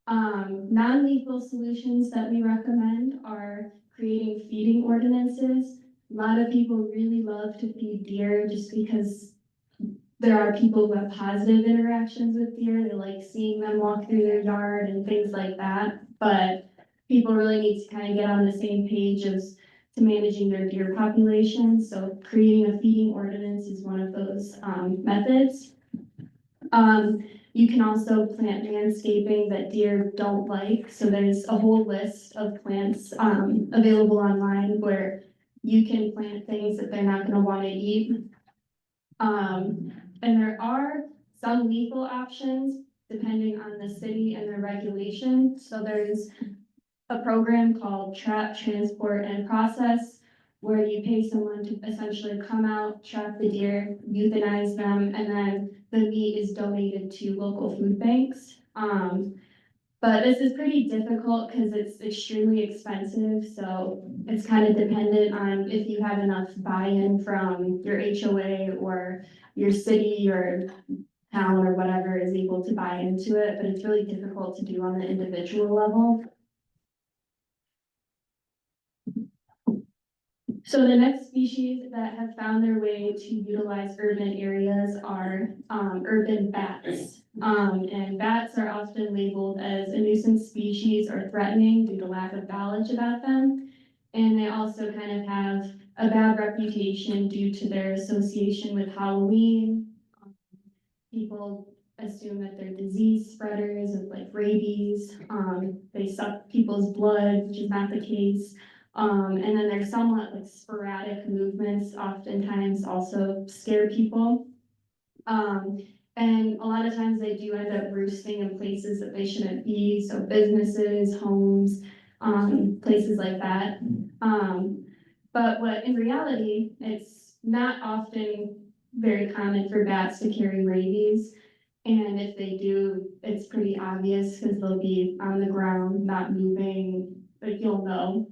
S9: non-lethal solutions that we recommend are creating feeding ordinances. A lot of people really love to feed deer just because there are people who have positive interactions with deer. They like seeing them walk through their yard and things like that. But people really need to kind of get on the same page as to managing their deer population. So creating a feeding ordinance is one of those methods. You can also plant landscaping that deer don't like. So there's a whole list of plants available online where you can plant things that they're not going to want to eat. And there are some lethal options depending on the city and the regulation. So there's a program called Trap, Transport, and Process, where you pay someone to essentially come out, trap the deer, euthanize them, and then the meat is donated to local food banks. But this is pretty difficult because it's extremely expensive, so it's kind of dependent on if you have enough buy-in from your HOA or your city or town or whatever is able to buy into it, but it's really difficult to do on the individual level. So the next species that have found their way to utilize urban areas are urban bats. And bats are often labeled as a nuisance species or threatening due to lack of knowledge about them. And they also kind of have a bad reputation due to their association with Halloween. People assume that they're disease spreaders of like rabies. They suck people's blood, which is not the case. And then there's somewhat like sporadic movements, oftentimes also scare people. And a lot of times they do end up roosting in places that they shouldn't be, so businesses, homes, places like that. But what in reality, it's not often very common for bats to carry rabies. And if they do, it's pretty obvious because they'll be on the ground, not moving, but you'll know.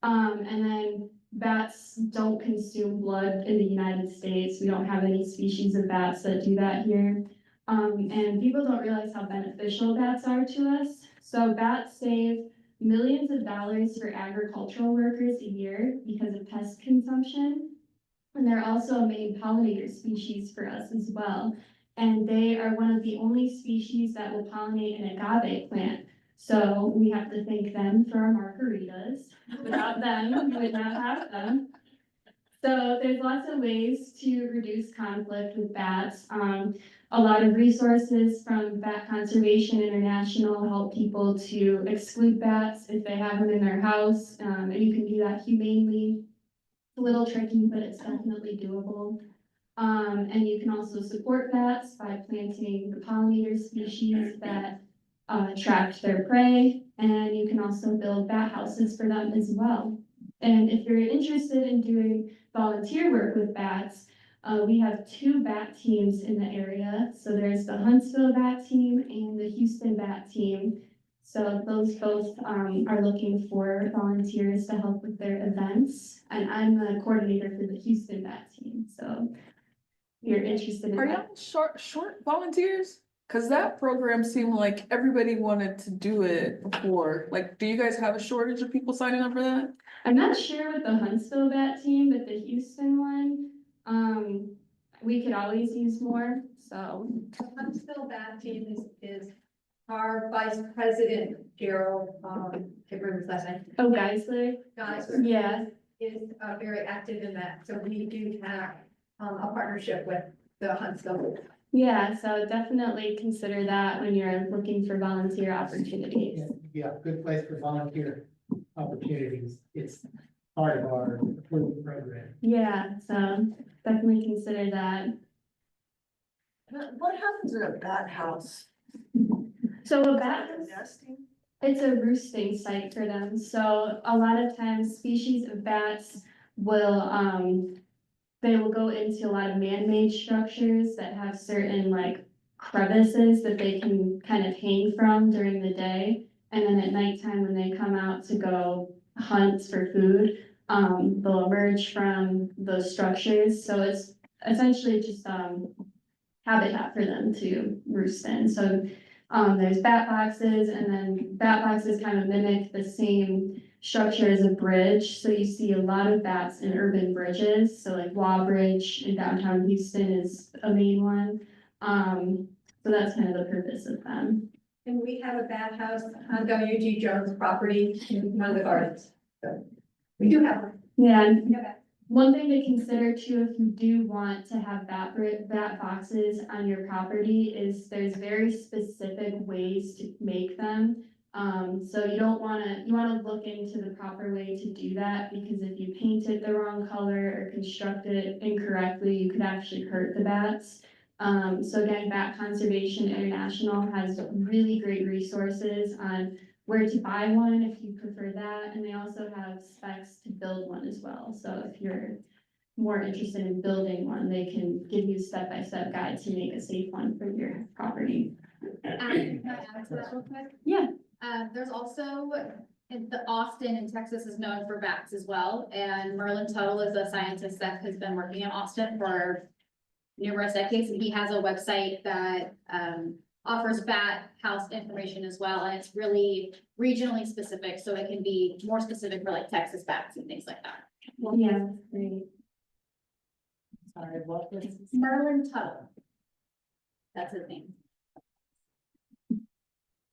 S9: And then bats don't consume blood in the United States. We don't have any species of bats that do that here. And people don't realize how beneficial bats are to us. So bats save millions of dollars for agricultural workers a year because of pest consumption. And they're also a main pollinator species for us as well. And they are one of the only species that will pollinate an agave plant. So we have to thank them for our margaritas. Without them, we would not have them. So there's lots of ways to reduce conflict with bats. A lot of resources from Bat Conservation International help people to exclude bats if they have them in their house. And you can do that humanely. It's a little tricky, but it's definitely doable. And you can also support bats by planting the pollinator species that attract their prey, and you can also build bat houses for them as well. And if you're interested in doing volunteer work with bats, we have 2 bat teams in the area. So there's the Huntsville bat team and the Houston bat team. So those both are looking for volunteers to help with their events. And I'm the coordinator for the Houston bat team. So if you're interested in
S4: Are
S9: that.
S4: y'all short volunteers? Cause that program seemed like everybody wanted to do it before. Like, do you guys have a shortage of people signing up for that?
S9: I'm not sure with the Huntsville bat team, but the Houston one, we could always use more, so.
S5: The Huntsville bat team is our vice president, Gerald, can't remember his last name.
S9: Oh, Geisler?
S5: Guys,
S9: Yeah,
S5: is very active in that, so we do have a partnership with the Huntsville.
S9: yeah, so definitely consider that when you're looking for volunteer opportunities.
S2: Yeah, good place for volunteer opportunities. It's part of our approved program.
S9: Yeah, so definitely consider that.
S6: What happens in a bat house?
S9: So a bat,
S6: Nesting?
S9: it's a roosting site for them, so a lot of times species of bats will, they will go into a lot of man-made structures that have certain like crevices that they can kind of hang from during the day. And then at nighttime when they come out to go hunt for food, they'll emerge from those structures, so it's essentially just, habitat for them to roost in, so, there's bat boxes, and then bat boxes kind of mimic the same structure as a bridge, so you see a lot of bats in urban bridges, so like Waugh Bridge in downtown Houston is a main one. So that's kind of the purpose of them.
S5: And we have a bat house on W.G. Jones' property in one of the gardens. So we do have one.
S9: Yeah, and
S5: We have that.
S9: one thing to consider too, if you do want to have bat boxes on your property, is there's very specific ways to make them. So you wanna look into the proper way to do that, because if you paint it the wrong color or construct it incorrectly, you could actually hurt the bats. So again, Bat Conservation International has really great resources on where to buy one if you prefer that, and they also have specs to build one as well. So if you're more interested in building one, they can give you a step-by-step guide to make a safe one for your property.
S8: Can I add to that real quick?
S9: Yeah.
S8: There's also, the Austin in Texas is known for bats as well, and Merlin Tuttle is a scientist that has been working in Austin for numerous decades, and he has a website that, offers bat house information as well, and it's really regionally specific, so it can be more specific for like Texas bats and things like that.
S9: Yeah, great.
S1: Sorry, what was?
S8: Merlin Tuttle. That's his name.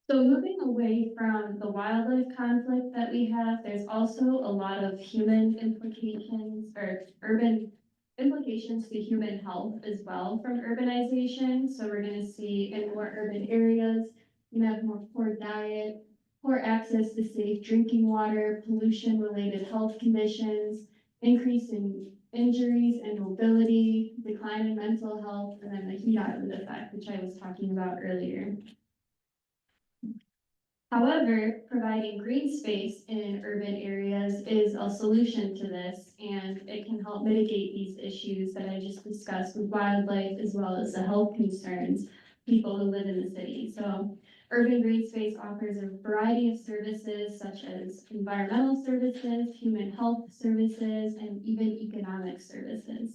S9: So moving away from the wildlife conflict that we have, there's also a lot of human implications or urban implications to human health as well from urbanization. So we're gonna see in more urban areas, you have more poor diet, poor access to safe drinking water, pollution-related health conditions, increase in injuries and mobility, decline in mental health, and then the heat island effect, which I was talking about earlier. However, providing green space in urban areas is a solution to this, and it can help mitigate these issues that I just discussed with wildlife, as well as the health concerns people who live in the city. So urban green space offers a variety of services such as environmental services, human health services, and even economic services.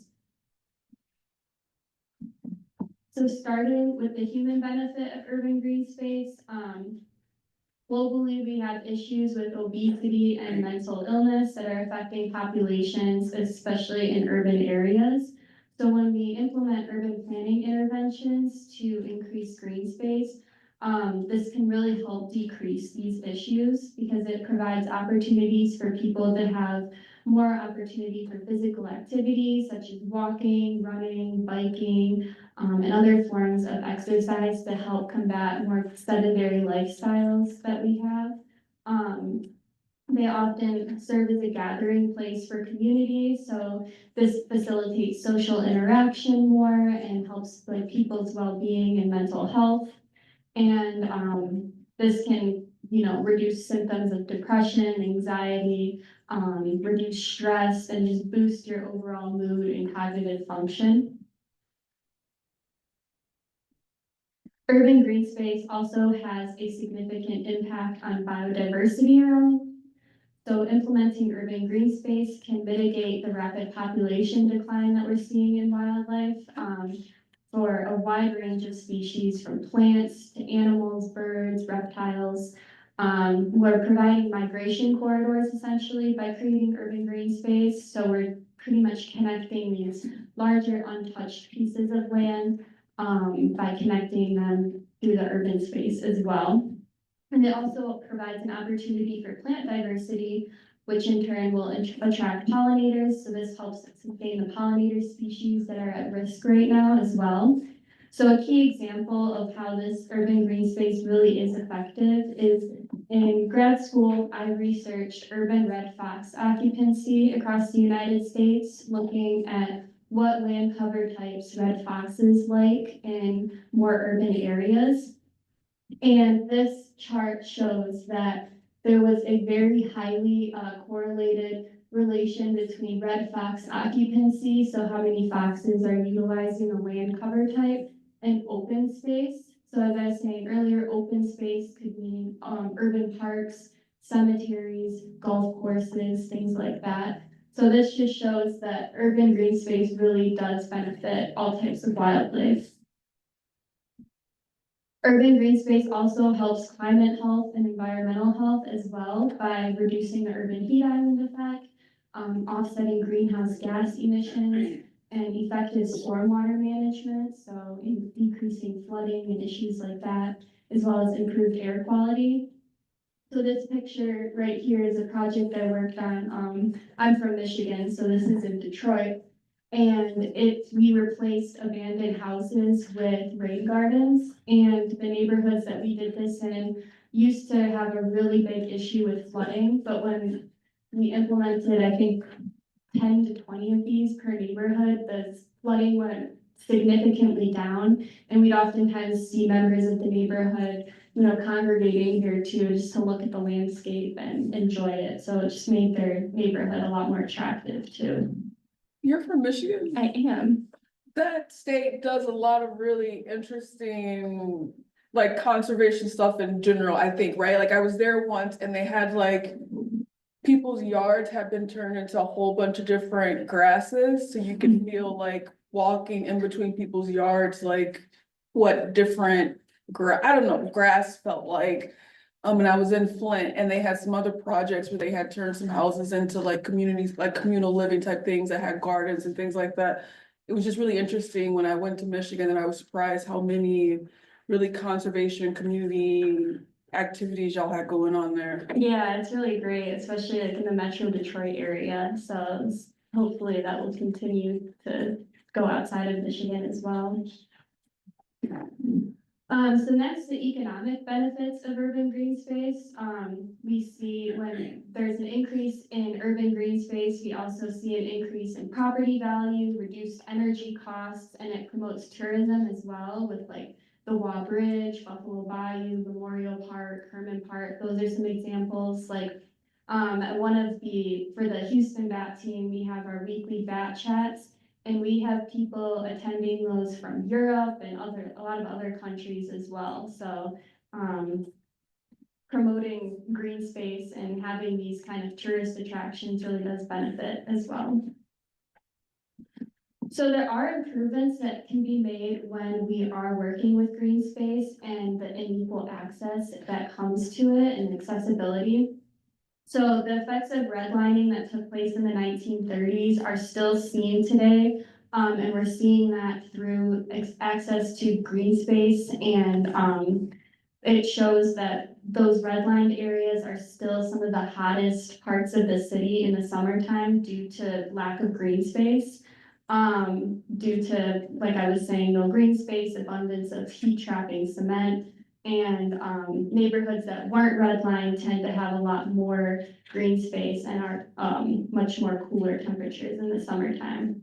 S9: So starting with the human benefit of urban green space, globally, we have issues with obesity and mental illness that are affecting populations, especially in urban areas. So when we implement urban planning interventions to increase green space, this can really help decrease these issues because it provides opportunities for people to have more opportunity for physical activity such as walking, running, biking, and other forms of exercise to help combat more sedentary lifestyles that we have. They often serve as a gathering place for communities, so this facilitates social interaction more and helps like people's well-being and mental health. And this can, reduce symptoms of depression, anxiety, reduce stress, and just boost your overall mood and cognitive function. Urban green space also has a significant impact on biodiversity around. So implementing urban green space can mitigate the rapid population decline that we're seeing in wildlife for a wide range of species, from plants to animals, birds, reptiles. We're providing migration corridors essentially by creating urban green space. So we're pretty much connecting these larger untouched pieces of land by connecting them through the urban space as well. And it also provides an opportunity for plant diversity, which in turn will attract pollinators. So this helps sustain the pollinator species that are at risk right now as well. So a key example of how this urban green space really is effective is in grad school, I researched urban red fox occupancy across the United States, looking at what land cover types red foxes like in more urban areas. And this chart shows that there was a very highly correlated relation between red fox occupancy, so how many foxes are utilizing the land cover type, and open space. So as I was saying earlier, open space could mean urban parks, cemeteries, golf courses, things like that. So this just shows that urban green space really does benefit all types of wildlife. Urban green space also helps climate health and environmental health as well by reducing the urban heat island effect, offsetting greenhouse gas emissions, and effective stormwater management, so in decreasing flooding and issues like that, as well as improved air quality. So this picture right here is a project I worked on. I'm from Michigan, so this is in Detroit. And we replaced abandoned houses with rain gardens, and the neighborhoods that we did this in used to have a really big issue with flooding, but when we implemented, I think, 10 to 20 of these per neighborhood, the flooding went significantly down, and we'd oftentimes see members of the neighborhood, congregating here too, just to look at the landscape and enjoy it. So it just made their neighborhood a lot more attractive too.
S4: You're from Michigan?
S9: I am.
S4: That state does a lot of really interesting, like conservation stuff in general, I think, right? Like I was there once and they had like people's yards have been turned into a whole bunch of different grasses, so you can feel like walking in between people's yards, like what different I don't know, grass felt like. And I was in Flint and they had some other projects where they had turned some houses into like communities, like communal living type things that had gardens and things like that. It was just really interesting when I went to Michigan, and I was surprised how many really conservation community activities y'all had going on there.
S9: Yeah, it's really great, especially like in the Metro Detroit area. So hopefully that will continue to go outside of Michigan as well. So next, the economic benefits of urban green space. We see when there's an increase in urban green space, we also see an increase in property value, reduced energy costs, and it promotes tourism as well with like the Waugh Bridge, Buffalo Bayou, Memorial Park, Herman Park. Those are some examples. Like for the Houston BAT team, we have our weekly BAT chats. And we have people attending those from Europe and a lot of other countries as well. So promoting green space and having these kind of tourist attractions really does benefit as well. So there are improvements that can be made when we are working with green space and the unequal access that comes to it and accessibility. So the effects of redlining that took place in the 1930s are still seen today. And we're seeing that through access to green space, and it shows that those redlined areas are still some of the hottest parts of the city in the summertime due to lack of green space. Due to, like I was saying, no green space, abundance of heat trapping cement, and neighborhoods that weren't redlined tend to have a lot more green space and are much more cooler temperatures in the summertime.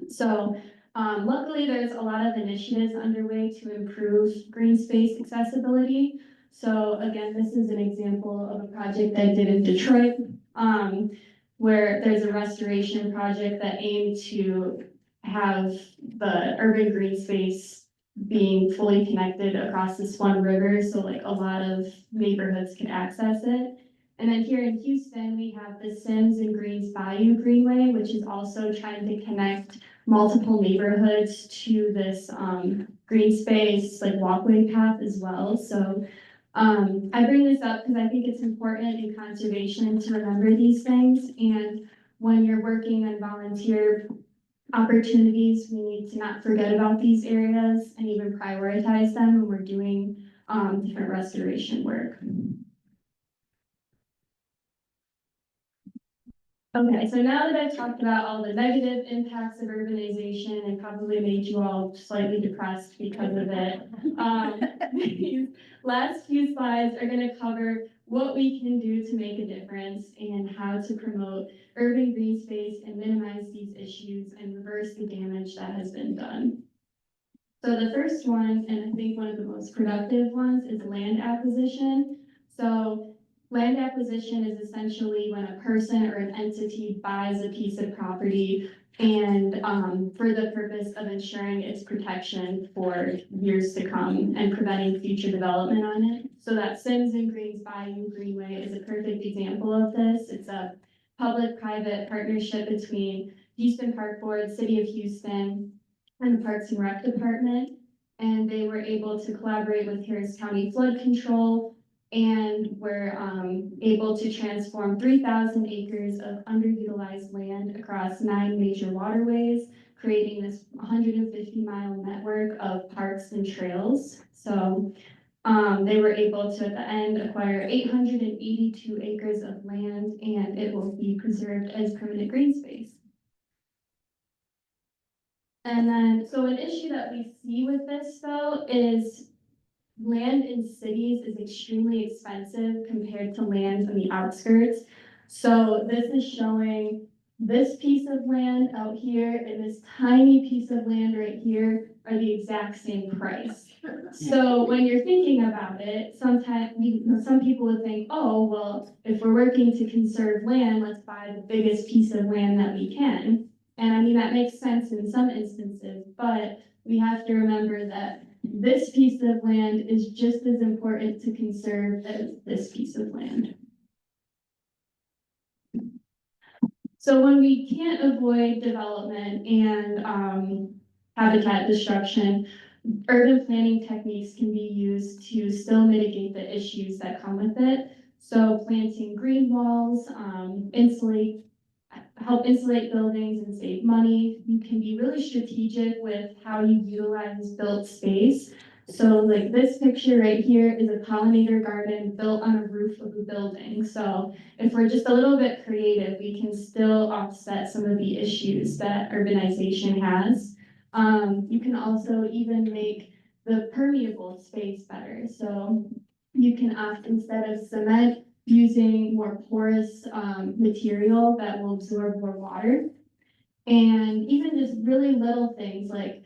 S9: So luckily there's a lot of initiatives underway to improve green space accessibility. So again, this is an example of a project I did in Detroit, where there's a restoration project that aimed to have the urban green space being fully connected across the Swan River, so like a lot of neighborhoods can access it. And then here in Houston, we have the Sims and Greens Bayou Greenway, which is also trying to connect multiple neighborhoods to this green space, like walkway path as well. So I bring this up because I think it's important in conservation to remember these things. And when you're working on volunteer opportunities, we need to not forget about these areas and even prioritize them when we're doing different restoration work. Okay, so now that I've talked about all the negative impacts of urbanization and probably made you all slightly depressed because of it, these last few slides are going to cover what we can do to make a difference and how to promote urban green space and minimize these issues and reverse the damage that has been done. So the first one, and I think one of the most productive ones, is land acquisition. So land acquisition is essentially when a person or an entity buys a piece of property and for the purpose of ensuring its protection for years to come and preventing future development on it. So that Sims and Greens Bayou Greenway is a perfect example of this. It's a public-private partnership between Houston Park Board, City of Houston, and the Parks and Rec Department. And they were able to collaborate with Harris County Flood Control and were able to transform 3,000 acres of underutilized land across 9 major waterways, creating this 150-mile network of parks and trails. So they were able to, at the end, acquire 882 acres of land, and it will be preserved as permanent green space. And then, so an issue that we see with this though is land in cities is extremely expensive compared to land on the outskirts. So this is showing this piece of land out here and this tiny piece of land right here are the exact same price. So when you're thinking about it, sometimes, some people would think, oh, well, if we're working to conserve land, let's buy the biggest piece of land that we can. And I mean, that makes sense in some instances, but we have to remember that this piece of land is just as important to conserve as this piece of land. So when we can't avoid development and habitat destruction, urban planning techniques can be used to still mitigate the issues that come with it. So planting green walls, help insulate buildings and save money. You can be really strategic with how you utilize built space. So like this picture right here is a pollinator garden built on a roof of a building. So if we're just a little bit creative, we can still offset some of the issues that urbanization has. You can also even make the permeable space better. So you can opt, instead of cement, using more porous material that will absorb more water. And even just really little things like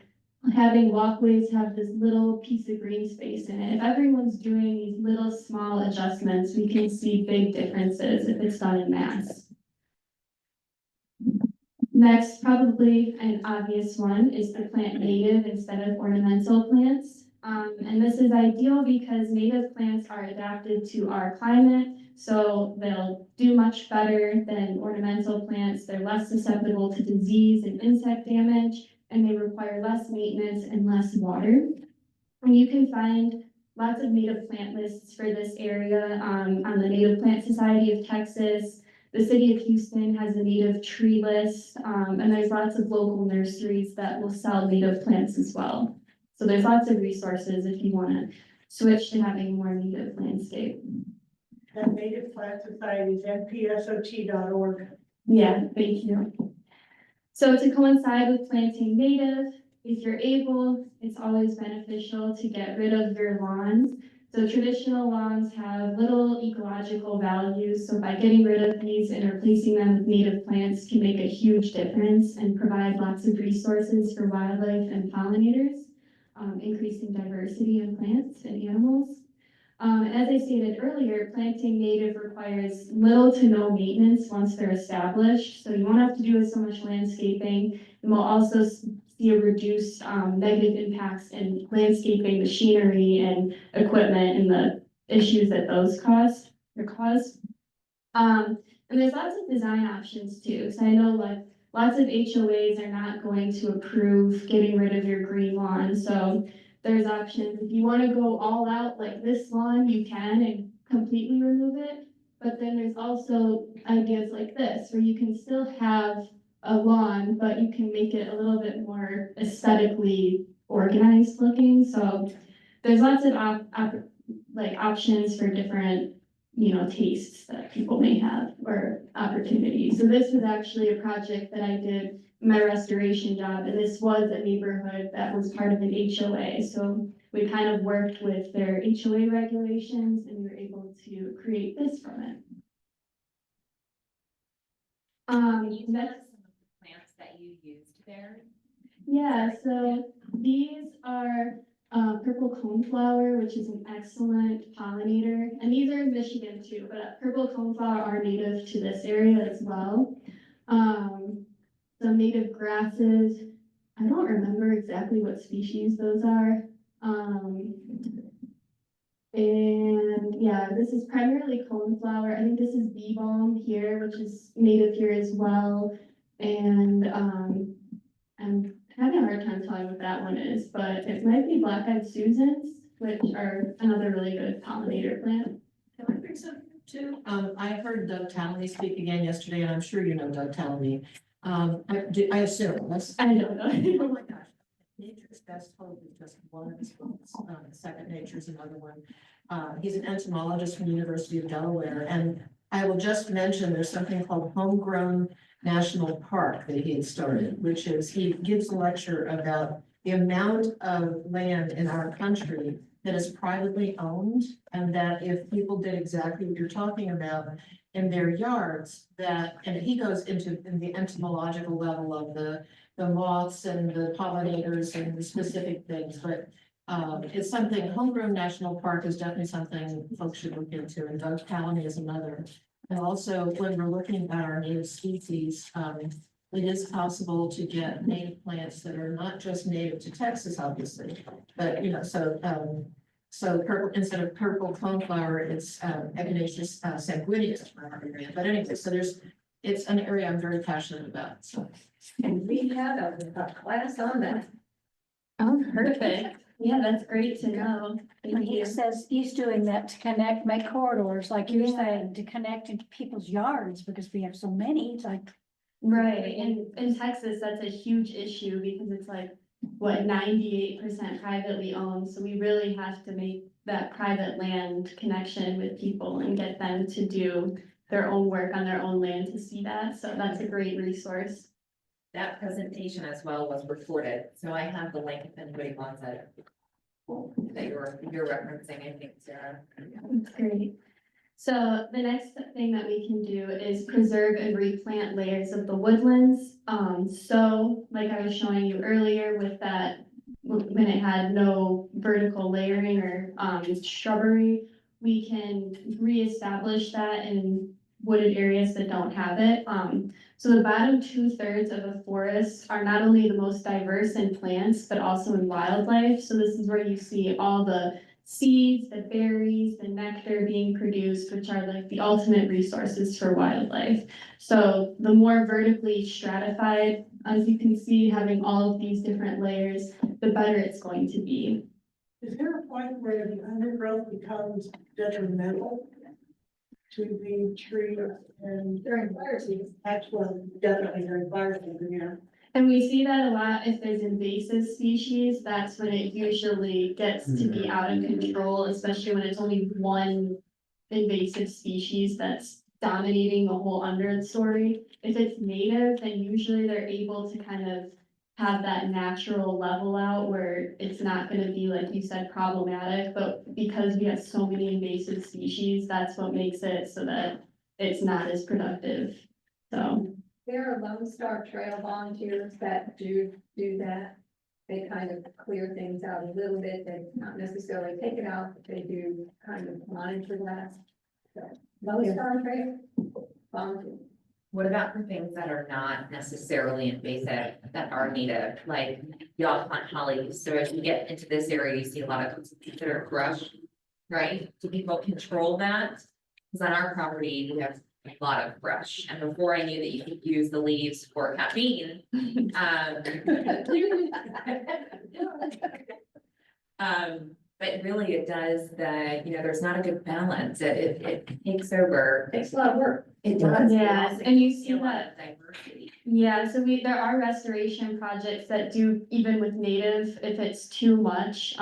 S9: having walkways have this little piece of green space in it. If everyone's doing these little small adjustments, we can see big differences if it's done in mass. Next, probably an obvious one is to plant native instead of ornamental plants. And this is ideal because native plants are adapted to our climate, so they'll do much better than ornamental plants. They're less susceptible to disease and insect damage, and they require less maintenance and less water. And you can find lots of native plant lists for this area on the Native Plant Society of Texas. The City of Houston has a native tree list, and there's lots of local nurseries that will sell native plants as well. So there's lots of resources if you want to switch to having more native landscape.
S2: And Native Plant Societies, npsot.org.
S9: Yeah, thank you. So to coincide with planting native, if you're able, it's always beneficial to get rid of your lawns. So traditional lawns have little ecological values. So by getting rid of these and replacing them with native plants can make a huge difference and provide lots of resources for wildlife and pollinators, increasing diversity in plants and animals. As I stated earlier, planting native requires little to no maintenance once they're established. So you won't have to do so much landscaping, and we'll also see a reduced negative impacts in landscaping machinery and equipment and the issues that those cause. And there's lots of design options too. So I know like lots of HOAs are not going to approve getting rid of your green lawn. So there's options. If you want to go all out like this lawn, you can and completely remove it. But then there's also ideas like this, where you can still have a lawn, but you can make it a little bit more aesthetically organized looking. So there's lots of options for different, tastes that people may have or opportunities. So this was actually a project that I did my restoration job, and this was a neighborhood that was part of an HOA. So we kind of worked with their HOA regulations and we were able to create this from it.
S1: Can you tell us some of the plants that you used there?
S9: Yeah, so these are purple coneflower, which is an excellent pollinator. And these are in Michigan too, but purple coneflower are native to this area as well. Some native grasses. I don't remember exactly what species those are.
S12: And yeah, this is primarily coneflower. I think this is bee balm here, which is native here as well. And I'm having a hard time telling what that one is, but it might be black-eyed Susans, which are another really good pollinator plant.
S6: Can I bring something up too? I heard Doug Talley speak again yesterday, and I'm sure you know Doug Talley. I assume, that's.
S12: I don't know.
S6: Oh my gosh. Nature's Best Hope is just one of his books. Second Nature is another one. He's an entomologist from the University of Delaware, and I will just mention there's something called Homegrown National Park that he had started, which is he gives a lecture about the amount of land in our country that is privately owned, and that if people did exactly what you're talking about in their yards, that, and he goes into the entomological level of the moths and the pollinators and the specific things, but it's something, Homegrown National Park is definitely something folks should look into, and Doug Talley is another. And also, when we're looking at our native species, it is possible to get native plants that are not just native to Texas, obviously, but, you know, so purple, instead of purple coneflower, it's Echinacea sanguineus. But anyway, so it's an area I'm very passionate about, so.
S5: And we had a class on that.
S12: Oh, perfect. Yeah, that's great to know.
S13: And
S12: Thank
S13: he
S12: you.
S13: says he's doing that to connect, make corridors, like you're
S12: Yeah.
S13: saying, to connect into people's yards, because we have so many, it's like.
S12: Right, and in Texas, that's a huge issue because it's like, what, 98% privately owned, so we really have to make that private land connection with people and get them to do their own work on their own land to see that, so that's a great resource.
S1: That presentation as well was recorded, so I have the link if anybody wants it. That you're referencing, I think, Sarah.
S12: That's great. So the next thing that we can do is preserve and replant layers of the woodlands. So like I was showing you earlier with that, when it had no vertical layering or shrubbery, we can reestablish that in wooded areas that don't have it. So the bottom 2/3 of a forest are not only the most diverse in plants, but also in wildlife. So this is where you see all the seeds, the berries, the nectar being produced, which are like the ultimate resources for wildlife. So the more vertically stratified, as you can see, having all of these different layers, the better it's going to be.
S2: Is there a point where the undergrowth becomes detrimental to the trees and
S5: During fire season.
S2: actual, definitely during fire season, yeah?
S12: And we see that a lot if there's invasive species, that's when it usually gets to be out of control, especially when it's only one invasive species that's dominating the whole understory. If it's native, then usually they're able to kind of have that natural level out where it's not gonna be, like you said, problematic, but because we have so many invasive species, that's what makes it so that it's not as productive, so.
S5: There are Lone Star Trail volunteers that do that. They kind of clear things out a little bit. They not necessarily take it out, but they do kind of monitor that. So, Lone Star Trail volunteers.
S1: What about for things that are not necessarily invasive, that are native, like y'all plant holly, so as you get into this area, you see a lot of considered brush, right? Do people control that? Because on our property, we have a lot of brush, and before I knew that you could use the leaves for caffeine, but really it does there's not a good balance, it takes over.
S5: Takes a lot of work.
S1: It does.
S12: Yeah,
S1: It
S12: and you
S1: also
S12: see
S1: gives a lot
S12: that.
S1: of diversity.
S12: Yeah, so there are restoration projects that do, even with native, if it's too much,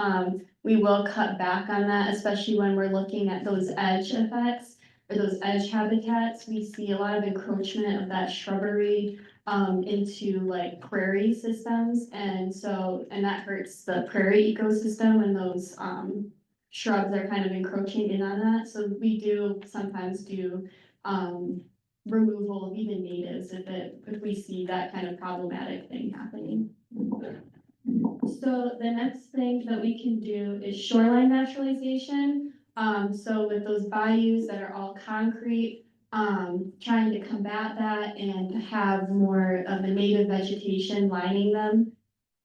S12: we will cut back on that, especially when we're looking at those edge effects. Or those edge habitats, we see a lot of encroachment of that shrubbery, into like prairie systems, and that hurts the prairie ecosystem when those, shrubs are kind of encroaching in on that, so we do sometimes do, removal of even natives if we see that kind of problematic thing happening. So the next thing that we can do is shoreline naturalization. So with those bayous that are all concrete, trying to combat that and have more of a native vegetation lining them.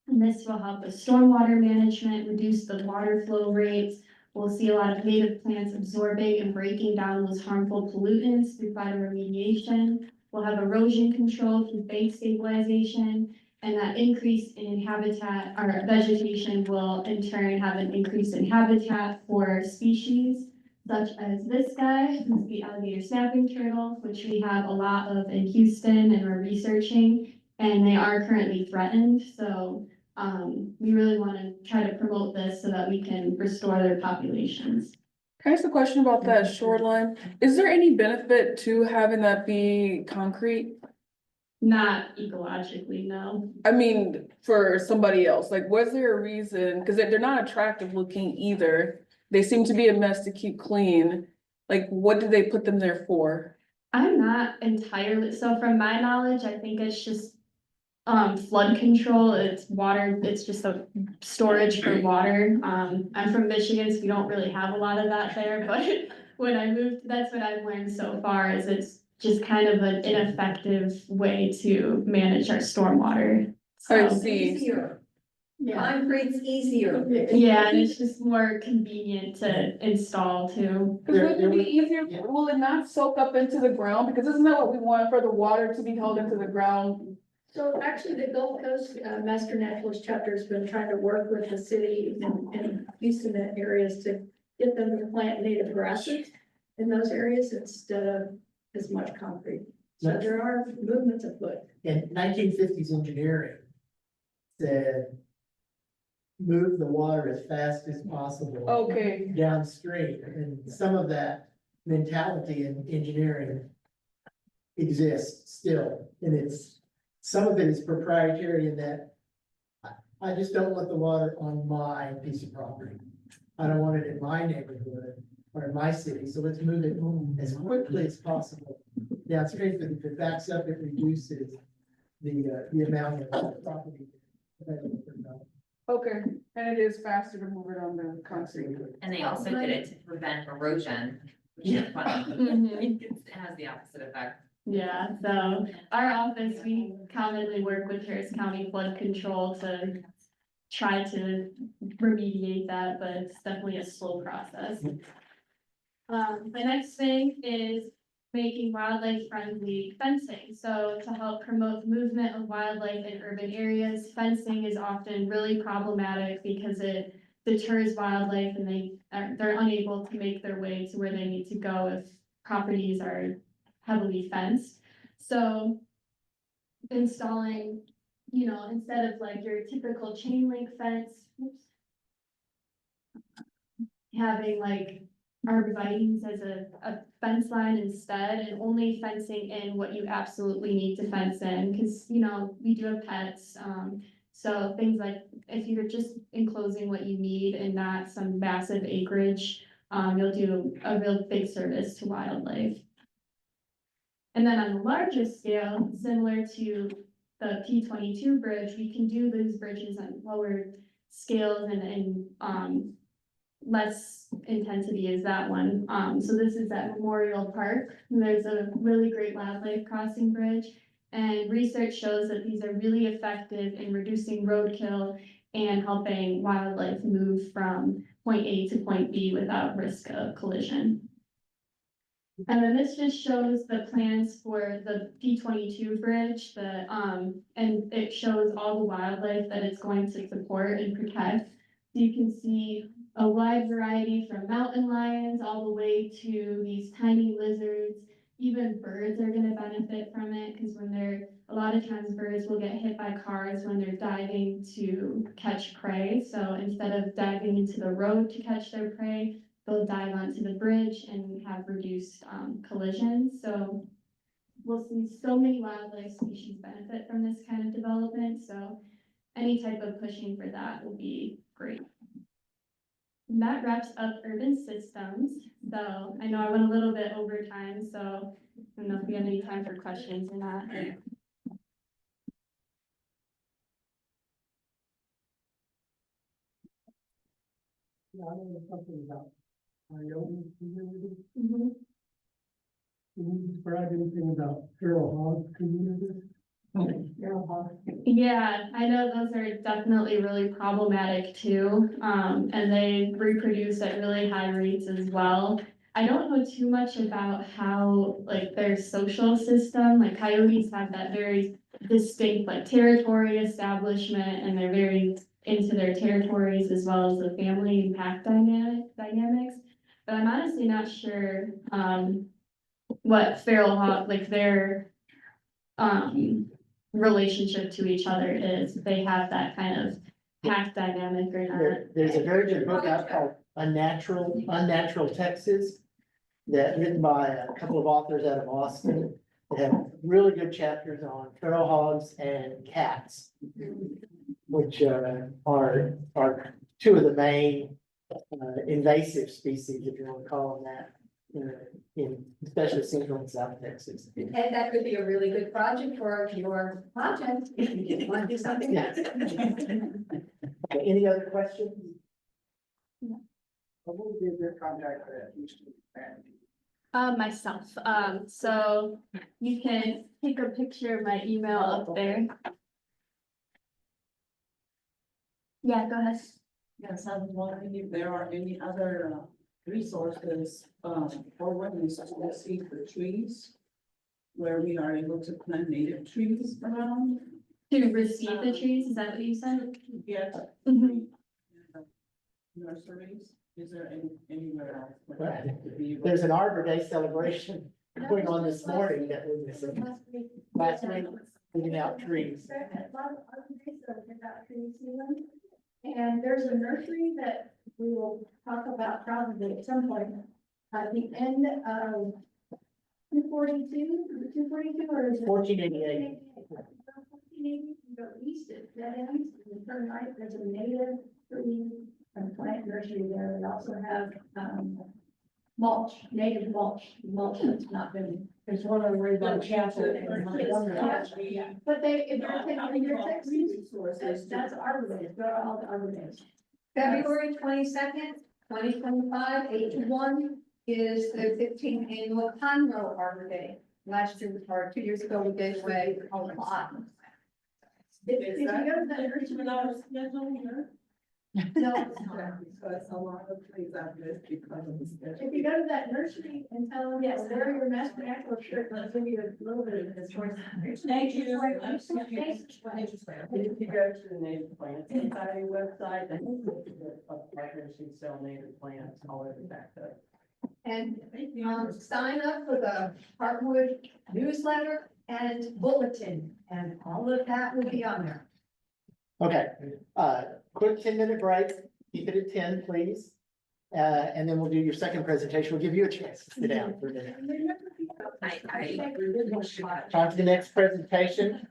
S12: And this will help with stormwater management, reduce the water flow rates, we'll see a lot of native plants absorbing and breaking down those harmful pollutants through phytoremediation. We'll have erosion control through bank stabilization, and that increase in habitat or vegetation will in turn have an increase in habitat for species such as this guy, who's the alligator snapping turtle, which we have a lot of in Houston and we're researching, and they are currently threatened. So we really want to try to promote this so that we can restore their populations.
S4: Can I ask a question about that shoreline? Is there any benefit to having that be concrete?
S12: Not ecologically, no.
S4: I mean, for somebody else, like, was there a reason? Because they're not attractive looking either. They seem to be a mess to keep clean. Like, what did they put them there for?
S12: I'm not entirely, so from my knowledge, I think it's just flood control, it's water, it's just a storage for water. I'm from Michigan, so we don't really have a lot of that there, but when I moved, that's what I've learned so far is it's just kind of an ineffective way to manage our stormwater.
S4: I
S12: So,
S4: see.
S6: Easier,
S12: yeah,
S6: concrete's easier.
S12: yeah, and it's just more convenient to install too.
S4: Because would it be easier, will it not soak up into the ground? Because isn't that what we want for the water to be held into the ground?
S5: So actually, the Gulf Coast Master Naturalist Chapter has been trying to work with the city and Houston areas to get them to plant native grasses in those areas instead of as much concrete. So there are movements afoot.
S2: In 1950s engineering said, move the water as fast as possible
S4: Okay,
S2: downstream, and some of that mentality in engineering exists still, and some of it is proprietary in that I just don't want the water on my piece of property. I don't want it in my neighborhood or in my city, so let's move it as quickly as possible downstream, but if it backs up, it reduces the amount of property.
S4: okay, and it is faster to move it on the concrete.
S1: And they also did it to prevent erosion, which is funny.
S12: Mhm.
S1: It has the opposite effect.
S12: Yeah, so our office, we commonly work with Harris County Flood Control to try to remediate that, but it's definitely a slow process. The next thing is making wildlife friendly fencing. So to help promote movement of wildlife in urban areas, fencing is often really problematic because it deters wildlife and they're unable to make their way to where they need to go if properties are heavily fenced. So installing, instead of like your typical chain link fence, having like arborvitae's as a fence line instead, and only fencing in what you absolutely need to fence in, because, we do have pets. So things like if you're just enclosing what you need and not some massive acreage, you'll do a real big service to wildlife. And then on the larger scale, similar to the P22 bridge, we can do those bridges on lower scales and less intensity as that one. So this is at Memorial Park, and there's a really great wildlife crossing bridge. And research shows that these are really effective in reducing roadkill and helping wildlife move from point A to point B without risk of collision. And then this just shows the plans for the P22 bridge, and it shows all the wildlife that it's going to support and protect. So you can see a wide variety from mountain lions all the way to these tiny lizards. Even birds are going to benefit from it, because a lot of times birds will get hit by cars when they're diving to catch prey. So instead of diving into the road to catch their prey, they'll dive onto the bridge and have reduced collisions. So we'll see so many wildlife species benefit from this kind of development. So any type of pushing for that will be great. And that wraps up urban systems. So I know I went a little bit over time, so I don't know if we have any time for questions or not.
S2: Yeah, I know something about coyote community.
S12: Mm-hmm.
S2: Can you describe anything about feral hog community?
S12: Yeah, I know those are definitely really problematic too, and they reproduce at really high rates as well. I don't know too much about how, like, their social system, like coyotes have that very distinct, like, territory establishment, and they're very into their territories as well as the family and pack dynamics. But I'm honestly not sure, what feral hawk, like, their, relationship to each other is, if they have that kind of pack dynamic or not.
S2: There's a very good book out called Unnatural Texas, that written by a couple of authors out of Austin. They have really good chapters on feral hogs and cats, which are two of the main invasive species, if you want to call them that, in especially Central and South Texas.
S5: And that could be a really good project for your project, if you want to do something else.
S2: Okay, any other questions? What would be your contact at Houston?
S12: Myself, so you can take a picture of my email up there. Yeah, go ahead.
S14: Yes, I was wondering if there are any other resources for women to see the trees, where we are able to plant native trees around.
S12: To receive the trees, is that what you said?
S14: Yes.
S12: Mhm.
S14: Nurseries, is there anywhere else?
S2: There's an Arbor Day celebration going on this morning that we're missing. Last week, putting out trees.
S5: And there's a nursery that we will talk about probably at some point, at the end of 242 or is it?
S2: 1488.
S5: 1480, go east at that ends, and turn right, there's a native tree and plant nursery there. We also have, mulch, native mulch that's not been. There's one over in the chapel. But they, if you're Texas, that's Arbor Day, go to all the Arbor Days. February 22nd, 2025, 8 to 1 is the 15th annual Conroe Arbor Day. Last year, or 2 years ago, we gave away a lot. If you go to that nursery, no,
S14: So it's a lot of trees out there because of the schedule.
S5: if you go to that nursery and tell them, yes, wear your mask and actual shirt, they'll give you a little bit of this choice.
S10: Thank you. If you go to the Native Plant Society website, they have partners who sell native plants all over back there.
S5: And, sign up for the Heartwood newsletter and bulletin, and all of that will be on there.
S2: Okay, quick 10-minute break, keep it at 10, please. And then we'll do your second presentation. We'll give you a chance to sit down for a minute. On to the next presentation.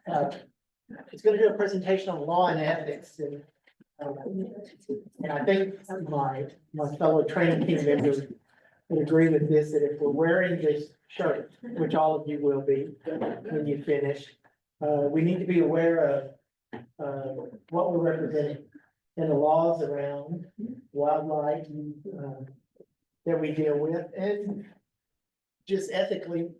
S2: It's gonna do a presentation on law and ethics, and I think my fellow training team members would agree with this, that if we're wearing this shirt, which all of you will be when you finish, we need to be aware of what we're representing and the laws around wildlife that we deal with, and just ethically,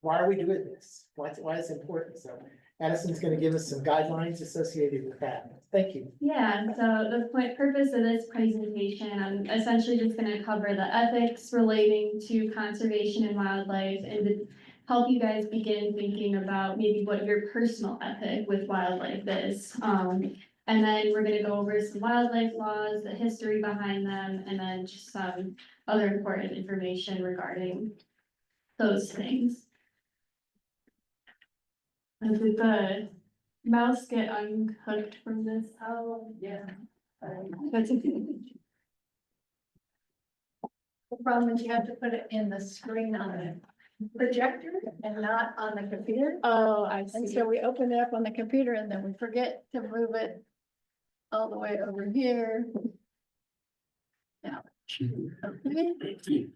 S2: why are we doing this? Why it's important? So Addison's going to give us some guidelines associated with that. Thank you.
S12: Yeah, so the purpose of this presentation, I'm essentially just gonna cover the ethics relating to conservation and wildlife, and to help you guys begin thinking about maybe what your personal ethic with wildlife is. And then we're gonna go over some wildlife laws, the history behind them, and then just some other important information regarding those things. And did the mouse get unhooked from this?
S5: Oh, yeah.
S12: That's okay.
S5: The problem is you have to put it in the screen on the projector and not on the computer.
S12: Oh, I
S5: And
S12: see.
S5: so we open it up on the computer and then we forget to move it all the way over here. Now. Okay.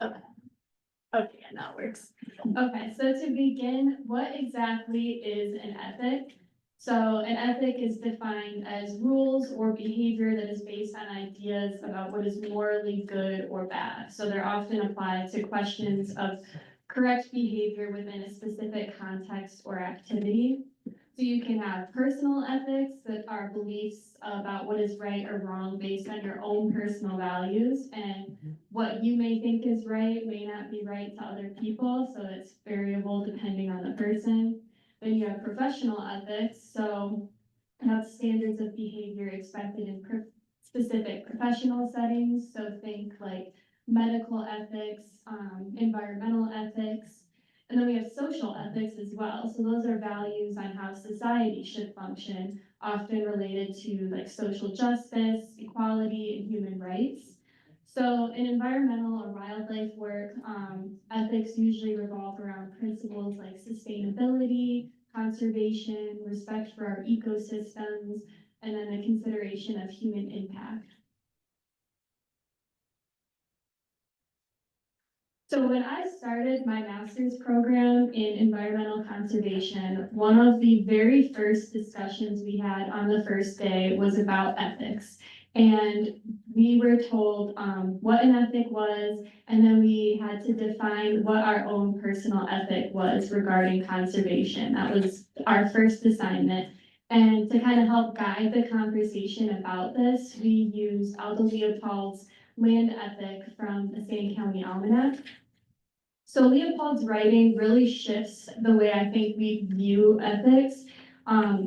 S12: Okay, now it works. Okay, so to begin, what exactly is an ethic? So an ethic is defined as rules or behavior that is based on ideas about what is morally good or bad. So they're often applied to questions of correct behavior within a specific context or activity. So you can have personal ethics that are beliefs about what is right or wrong based on your own personal values, and what you may think is right may not be right to other people, so it's variable depending on the person. Then you have professional ethics, so that's standards of behavior expected in specific professional settings, so think like medical ethics, environmental ethics. And then we have social ethics as well. So those are values on how society should function, often related to like social justice, equality, and human rights. So in environmental or wildlife work, ethics usually revolve around principles like sustainability, conservation, respect for our ecosystems, and then the consideration of human impact. So when I started my master's program in environmental conservation, one of the very first discussions we had on the first day was about ethics. And we were told what an ethic was, and then we had to define what our own personal ethic was regarding conservation. That was our first assignment. And to kind of help guide the conversation about this, we used Aldo Leopold's land ethic from the Sand County Almanac. So Leopold's writing really shifts the way I think we view ethics.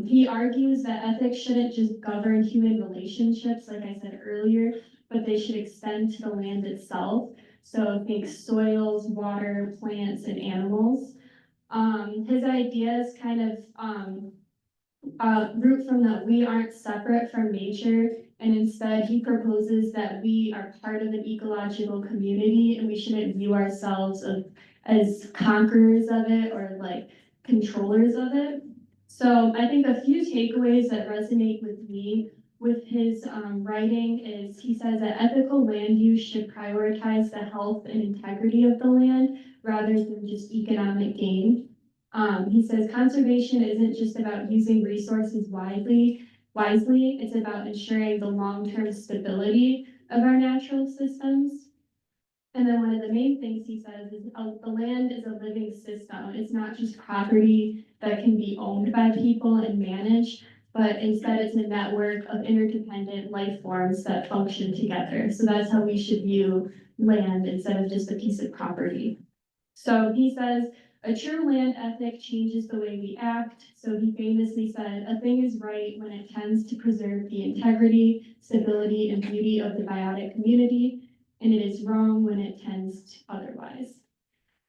S12: He argues that ethics shouldn't just govern human relationships, like I said earlier, but they should extend to the land itself. So think soils, water, plants, and animals. His ideas kind of root from that we aren't separate from nature, and instead he proposes that we are part of an ecological community and we shouldn't view ourselves as conquerors of it or like controllers of it. So I think a few takeaways that resonate with me with his writing is he says that ethical land use should prioritize the health and integrity of the land rather than just economic gain. He says conservation isn't just about using resources wisely, it's about ensuring the long-term stability of our natural systems. And then one of the main things he says is the land is a living system. It's not just property that can be owned by people and managed, but instead it's a network of interdependent life forms that function together. So that's how we should view land instead of just a piece of property. So he says, a true land ethic changes the way we act. So he famously said, a thing is right when it tends to preserve the integrity, stability, and beauty of the biotic community, and it is wrong when it tends to otherwise.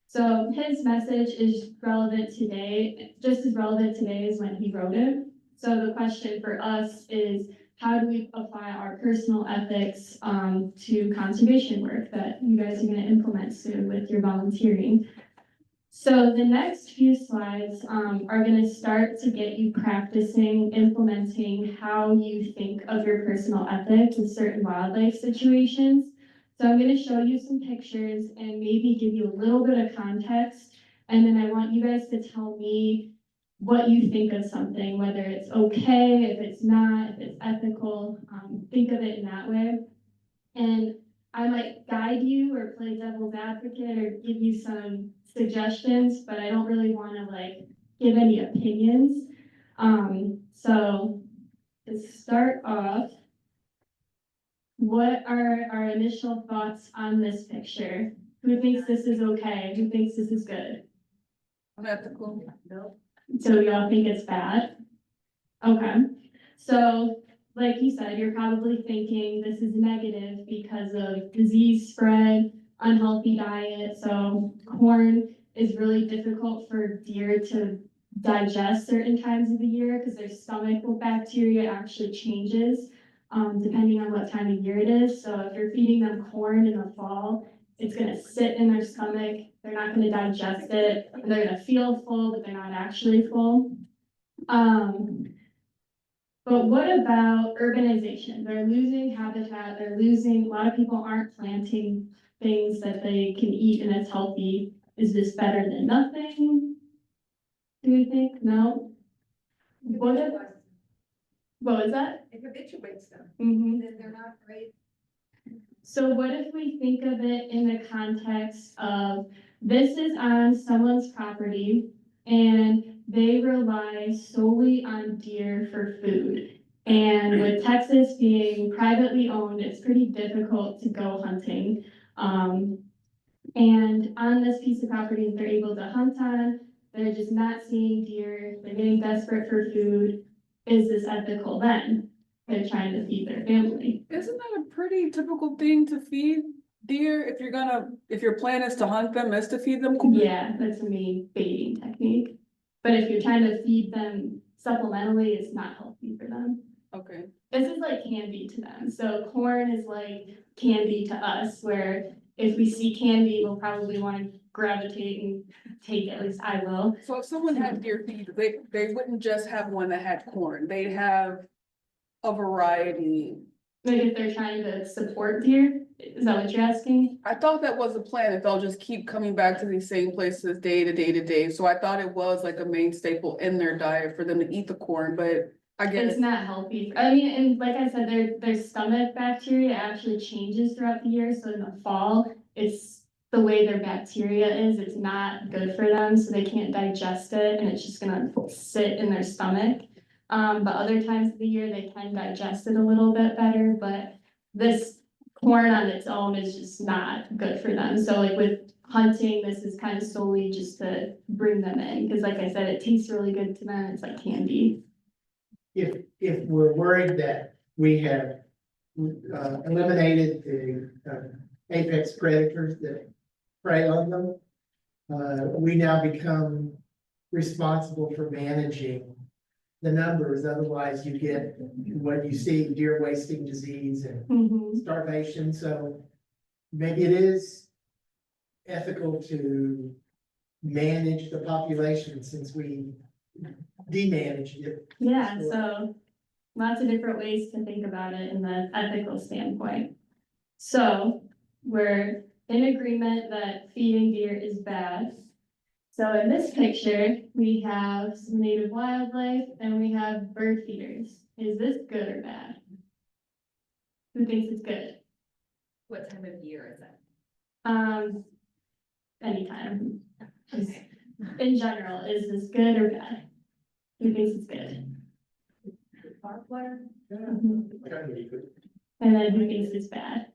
S12: So his message is relevant today, just as relevant today as when he wrote it. So the question for us is, how do we apply our personal ethics to conservation work that you guys are going to implement soon with your volunteering? So the next few slides are going to start to get you practicing implementing how you think of your personal ethics in certain wildlife situations. So I'm going to show you some pictures and maybe give you a little bit of context. And then I want you guys to tell me what you think of something, whether it's okay, if it's not, if it's ethical, think of it in that way. And I might guide you or play devil's advocate or give you some suggestions, but I don't really want to like give any opinions. So to start off, what are our initial thoughts on this picture? Who thinks this is okay? Who thinks this is good?
S4: Unethical.
S6: No.
S12: So y'all think it's bad? Okay, so like you said, you're probably thinking this is negative because of disease spread, unhealthy diet. So corn is really difficult for deer to digest certain times of the year because their stomach bacteria actually changes depending on what time of year it is. So if you're feeding them corn in the fall, it's going to sit in their stomach. They're not going to digest it, and they're going to feel full, but they're not actually full. But what about urbanization? They're losing habitat, a lot of people aren't planting things that they can eat and it's healthy. Is this better than nothing? Do you think? No? What was that?
S5: It habituates them,
S12: Mm-hmm.
S5: then they're not great.
S12: So what if we think of it in the context of this is on someone's property, and they rely solely on deer for food. And with Texas being privately owned, it's pretty difficult to go hunting. And on this piece of property that they're able to hunt on, they're just not seeing deer, they're getting desperate for food. Is this ethical then? They're trying to feed their family.
S4: Isn't that a pretty typical thing to feed deer? If your plan is to hunt them, is to feed them?
S12: Yeah, that's the main baiting technique. But if you're trying to feed them supplementally, it's not healthy for them.
S4: Okay.
S12: This is like candy to them. So corn is like candy to us, where if we see candy, we'll probably want to gravitate and take it, at least I will.
S4: So if someone had deer feed, they wouldn't just have one that had corn, they'd have a variety.
S12: Like if they're trying to support deer, is that what you're asking?
S4: I thought that was the plan, that they'll just keep coming back to these same places day to day to day, so I thought it was like a main staple in their diet for them to eat the corn, but I guess.
S12: It's not healthy. I mean, and like I said, their stomach bacteria actually changes throughout the year, so in the fall, it's the way their bacteria is, it's not good for them, so they can't digest it, and it's just gonna sit in their stomach. But other times of the year, they can digest it a little bit better, but this corn on its own is just not good for them. So like with hunting, this is kind of solely just to bring them in, because like I said, it tastes really good to them, it's like candy.
S2: If we're worried that we have eliminated the apex predators that prey on them, we now become responsible for managing the numbers. Otherwise you get what you see, deer wasting disease and starvation. So maybe it is ethical to manage the population since we de-managed it.
S12: Yeah, so lots of different ways to think about it in the ethical standpoint. So we're in agreement that feeding deer is bad. So in this picture, we have some native wildlife and we have bird feeders. Is this good or bad? Who thinks it's good?
S1: What time of year is it?
S12: Anytime. Just in general, is this good or bad? Who thinks it's good? And then who thinks it's bad?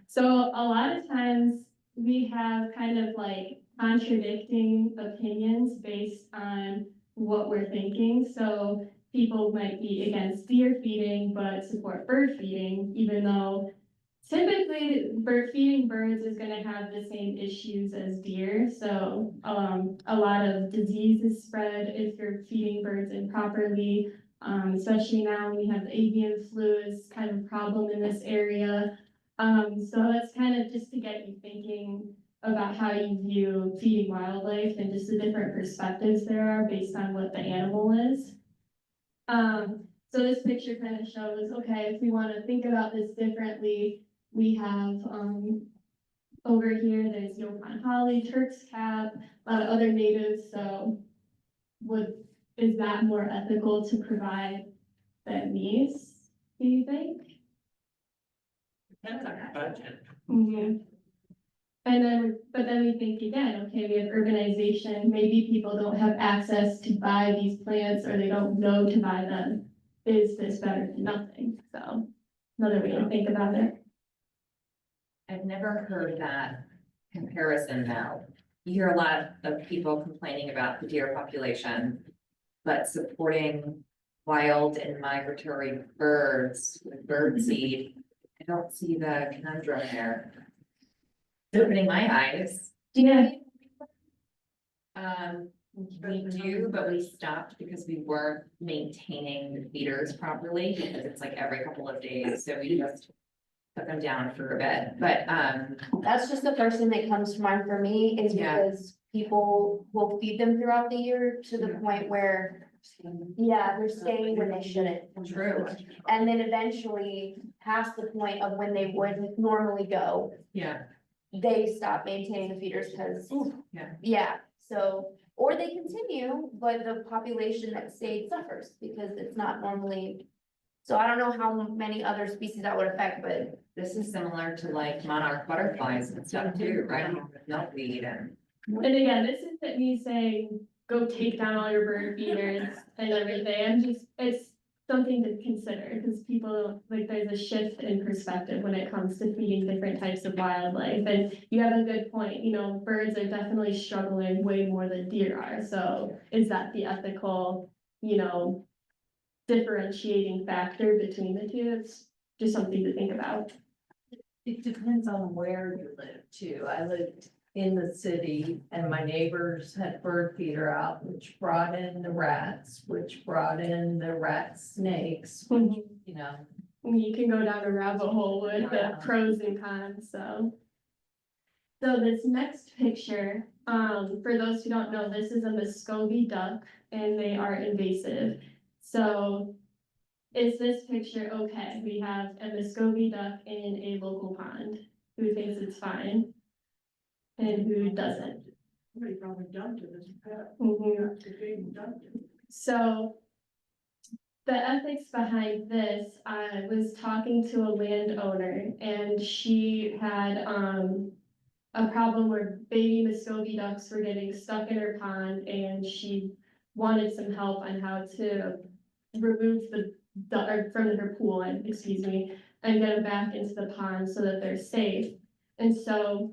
S12: So a lot of times we have kind of like contradicting opinions based on what we're thinking. So people might be against deer feeding, but support bird feeding, even though typically feeding birds is gonna have the same issues as deer. So a lot of disease is spread if you're feeding birds improperly. Especially now when we have the avian flu is kind of a problem in this area. So that's kind of just to get you thinking about how you view feeding wildlife and just the different perspectives there are based on what the animal is. So this picture kind of shows, okay, if we want to think about this differently, we have over here, there's Yopon holly, Turk's cap, a lot of other natives. So is that more ethical to provide than these, do you think?
S10: Depends on your budget.
S12: And then, but then we think again, okay, we have urbanization, maybe people don't have access to buy these plants or they don't know to buy them. Is this better than nothing? So another way to think about it.
S1: I've never heard that comparison now. You hear a lot of people complaining about the deer population, but supporting wild and migratory birds with bird seed. I don't see the conundrum there. It's opening my eyes.
S12: Yeah.
S1: We do, but we stopped because we weren't maintaining the feeders properly, because it's like every couple of days, so we just put them down for a bit, but,
S7: That's just the first thing that comes to mind for me is
S1: Yeah.
S7: because people will feed them throughout the year to the point where, yeah, they're staying when they shouldn't.
S1: true,
S7: And then eventually past the point of when they would normally go,
S1: yeah,
S7: they stop maintaining the feeders because,
S1: yeah.
S7: yeah, so, or they continue, but the population that stayed suffers because it's not normally. So I don't know how many other species that would affect, but
S1: This is similar to like monarch butterflies and stuff too, right? With milkweed and.
S12: And again, this isn't me saying, go take down all your bird feeders and everything, it's something to consider, because people, like, there's a shift in perspective when it comes to feeding different types of wildlife, and you have a good point, you know, birds are definitely struggling way more than deer are, so is that the ethical, you know, differentiating factor between the two? It's just something to think about.
S6: It depends on where you live too. I lived in the city and my neighbors had bird feeder out, which brought in the rats, which brought in the rat snakes, which, you know.
S12: You can go down a rabbit hole with the pros and cons, so. So this next picture, for those who don't know, this is a Muscovy duck and they are invasive. So is this picture okay? We have a Muscovy duck in a local pond. Who thinks it's fine? And who doesn't?
S14: Somebody probably dumped it as a pet.
S12: Mhm.
S14: After being dumped it.
S12: So the ethics behind this, I was talking to a landowner and she had a problem where baby Muscovy ducks were getting stuck in her pond and she wanted some help on how to remove the duck from her pool, excuse me, and get them back into the pond so that they're safe. And so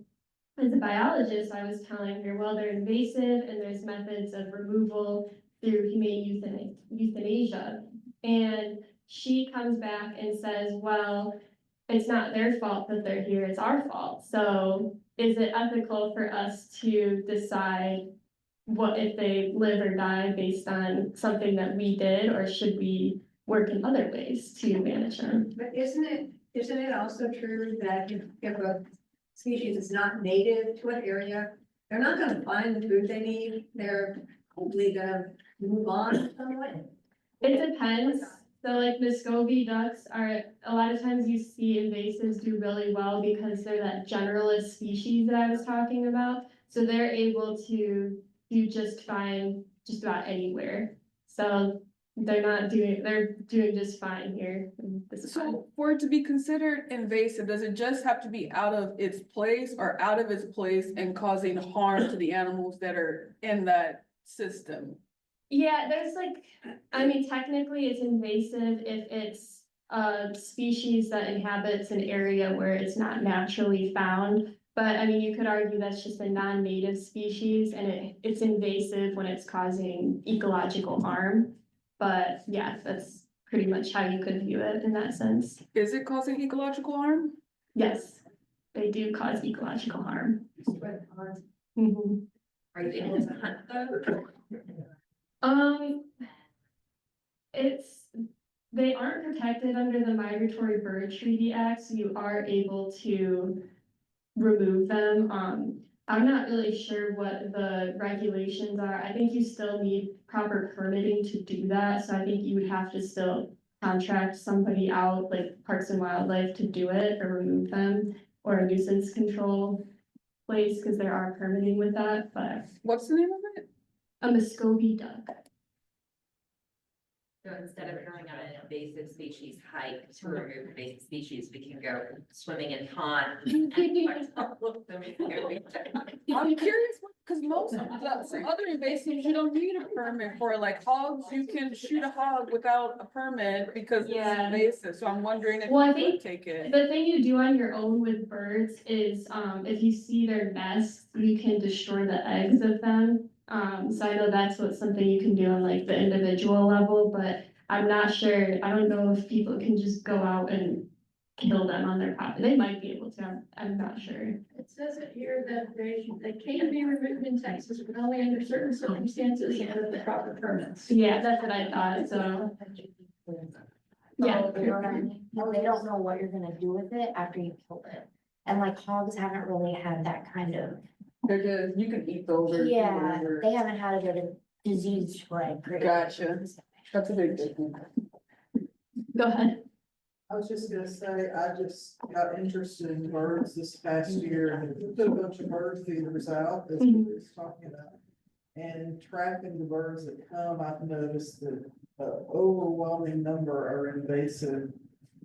S12: as a biologist, I was telling her, well, they're invasive and there's methods of removal through humane euthanasia. And she comes back and says, well, it's not their fault that they're here, it's our fault. So is it ethical for us to decide what if they live or die based on something that we did, or should we work in other ways to manage them?
S5: But isn't it also true that if a species is not native to an area, they're not gonna find the food they need, they're hopefully gonna move on somewhat?
S12: It depends. So like Muscovy ducks are, a lot of times you see invasives do really well because they're that generalist species that I was talking about. So they're able to do just fine, just about anywhere. So they're doing just fine here. This is fine.
S4: So for it to be considered invasive, does it just have to be out of its place or out of its place and causing harm to the animals that are in that system?
S12: Yeah, there's like, I mean, technically it's invasive if it's a species that inhabits an area where it's not naturally found. But I mean, you could argue that's just a non-native species and it's invasive when it's causing ecological harm. But yeah, that's pretty much how you could view it in that sense.
S4: Is it causing ecological harm?
S12: Yes, they do cause ecological harm. Mhm.
S1: Are you able to hunt them?
S12: They aren't protected under the Migratory Bird Treaty Act, so you are able to remove them. I'm not really sure what the regulations are. I think you still need proper permitting to do that, so I think you would have to still contract somebody out, like Parks and Wildlife, to do it or remove them, or a nuisance control place, because there are permitting with that, but
S4: What's the name of it?
S12: a Muscovy duck.
S1: So instead of going on an invasive species hike to remove invasive species, we can go swimming in ponds.
S4: I'm curious, because most of some other invasives, you don't need a permit for, like hogs, you can shoot a hog without a permit because it's
S12: Yeah.
S4: invasive, so I'm wondering if
S12: Well, I
S4: you
S12: think
S4: could take it.
S12: the thing you do on your own with birds is, if you see their nests, you can destroy the eggs of them. So I know that's something you can do on like the individual level, but I'm not sure, I don't know if people can just go out and kill them on their property. They might be able to, I'm not sure.
S5: It says it here that they can be removed in Texas, but only under certain circumstances and with the proper permits.
S12: Yeah, that's what I thought, so. Yeah.
S7: No, they don't know what you're gonna do with it after you killed it. And like hogs haven't really had that kind of,
S4: They're just, you can eat those or.
S7: yeah,
S4: whatever.
S7: they haven't had a bit of disease spread.
S4: Gotcha. That's a big difference.
S12: Go ahead.
S14: I was just gonna say, I just got interested in birds this past year and put a bunch of bird feeders out, as we were just talking about. And tracking the birds that come, I've noticed that overwhelming number are invasive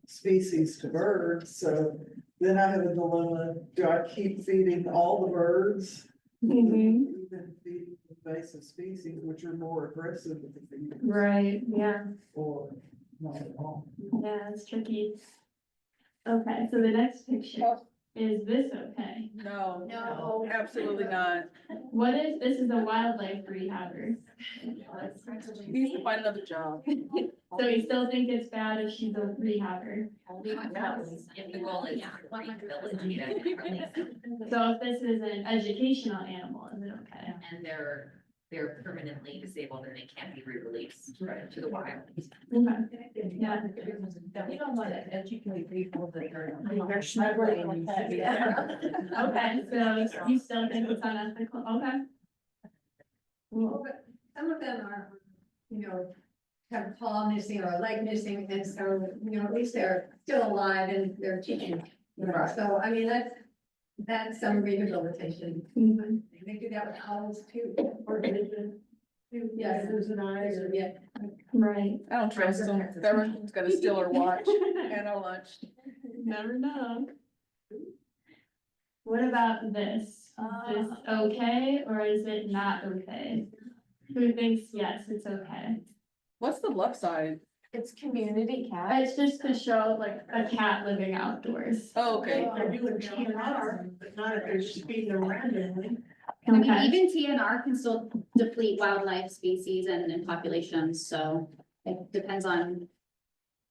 S14: species to birds, so then I have a dilemma, do I keep feeding all the birds
S12: Mhm.
S14: Even feeding invasive species, which are more aggressive than the feeders.
S12: Right, yeah,
S14: Or not at all.
S12: yeah, it's tricky. Okay, so the next picture, is this okay?
S4: No.
S5: No.
S4: Absolutely not.
S12: What if this is a wildlife rehabber?
S4: He needs to find another job.
S12: So you still think it's bad if she's a rehabber?
S1: If the goal is rehabilitate,
S12: So if this is an educational animal, is it okay?
S1: and they're permanently disabled and they can't be re-released to the wild.
S12: Okay, yeah.
S6: We don't want to educate people that are.
S12: Okay, so you still think it's unethical, okay?
S5: Well, but some of them are, you know, have a paw missing or a leg missing, and so, you know, at least they're still alive and they're teaching. So, I mean, that's some rehabilitation.
S12: Mhm.
S5: They do that with owls too, or vision. Yeah, lose an eye, or, yeah.
S12: Right.
S4: I don't trust them. That person's gonna steal our watch and our lunch.
S12: Never know. What about this? Is this okay or is it not okay? Who thinks yes, it's okay?
S4: What's the left side?
S7: It's community cat.
S12: It's just to show like a cat living outdoors.
S4: Oh, okay.
S5: They're doing TNR, but not if they're speeding around randomly.
S8: I mean,
S12: Okay.
S8: even TNR can still deplete wildlife species and populations, so it depends on,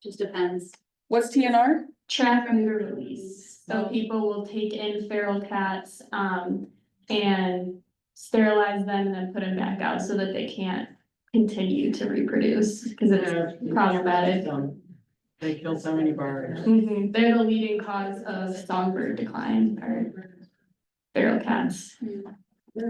S8: just depends.
S4: What's TNR?
S12: Trap and release. So people will take in feral cats, and sterilize them and then put them back out so that they can't continue to reproduce, because it's problematic.
S10: They kill so many birds.
S12: Mhm. They're the leading cause of songbird decline, or feral cats.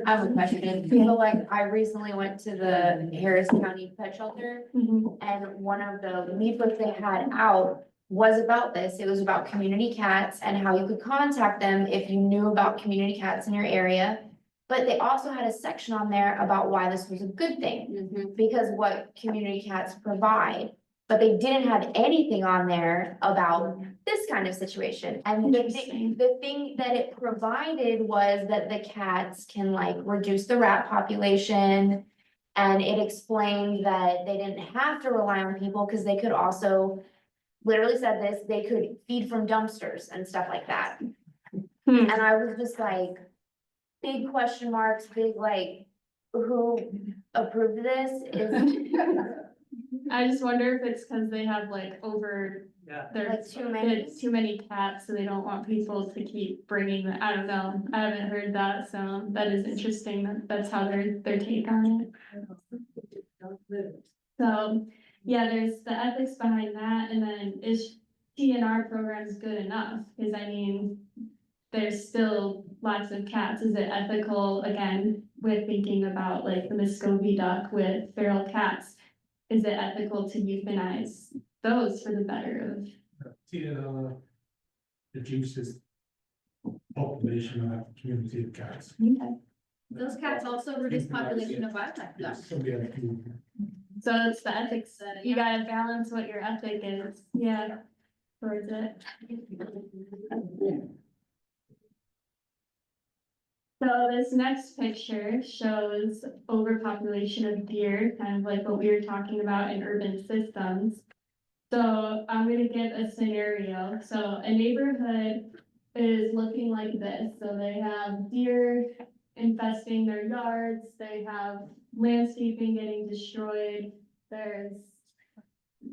S7: I have a question.
S12: Yeah.
S7: So like, I recently went to the Harris County Pet Shelter,
S12: Mhm.
S7: and one of the leaflets they had out was about this. It was about community cats and how you could contact them if you knew about community cats in your area. But they also had a section on there about why this was a good thing, because what community cats provide. But they didn't have anything on there about this kind of situation. And
S12: Interesting.
S7: the thing that it provided was that the cats can like reduce the rat population. And it explained that they didn't have to rely on people because they could also, literally said this, they could feed from dumpsters and stuff like that.
S12: Hmm.
S7: And I was just like, big question marks, big like, who approved this? Is
S12: I just wonder if it's because they have like there's
S7: like too many?
S12: too many cats, so they don't want people to keep bringing them. I don't know. I haven't heard that, so that is interesting. That's how their take on it. So, yeah, there's the ethics behind that, and then is TNR programs good enough? Because I mean, there's still lots of cats. Is it ethical, again, with thinking about like the Muscovy duck with feral cats? Is it ethical to euthanize those for the better of?
S15: TNR reduces population of community of cats.
S12: Okay.
S8: Those cats also reduce population of wildlife though.
S12: So it's the ethics, you gotta balance what your ethic is, yeah, towards it. So this next picture shows overpopulation of deer, kind of like what we were talking about in urban systems. So I'm gonna give a scenario. So a neighborhood is looking like this. So they have deer infesting their yards, they have landscaping getting destroyed, there's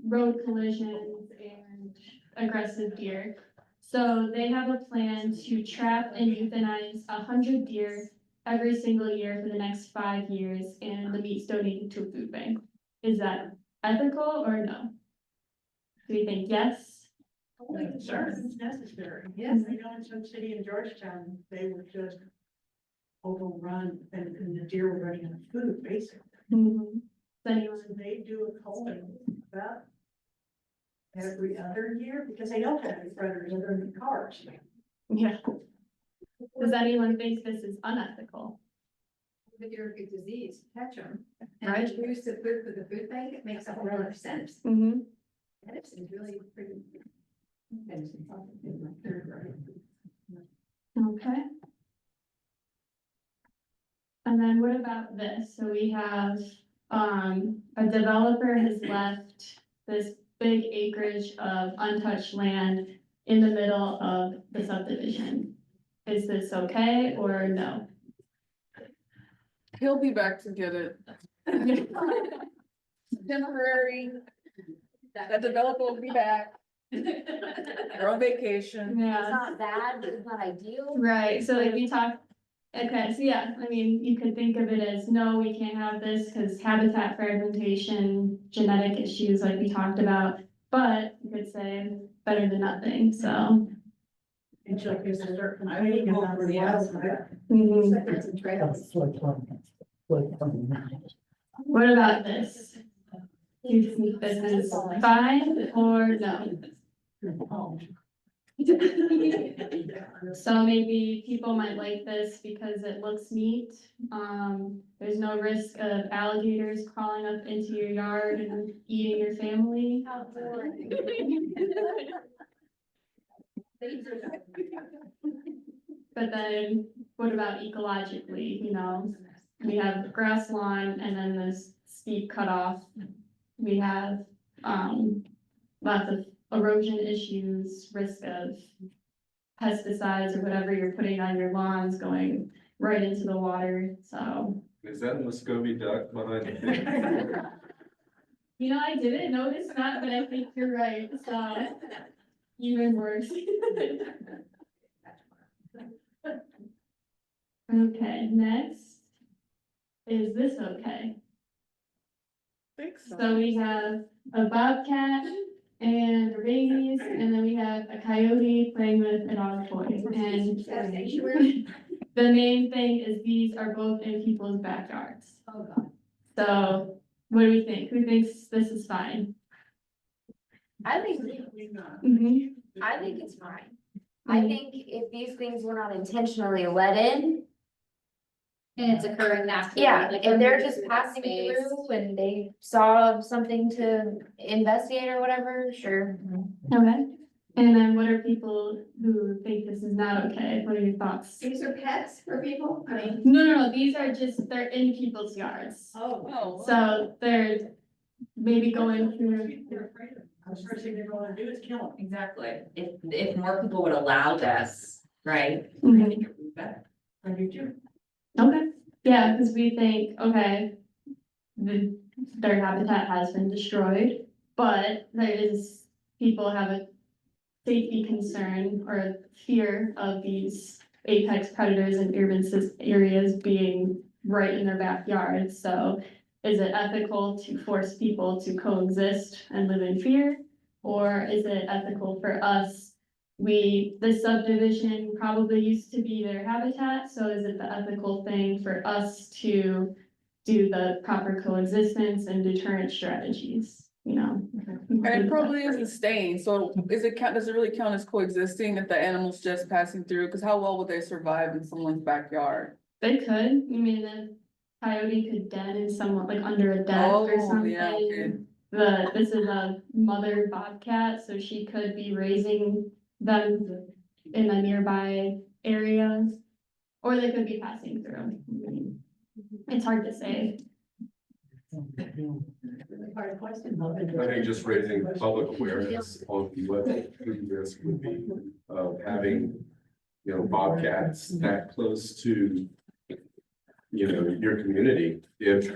S12: road collisions and aggressive deer. So they have a plan to trap and euthanize 100 deer every single year for the next 5 years, and the meat's donated to a food bank. Is that ethical or no? Do you think yes?
S5: Sure. It's necessary. Yes, I know in some city in Georgetown, they were just overrun and the deer were running out of food, basically.
S12: Mhm. Does anyone-
S5: So they do a culling about every other year because they don't have any predators other than cars.
S12: Yeah. Does anyone think this is unethical?
S5: The deer get disease, catch them.
S12: Right.
S5: And use the food for the food bank, it makes a whole lot of sense.
S12: Mm-hmm.
S5: And it's really pretty.
S12: Okay. And then what about this? So we have, a developer has left this big acreage of untouched land in the middle of the subdivision. Is this okay or no?
S4: He'll be back to get it. Temporary. That developer will be back. They're on vacation.
S7: It's
S12: Yeah,
S7: not bad, but it's not ideal.
S12: right, so like we talked, okay, so yeah, I mean, you could think of it as, no, we can't have this because habitat fragmentation, genetic issues like we talked about. But you could say better than nothing, so.
S6: And she'll use the dirt. I would go for the outside.
S12: Mhm. What about this? Do you think this is fine or no? So maybe people might like this because it looks neat. There's no risk of alligators crawling up into your yard and eating your family. But then what about ecologically, you know? We have grass lawn and then this steep cutoff. We have, lots of erosion issues, risk of pesticides or whatever you're putting on your lawns going right into the water, so.
S11: Is that a Muscovy duck behind it?
S12: You know, I didn't notice that, but I think you're right, so even worse. Okay, next. Is this okay?
S4: Think so.
S12: So we have a bobcat and babies, and then we have a coyote playing with a dog toy. And the main thing is these are both in people's backyards.
S5: Oh, God.
S12: So what do we think? Who thinks this is fine?
S7: I think,
S12: Mhm.
S7: I think it's fine. I think if these things were not intentionally let in,
S8: And it's occurring naturally.
S7: yeah,
S8: like
S7: if they're
S8: moving
S7: just
S8: through
S7: passing
S8: space.
S7: through and they saw something to investigate or whatever, sure.
S12: Okay. And then what are people who think this is not okay? What are your thoughts?
S5: These are pets for people, I mean.
S12: No, these are just, they're in people's yards.
S5: Oh.
S12: So they're maybe going through.
S6: The first thing they're gonna do is kill them.
S1: Exactly. If more people would allow this, right? I
S12: Mhm.
S1: think it would be better.
S6: I do too.
S12: Okay, yeah, because we think, okay, their habitat has been destroyed, but there is, people have a safety concern or a fear of these apex predators in urban areas being right in their backyard, so is it ethical to force people to coexist and live in fear? Or is it ethical for us? This subdivision probably used to be their habitat, so is it the ethical thing for us to do the proper coexistence and deterrent strategies, you know?
S4: And it probably isn't staying, so does it really count as coexisting if the animal's just passing through? Cause how well would they survive in someone's backyard?
S12: They could, I mean, the coyote could den in someone, like under a deck or
S4: Oh, yeah, okay.
S12: something. This is a mother bobcat, so she could be raising them in a nearby area. Or they could be passing through. I mean, it's hard to say.
S6: Hard question.
S11: I think just raising public awareness on what the risk would be of having, bobcats that close to, your community. If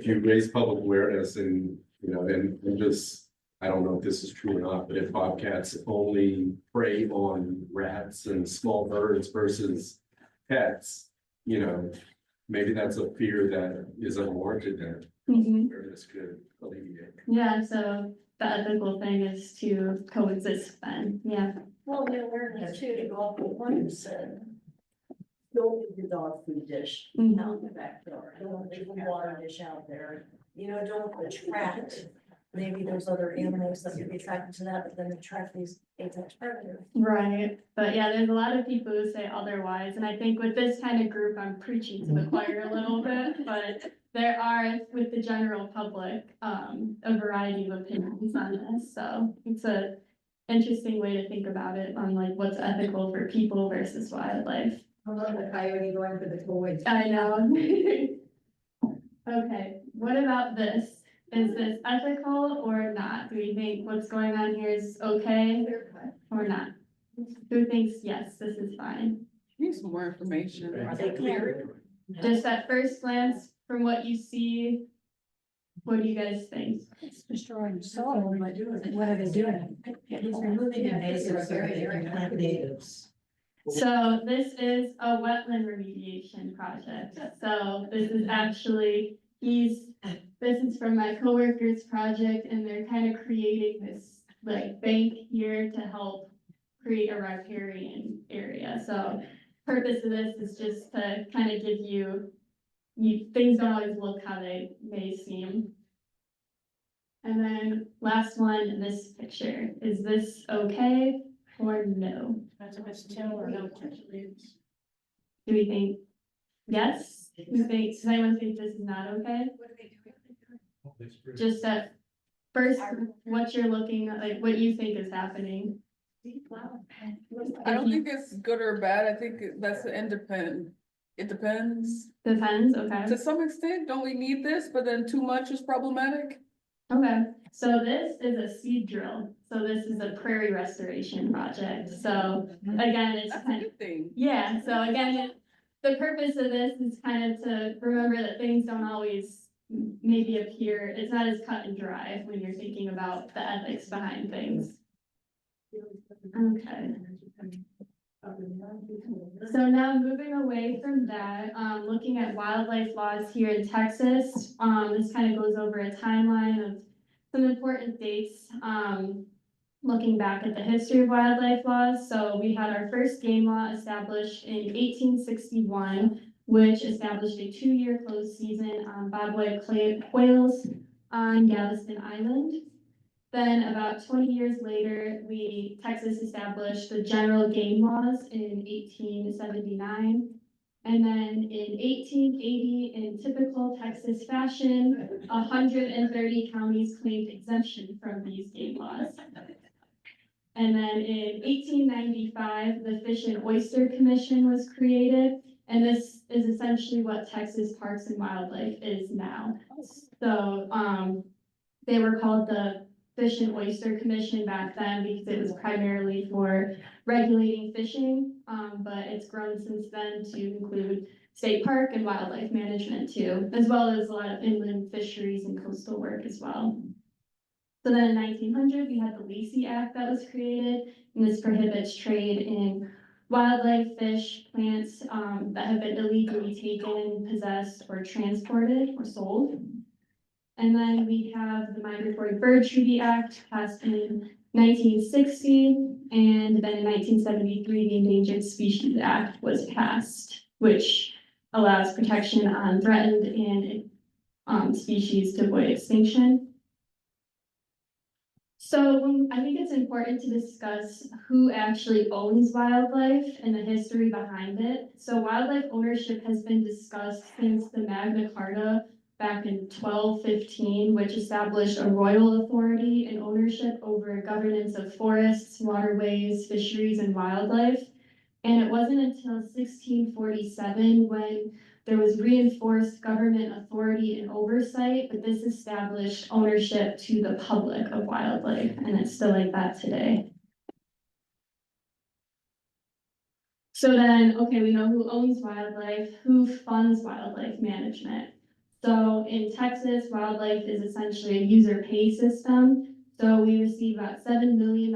S11: you raise public awareness and, and just, I don't know if this is true or not, but if bobcats only prey on rats and small birds versus pets, maybe that's a fear that is unwarranted there.
S12: Mhm.
S11: Where this could alleviate.
S12: Yeah, so the ethical thing is to coexist then, yeah.
S6: Well, the awareness too, to go off what one you said. Don't leave your dog food dish out in the backyard, don't leave a water dish out there, don't attract. Maybe there's other animals that could be attracted to that, but then attract these apex predators.
S12: Right, but yeah, there's a lot of people who say otherwise, and I think with this kind of group, I'm preaching to the choir a little bit, but there are, with the general public, a variety of opinions on this, so it's a interesting way to think about it on like what's ethical for people versus wildlife.
S5: I love the coyote going for the toys.
S12: I know. Okay, what about this? Is this ethical or not? Do we think what's going on here is okay or not? Who thinks, yes, this is fine?
S4: Need some more information.
S6: Are they clear?
S12: Just at first glance, from what you see, what do you guys think?
S13: It's destroying soil, but what are they doing?
S6: He's removing invasive so they can plant natives.
S12: So this is a wetland remediation project. So this is actually, this is from my coworker's project and they're kind of creating this like bank here to help create a riparian area. So purpose of this is just to kind of give you, things don't always look how they may seem. And then last one, this picture, is this okay or no? Do we think yes? Does anyone think this is not okay? Just at first, what you're looking at, like what you think is happening.
S4: I don't think it's good or bad. I think that's independent. It depends.
S12: Depends, okay.
S4: To some extent, don't we need this, but then too much is problematic?
S12: Okay, so this is a seed drill. So this is a prairie restoration project. So again, it's
S4: That's a
S12: kind of,
S4: good thing.
S12: yeah, so again, the purpose of this is kind of to remember that things don't always maybe appear, it's not as cut and dry when you're thinking about the ethics behind things. Okay. So now moving away from that, looking at wildlife laws here in Texas, this kind of goes over a timeline of some important dates, looking back at the history of wildlife laws. So we had our first game law established in 1861, which established a 2-year closed season on bobwhite quails on Galveston Island. Then about 20 years later, Texas established the general game laws in 1879. And then in 1880, in typical Texas fashion, 130 counties claimed exemption from these game laws. And then in 1895, the Fish and Oyster Commission was created. And this is essentially what Texas Parks and Wildlife is now. So they were called the Fish and Oyster Commission back then because it was primarily for regulating fishing, but it's grown since then to include state park and wildlife management too, as well as a lot of inland fisheries and coastal work as well. So then in 1900, we had the Lacey Act that was created, and this prohibits trade in wildlife, fish, plants that have been illegally taken, possessed, or transported or sold. And then we have the Migratory Bird Treaty Act passed in 1960, and then in 1973, the Endangered Species Act was passed, which allows protection on threatened and species to avoid extinction. So I think it's important to discuss who actually owns wildlife and the history behind it. So wildlife ownership has been discussed since the Magna Carta back in 1215, which established a royal authority and ownership over governance of forests, waterways, fisheries, and wildlife. And it wasn't until 1647 when there was reinforced government authority and oversight, but this established ownership to the public of wildlife, and it's still like that today. So then, okay, we know who owns wildlife, who funds wildlife management. So in Texas, wildlife is essentially a user pay system. So we receive about $7 million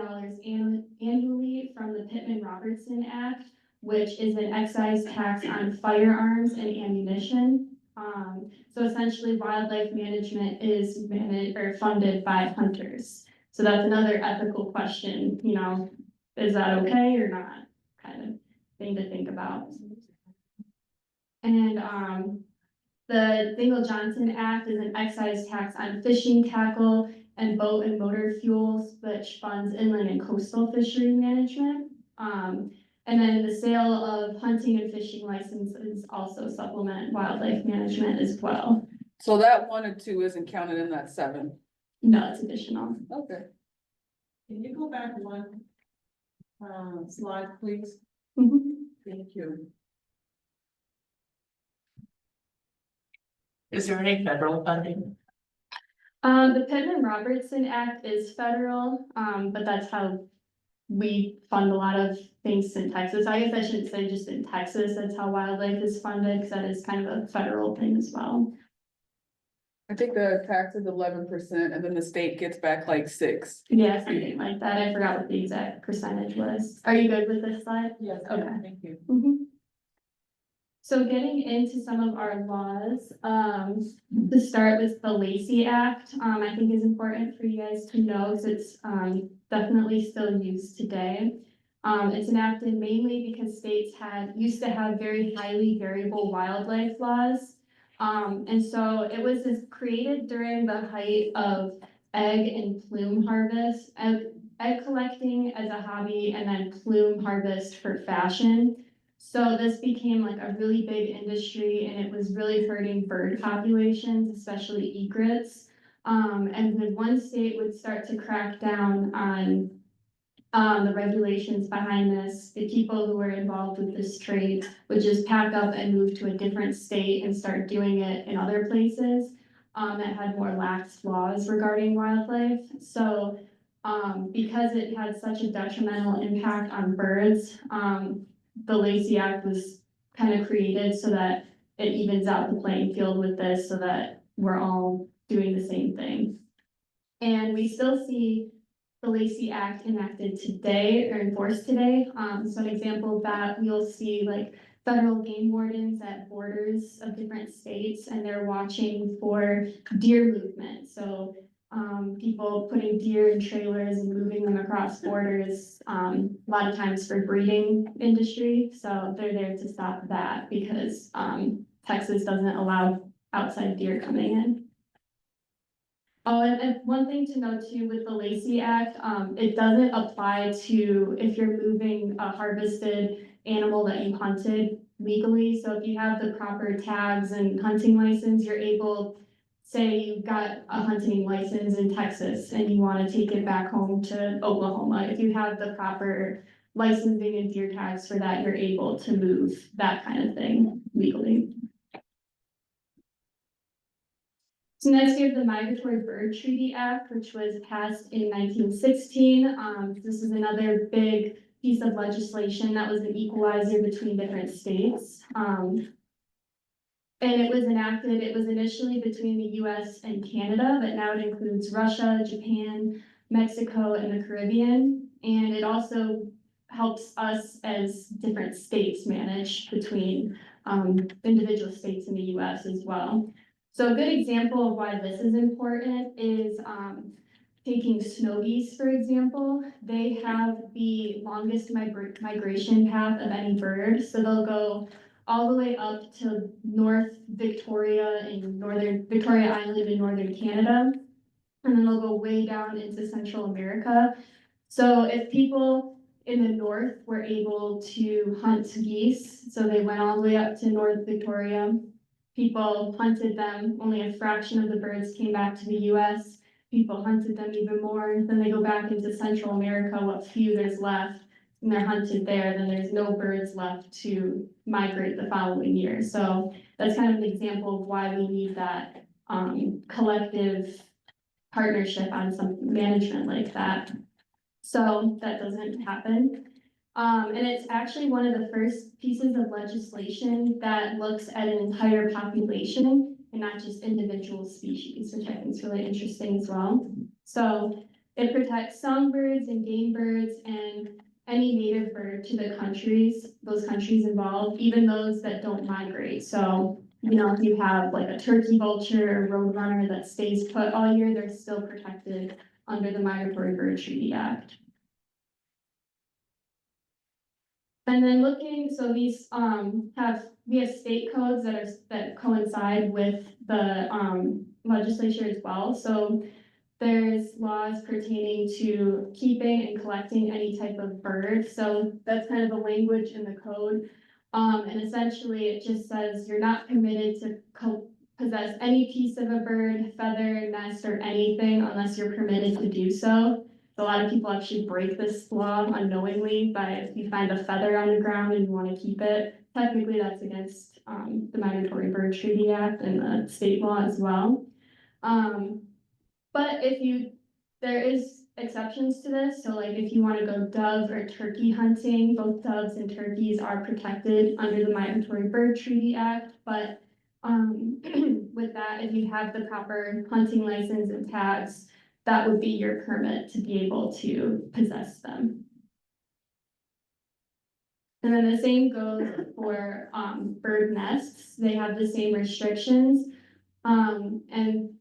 S12: annually from the Pittman-Robertson Act, which is an excise tax on firearms and ammunition. So essentially wildlife management is managed or funded by hunters. So that's another ethical question, you know, is that okay or not? Kind of thing to think about. And the Dingell-Johnson Act is an excise tax on fishing tackle and boat and motor fuels, which funds inland and coastal fishery management. And then the sale of hunting and fishing licenses also supplement wildlife management as well.
S4: So that 1 and 2 isn't counted in that 7.
S12: No, it's additional.
S4: Okay.
S6: Can you go back one slide, please?
S12: Mhm.
S6: Thank you.
S1: Is there any federal funding?
S12: The Pittman-Robertson Act is federal, but that's how we fund a lot of things in Texas. I guess I shouldn't say just in Texas, that's how wildlife is funded, because that is kind of a federal thing as well.
S4: I think the tax is 11% and then the state gets back like 6%.
S12: Yeah, something like that. I forgot what the exact percentage was. Are you good with this slide?
S4: Yes.
S12: Okay.
S4: Thank you.
S12: So getting into some of our laws, to start with the Lacey Act, I think is important for you guys to know, because it's, definitely still used today. It's enacted mainly because states used to have very highly variable wildlife laws. And so it was created during the height of egg and plume harvest, egg collecting as a hobby, and then plume harvest for fashion. So this became like a really big industry, and it was really hurting bird populations, especially egrets. And then one state would start to crack down on the regulations behind this. The people who were involved with this trade would just pack up and move to a different state and start doing it in other places that had more lax laws regarding wildlife. So because it had such a detrimental impact on birds, the Lacey Act was kind of created so that it evens out the playing field with this, so that we're all doing the same thing. And we still see the Lacey Act enacted today or enforced today. So an example of that, you'll see like federal game wardens at borders of different states, and they're watching for deer movement. So people putting deer in trailers and moving them across borders, a lot of times for breeding industry. So they're there to stop that because Texas doesn't allow outside deer coming in. Oh, and one thing to note too with the Lacey Act, it doesn't apply to if you're moving a harvested animal that you hunted legally. So if you have the proper tags and hunting license, you're able, say you got a hunting license in Texas and you want to take it back home to Oklahoma. If you have the proper licensing and deer tags for that, you're able to move that kind of thing legally. So next we have the Migratory Bird Treaty Act, which was passed in 1916. This is another big piece of legislation that was an equalizer between different states. And it was enacted, it was initially between the US and Canada, but now it includes Russia, Japan, Mexico, and the Caribbean. And it also helps us as different states manage between individual states in the US as well. So a good example of why this is important is taking snow geese, for example. They have the longest migration path of any bird. So they'll go all the way up to North Victoria in Victoria Island in northern Canada. And then they'll go way down into Central America. So if people in the north were able to hunt geese, so they went all the way up to North Victoria, people hunted them, only a fraction of the birds came back to the US. People hunted them even more, then they go back into Central America, what few there's left, and they're hunted there, then there's no birds left to migrate the following year. So that's kind of an example of why we need that collective partnership on some management like that. So that doesn't happen. And it's actually one of the first pieces of legislation that looks at an entire population and not just individual species, which I think is really interesting as well. So it protects songbirds and game birds and any native bird to the those countries involved, even those that don't migrate. So, you know, if you have like a turkey vulture or roadrunner that stays put all year, they're still protected under the Migratory Bird Treaty Act. And then looking, so these we have state codes that coincide with the legislature as well. So there's laws pertaining to keeping and collecting any type of bird. So that's kind of the language in the code. And essentially it just says you're not permitted to possess any piece of a bird, feather, nest, or anything unless you're permitted to do so. A lot of people actually break this law unknowingly by if you find a feather on the ground and you want to keep it, technically that's against, the Migratory Bird Treaty Act and the state law as well. But there is exceptions to this, so like if you wanna go dove or turkey hunting, both doves and turkeys are protected under the Migratory Bird Treaty Act, but with that, if you have the proper hunting license and tags, that would be your permit to be able to possess them. And then the same goes for bird nests, they have the same restrictions. And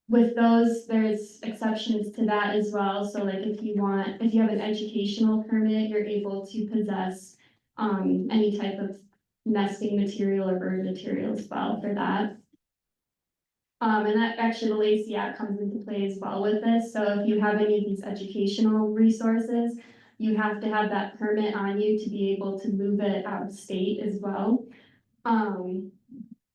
S12: with those, there's exceptions to that as well, so like if you have an educational permit, you're able to possess any type of nesting material or bird material as well for that. And that actually, the Lacey Act comes into play as well with this, so if you have any of these educational resources, you have to have that permit on you to be able to move it out of state as well. And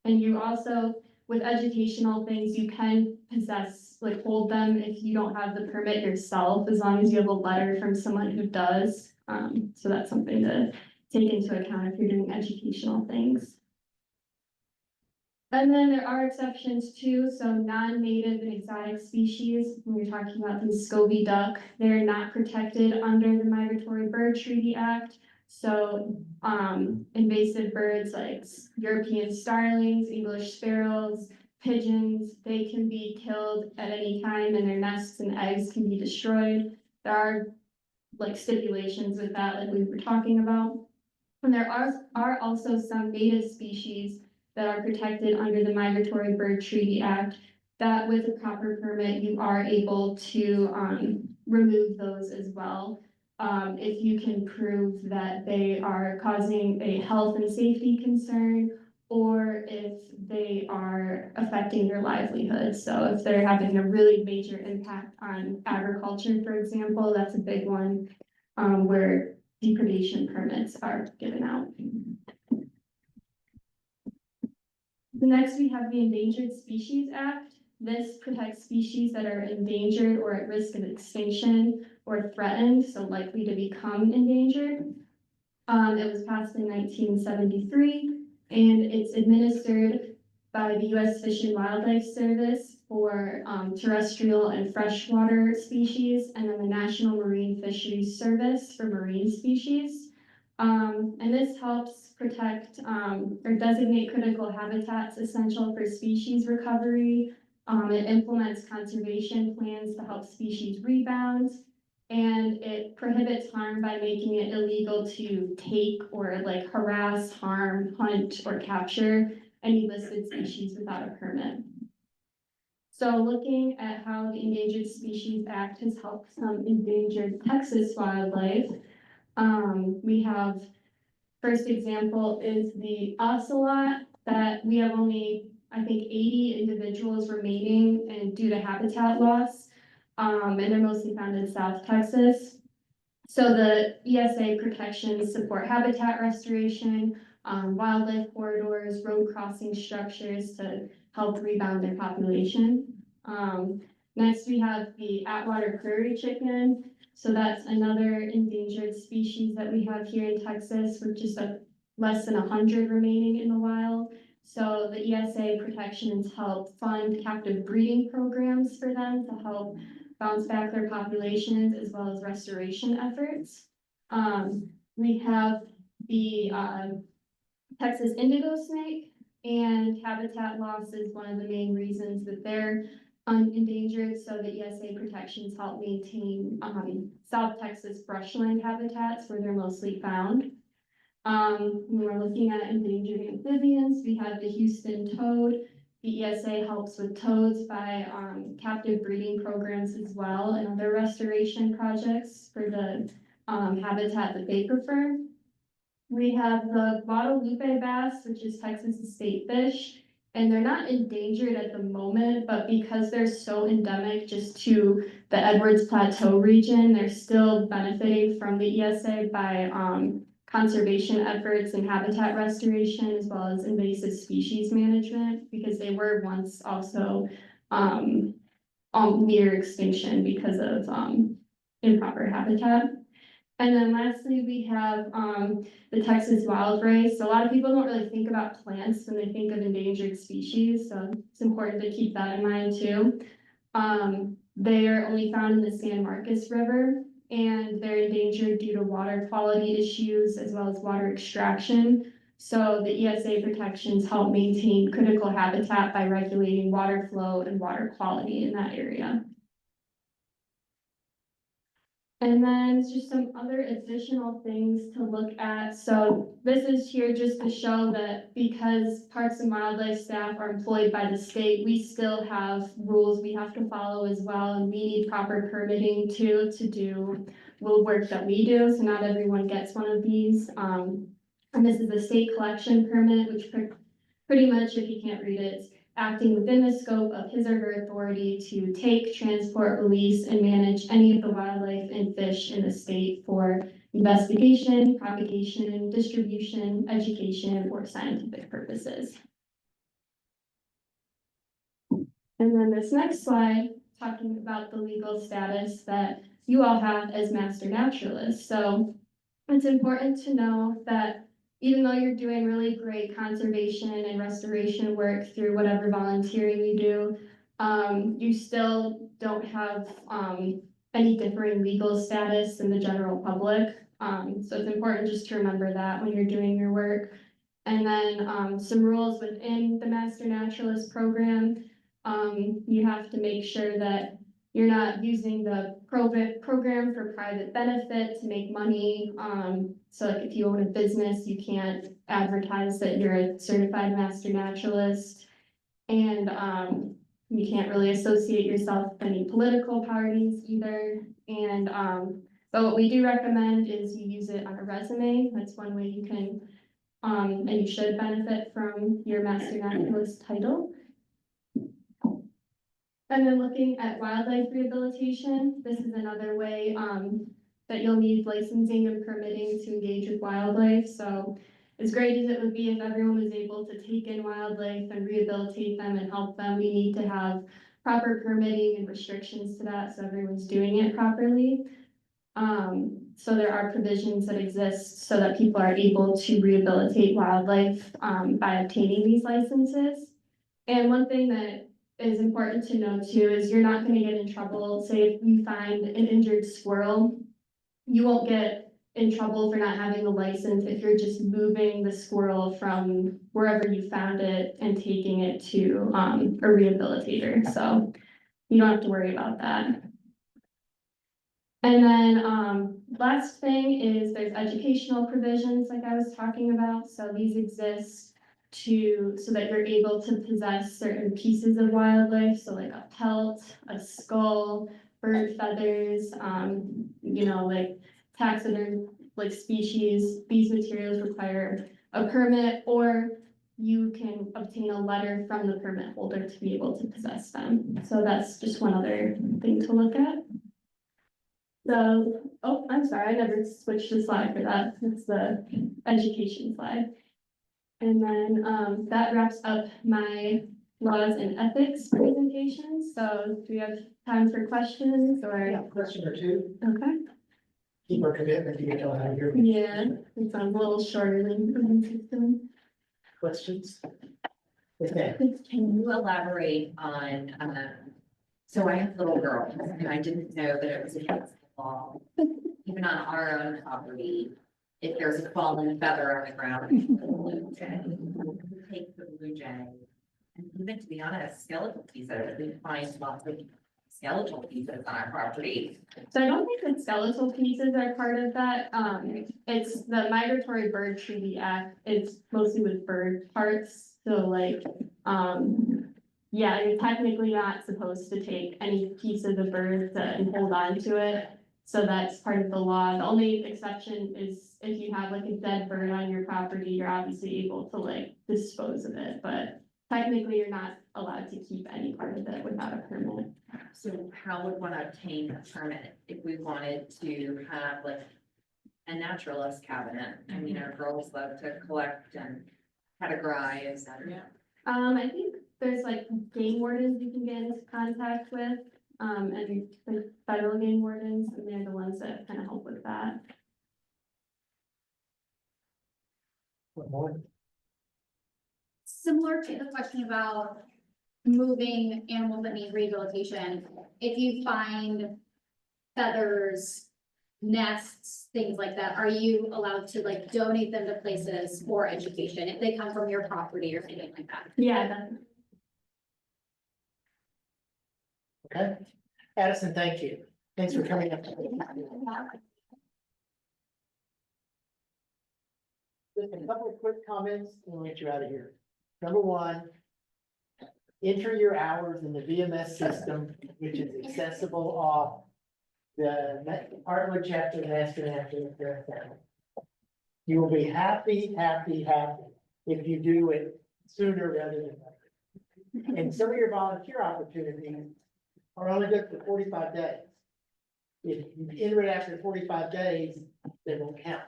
S12: you also, with educational things, you can possess, like hold them if you don't have the permit yourself, as long as you have a letter from someone who does. So that's something to take into account if you're doing educational things. And then there are exceptions too, so non-native and exotic species, when you're talking about the Scobie duck, they're not protected under the Migratory Bird Treaty Act. So, invasive birds like European starlings, English sparrows, pigeons, they can be killed at any time and their nests and eggs can be destroyed. There are like stipulations with that, like we were talking about. And there are also some native species that are protected under the Migratory Bird Treaty Act, that with a proper permit, you are able to remove those as well. If you can prove that they are causing a health and safety concern, or if they are affecting your livelihood. So if they're having a really major impact on agriculture, for example, that's a big one, where depredation permits are given out. Next, we have the Endangered Species Act. This protects species that are endangered or at risk of extinction or threatened, so likely to become endangered. It was passed in 1973, and it's administered by the U.S. Fish and Wildlife Service for terrestrial and freshwater species, and then the National Marine Fisheries Service for marine species. And this helps protect or designate critical habitats essential for species recovery. It implements conservation plans to help species rebound, and it prohibits harm by making it illegal to take or like harass, harm, hunt, or capture any listed species without a permit. So looking at how the Endangered Species Act has helped some endangered Texas wildlife, we have, first example is the ocelot, that we have only, I think, 80 individuals remaining and due to habitat loss. And they're mostly found in South Texas. So the ESA protections support habitat restoration, wildlife corridors, road crossing structures to help rebound their population. Next, we have the Atwater prairie chicken. So that's another endangered species that we have here in Texas, with just less than 100 remaining in the wild. So the ESA protections help fund captive breeding programs for them to help bounce back their populations, as well as restoration efforts. We have the Texas indigo snake, and habitat loss is one of the main reasons that they're endangered, so the ESA protections help maintain South Texas brushland habitats where they're mostly found. When we're looking at endangered amphibians, we have the Houston toad. The ESA helps with toads by captive breeding programs as well, and other restoration projects for the habitat that they prefer. We have the Guadalupe bass, which is Texas's state fish, and they're not endangered at the moment, but because they're so endemic just to the Edwards Plateau region, they're still benefiting from the ESA by conservation efforts and habitat restoration, as well as invasive species management, because they were once also near extinction because of improper habitat. And then lastly, we have, the Texas wild rice. So a lot of people don't really think about plants when they think of endangered species, so it's important to keep that in mind too. They are only found in the San Marcos River, and they're endangered due to water quality issues as well as water extraction. So the ESA protections help maintain critical habitat by regulating water flow and water quality in that area. And then just some other additional things to look at. So this is here just to show that because Parks and Wildlife staff are employed by the state, we still have rules we have to follow as well. And we need proper permitting too, to do the work that we do. So not everyone gets one of these. And this is a state collection permit, which pretty much, if you can't read it, it's acting within the scope of his or her authority to take, transport, release, and manage any of the wildlife and fish in the state for investigation, propagation, distribution, education, or scientific purposes. And then this next slide, talking about the legal status that you all have as master naturalists. So it's important to know that even though you're doing really great conservation and restoration work through whatever volunteering you do, you still don't have any differing legal status than the general public. So it's important just to remember that when you're doing your work. And then some rules within the Master Naturalist program. You have to make sure that you're not using the program for private benefit to make money. So like if you own a business, you can't advertise that you're a certified master naturalist. And you can't really associate yourself with any political parties either. And but what we do recommend is you use it on a resume. That's one way you can and you should benefit from your master naturalist title. And then looking at wildlife rehabilitation, this is another way that you'll need licensing and permitting to engage with wildlife. So as great as it would be if everyone was able to take in wildlife and rehabilitate them and help them, we need to have proper permitting and restrictions to that so everyone's doing it properly. So there are provisions that exist so that people are able to rehabilitate wildlife by obtaining these licenses. And one thing that is important to know too is you're not going to get in trouble. Say if you find an injured squirrel, you won't get in trouble for not having a license if you're just moving the squirrel from wherever you found it and taking it to a rehabilitator. So you don't have to worry about that. And then last thing is there's educational provisions like I was talking about. So these exist so that you're able to possess certain pieces of wildlife. So like a pelt, a skull, bird feathers, you know, like taxidermy like species. These materials require a permit, or you can obtain a letter from the permit holder to be able to possess them. So that's just one other thing to look at. So, oh, I'm sorry, I never switched the slide for that. It's the education slide. And then that wraps up my laws and ethics presentation. So do we have time for questions or?
S2: Yeah, question or two,
S12: Okay.
S2: keep our commitment to get y'all out of here.
S12: Yeah, it's a little shorter than the system.
S2: Questions? Okay.
S1: Can you elaborate on, so I have little girls and I didn't know that it was against the law, even on our own property. If there's a fallen feather on the ground, take the blue jay. And even to be honest, skeletal pieces, we find lots of skeletal pieces on our property.
S12: So I don't think that skeletal pieces are part of that. It's the Migratory Bird Treaty Act. It's mostly with bird parts. So like, yeah, you're technically not supposed to take any piece of the bird and hold on to it. So that's part of the law. The only exception is if you have like a dead bird on your property, you're obviously able to like dispose of it, but technically you're not allowed to keep any part of it without a permit.
S1: So how would one obtain a permit if we wanted to have like a naturalist cabinet? I mean, our girls love to collect and categorize and.
S12: I think there's like game wardens you can get into contact with, and the federal game wardens, and they're the ones that kind of help with that.
S2: Good morning.
S8: Similar to the question about moving animals that need rehabilitation, if you find feathers, nests, things like that, are you allowed to like donate them to places for education if they come from your property or something like that?
S12: Yeah,
S2: Okay, Addison, thank you. Thanks for coming up. Just a couple of quick comments and we'll get you out of here. Number one, enter your hours in the VMS system, which is accessible off the Heartwood chapter master after the. You will be happy if you do it sooner rather than later. And some of your volunteer opportunities are only good for 45 days. If you enter it after 45 days, they won't count.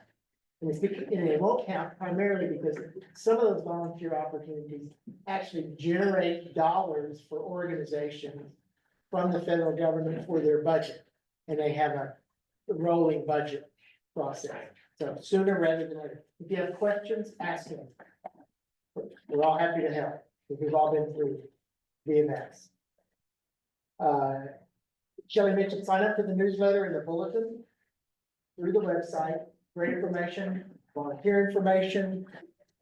S2: And they won't count primarily because some of those volunteer opportunities actually generate dollars for organizations from the federal government for their budget. And they have a rolling budget process. So sooner rather than later. If you have questions, ask them. We're all happy to help, because we've all been through VMS. Shelley mentioned sign up for the newsletter and the bulletin through the website. Great information, volunteer information,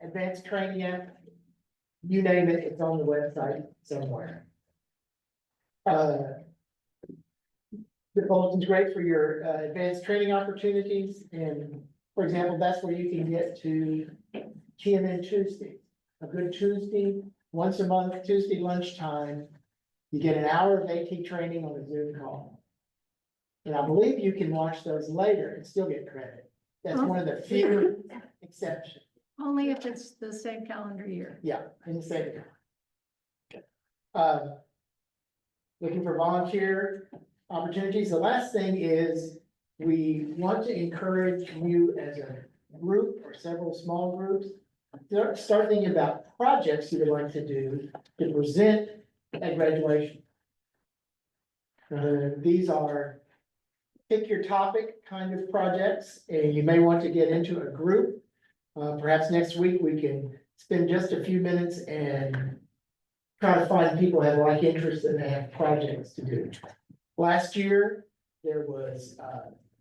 S2: advanced training, you name it, it's on the website somewhere. The bulletin's great for your advanced training opportunities, and for example, that's where you can get to TMN Tuesday. A good Tuesday, once a month, Tuesday lunchtime, you get an hour of AT training on a Zoom call. And I believe you can watch those later and still get credit. That's one of the few exceptions.
S5: Only if it's the same calendar year.
S2: Yeah, in the same year. Looking for volunteer opportunities. The last thing is we want to encourage you as a group or several small groups, start thinking about projects you would like to do to present at graduation. These are pick your topic kind of projects, and you may want to get into a group. Perhaps next week we can spend just a few minutes and try to find people who have like interests and they have projects to do. Last year, there was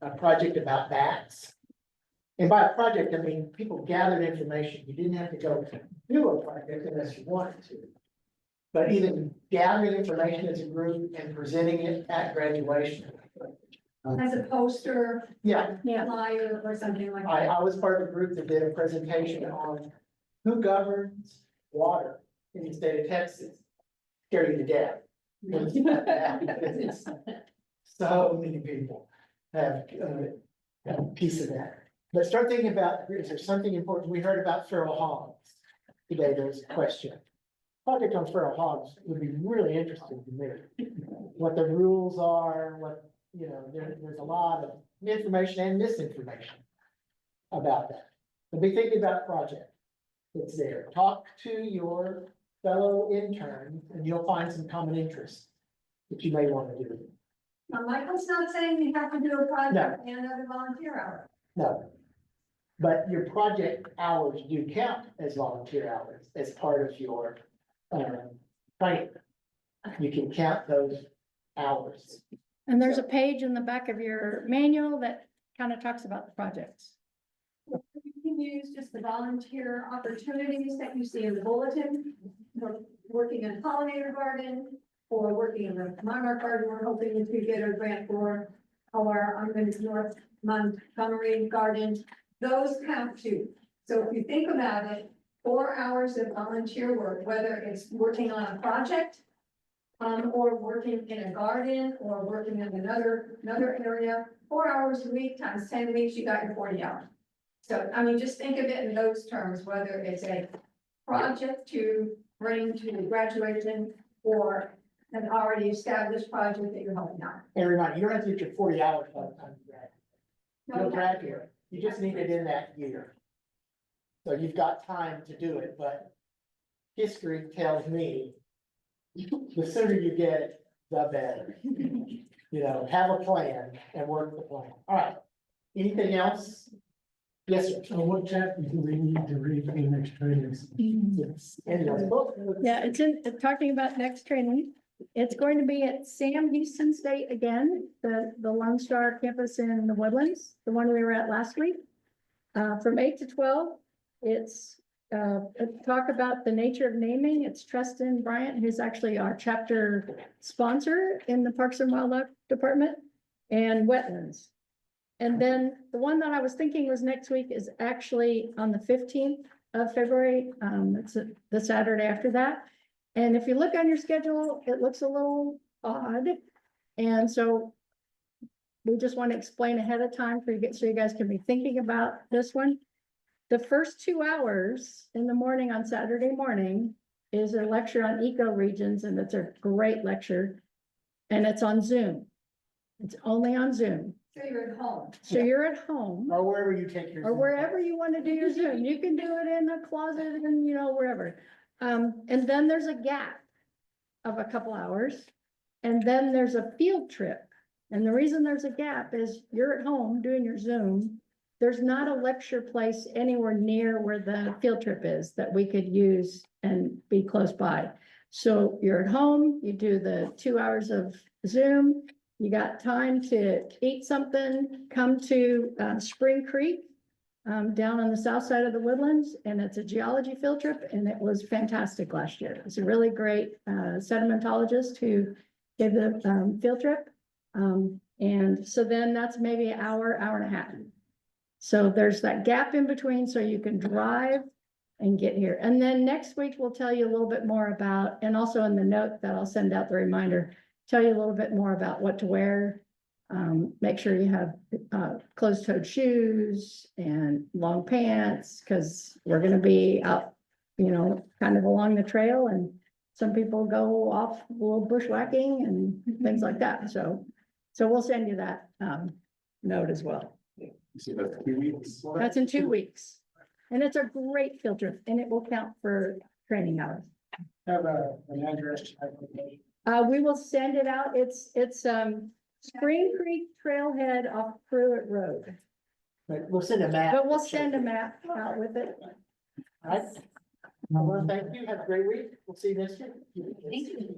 S2: a project about bats. And by a project, I mean, people gathered information. You didn't have to go do a project unless you wanted to. But even gathering information as a group and presenting it at graduation.
S5: As a poster,
S2: Yeah,
S5: flyer or something like
S2: I
S5: that.
S2: was part of a group that did a presentation on who governs water in the state of Texas. Scare you to death. It's so many people have a piece of that. But start thinking about, is there something important? We heard about feral hogs today. There was a question. Project on feral hogs would be really interesting to me. What the rules are, what, you know, there's a lot of information and misinformation about that. But be thinking about project that's there. Talk to your fellow interns and you'll find some common interests that you may want to do.
S5: Now, Michael's not saying you have to do a project and other volunteer hours.
S2: No. But your project hours do count as volunteer hours as part of your training. You can count those hours.
S13: And there's a page in the back of your manual that kind of talks about the projects.
S5: You can use just the volunteer opportunities that you see in the bulletin. Working in pollinator garden or working in the monarch garden, we're hoping to get a grant for, or I'm going to North Montgomery garden. Those count too. So if you think about it, 4 hours of volunteer work, whether it's working on a project, or working in a garden, or working in another area, 4 hours a week times 10 weeks, you got your 40 hours. So, I mean, just think of it in those terms, whether it's a project to bring to graduation or an already established project that you're helping out.
S2: And remember, you don't have to get your 40 hours by the time you graduate. You'll graduate. You just need it in that year. So you've got time to do it, but history tells me the sooner you get it, the better. You know, have a plan and work the plan. All right. Anything else? Yes, sir.
S15: So what chapter do we need to read in the next trainings?
S2: Yes. And the book.
S13: Yeah, it's talking about next training. It's going to be at Sam Houston State again, the Lone Star campus in the Woodlands, the one we were at last week. From 8 to 12, it's a talk about the nature of naming. It's Tristan Bryant, who's actually our chapter sponsor in the Parks and Wildlife Department, and wetlands. And then the one that I was thinking was next week is actually on the 15th of February. It's the Saturday after that. And if you look on your schedule, it looks a little odd. And so we just want to explain ahead of time so you guys can be thinking about this one. The first 2 hours in the morning on Saturday morning is a lecture on ecoregions, and it's a great lecture. And it's on Zoom. It's only on Zoom.
S5: So you're at home.
S13: So you're at home.
S2: Or wherever you take your.
S13: Or wherever you want to do your Zoom. You can do it in a closet and, wherever. And then there's a gap of a couple hours. And then there's a field trip. And the reason there's a gap is you're at home doing your Zoom. There's not a lecture place anywhere near where the field trip is that we could use and be close by. So you're at home, you do the 2 hours of Zoom. You got time to eat something, come to Spring Creek down on the south side of the Woodlands, and it's a geology field trip, and it was fantastic last year. It's a really great sedimentologist who gave the field trip. And so then that's maybe an hour, hour and a half. So there's that gap in between, so you can drive and get here. And then next week, we'll tell you a little bit more about, and also in the note that I'll send out the reminder, tell you a little bit more about what to wear. Make sure you have closed-toed shoes and long pants, because we're gonna be out, kind of along the trail, and some people go off a little bushwhacking and things like that. So we'll send you that note as well.
S11: So that's 2 weeks.
S13: That's in 2 weeks. And it's a great field trip, and it will count for training hours.
S2: Have an address.
S13: We will send it out. It's Spring Creek Trailhead off Pruitt Road.
S2: But we'll send a map.
S13: But we'll send a map out with it.
S2: All right. Well, thank you. Have a great week. We'll see you next year.
S1: Thank you.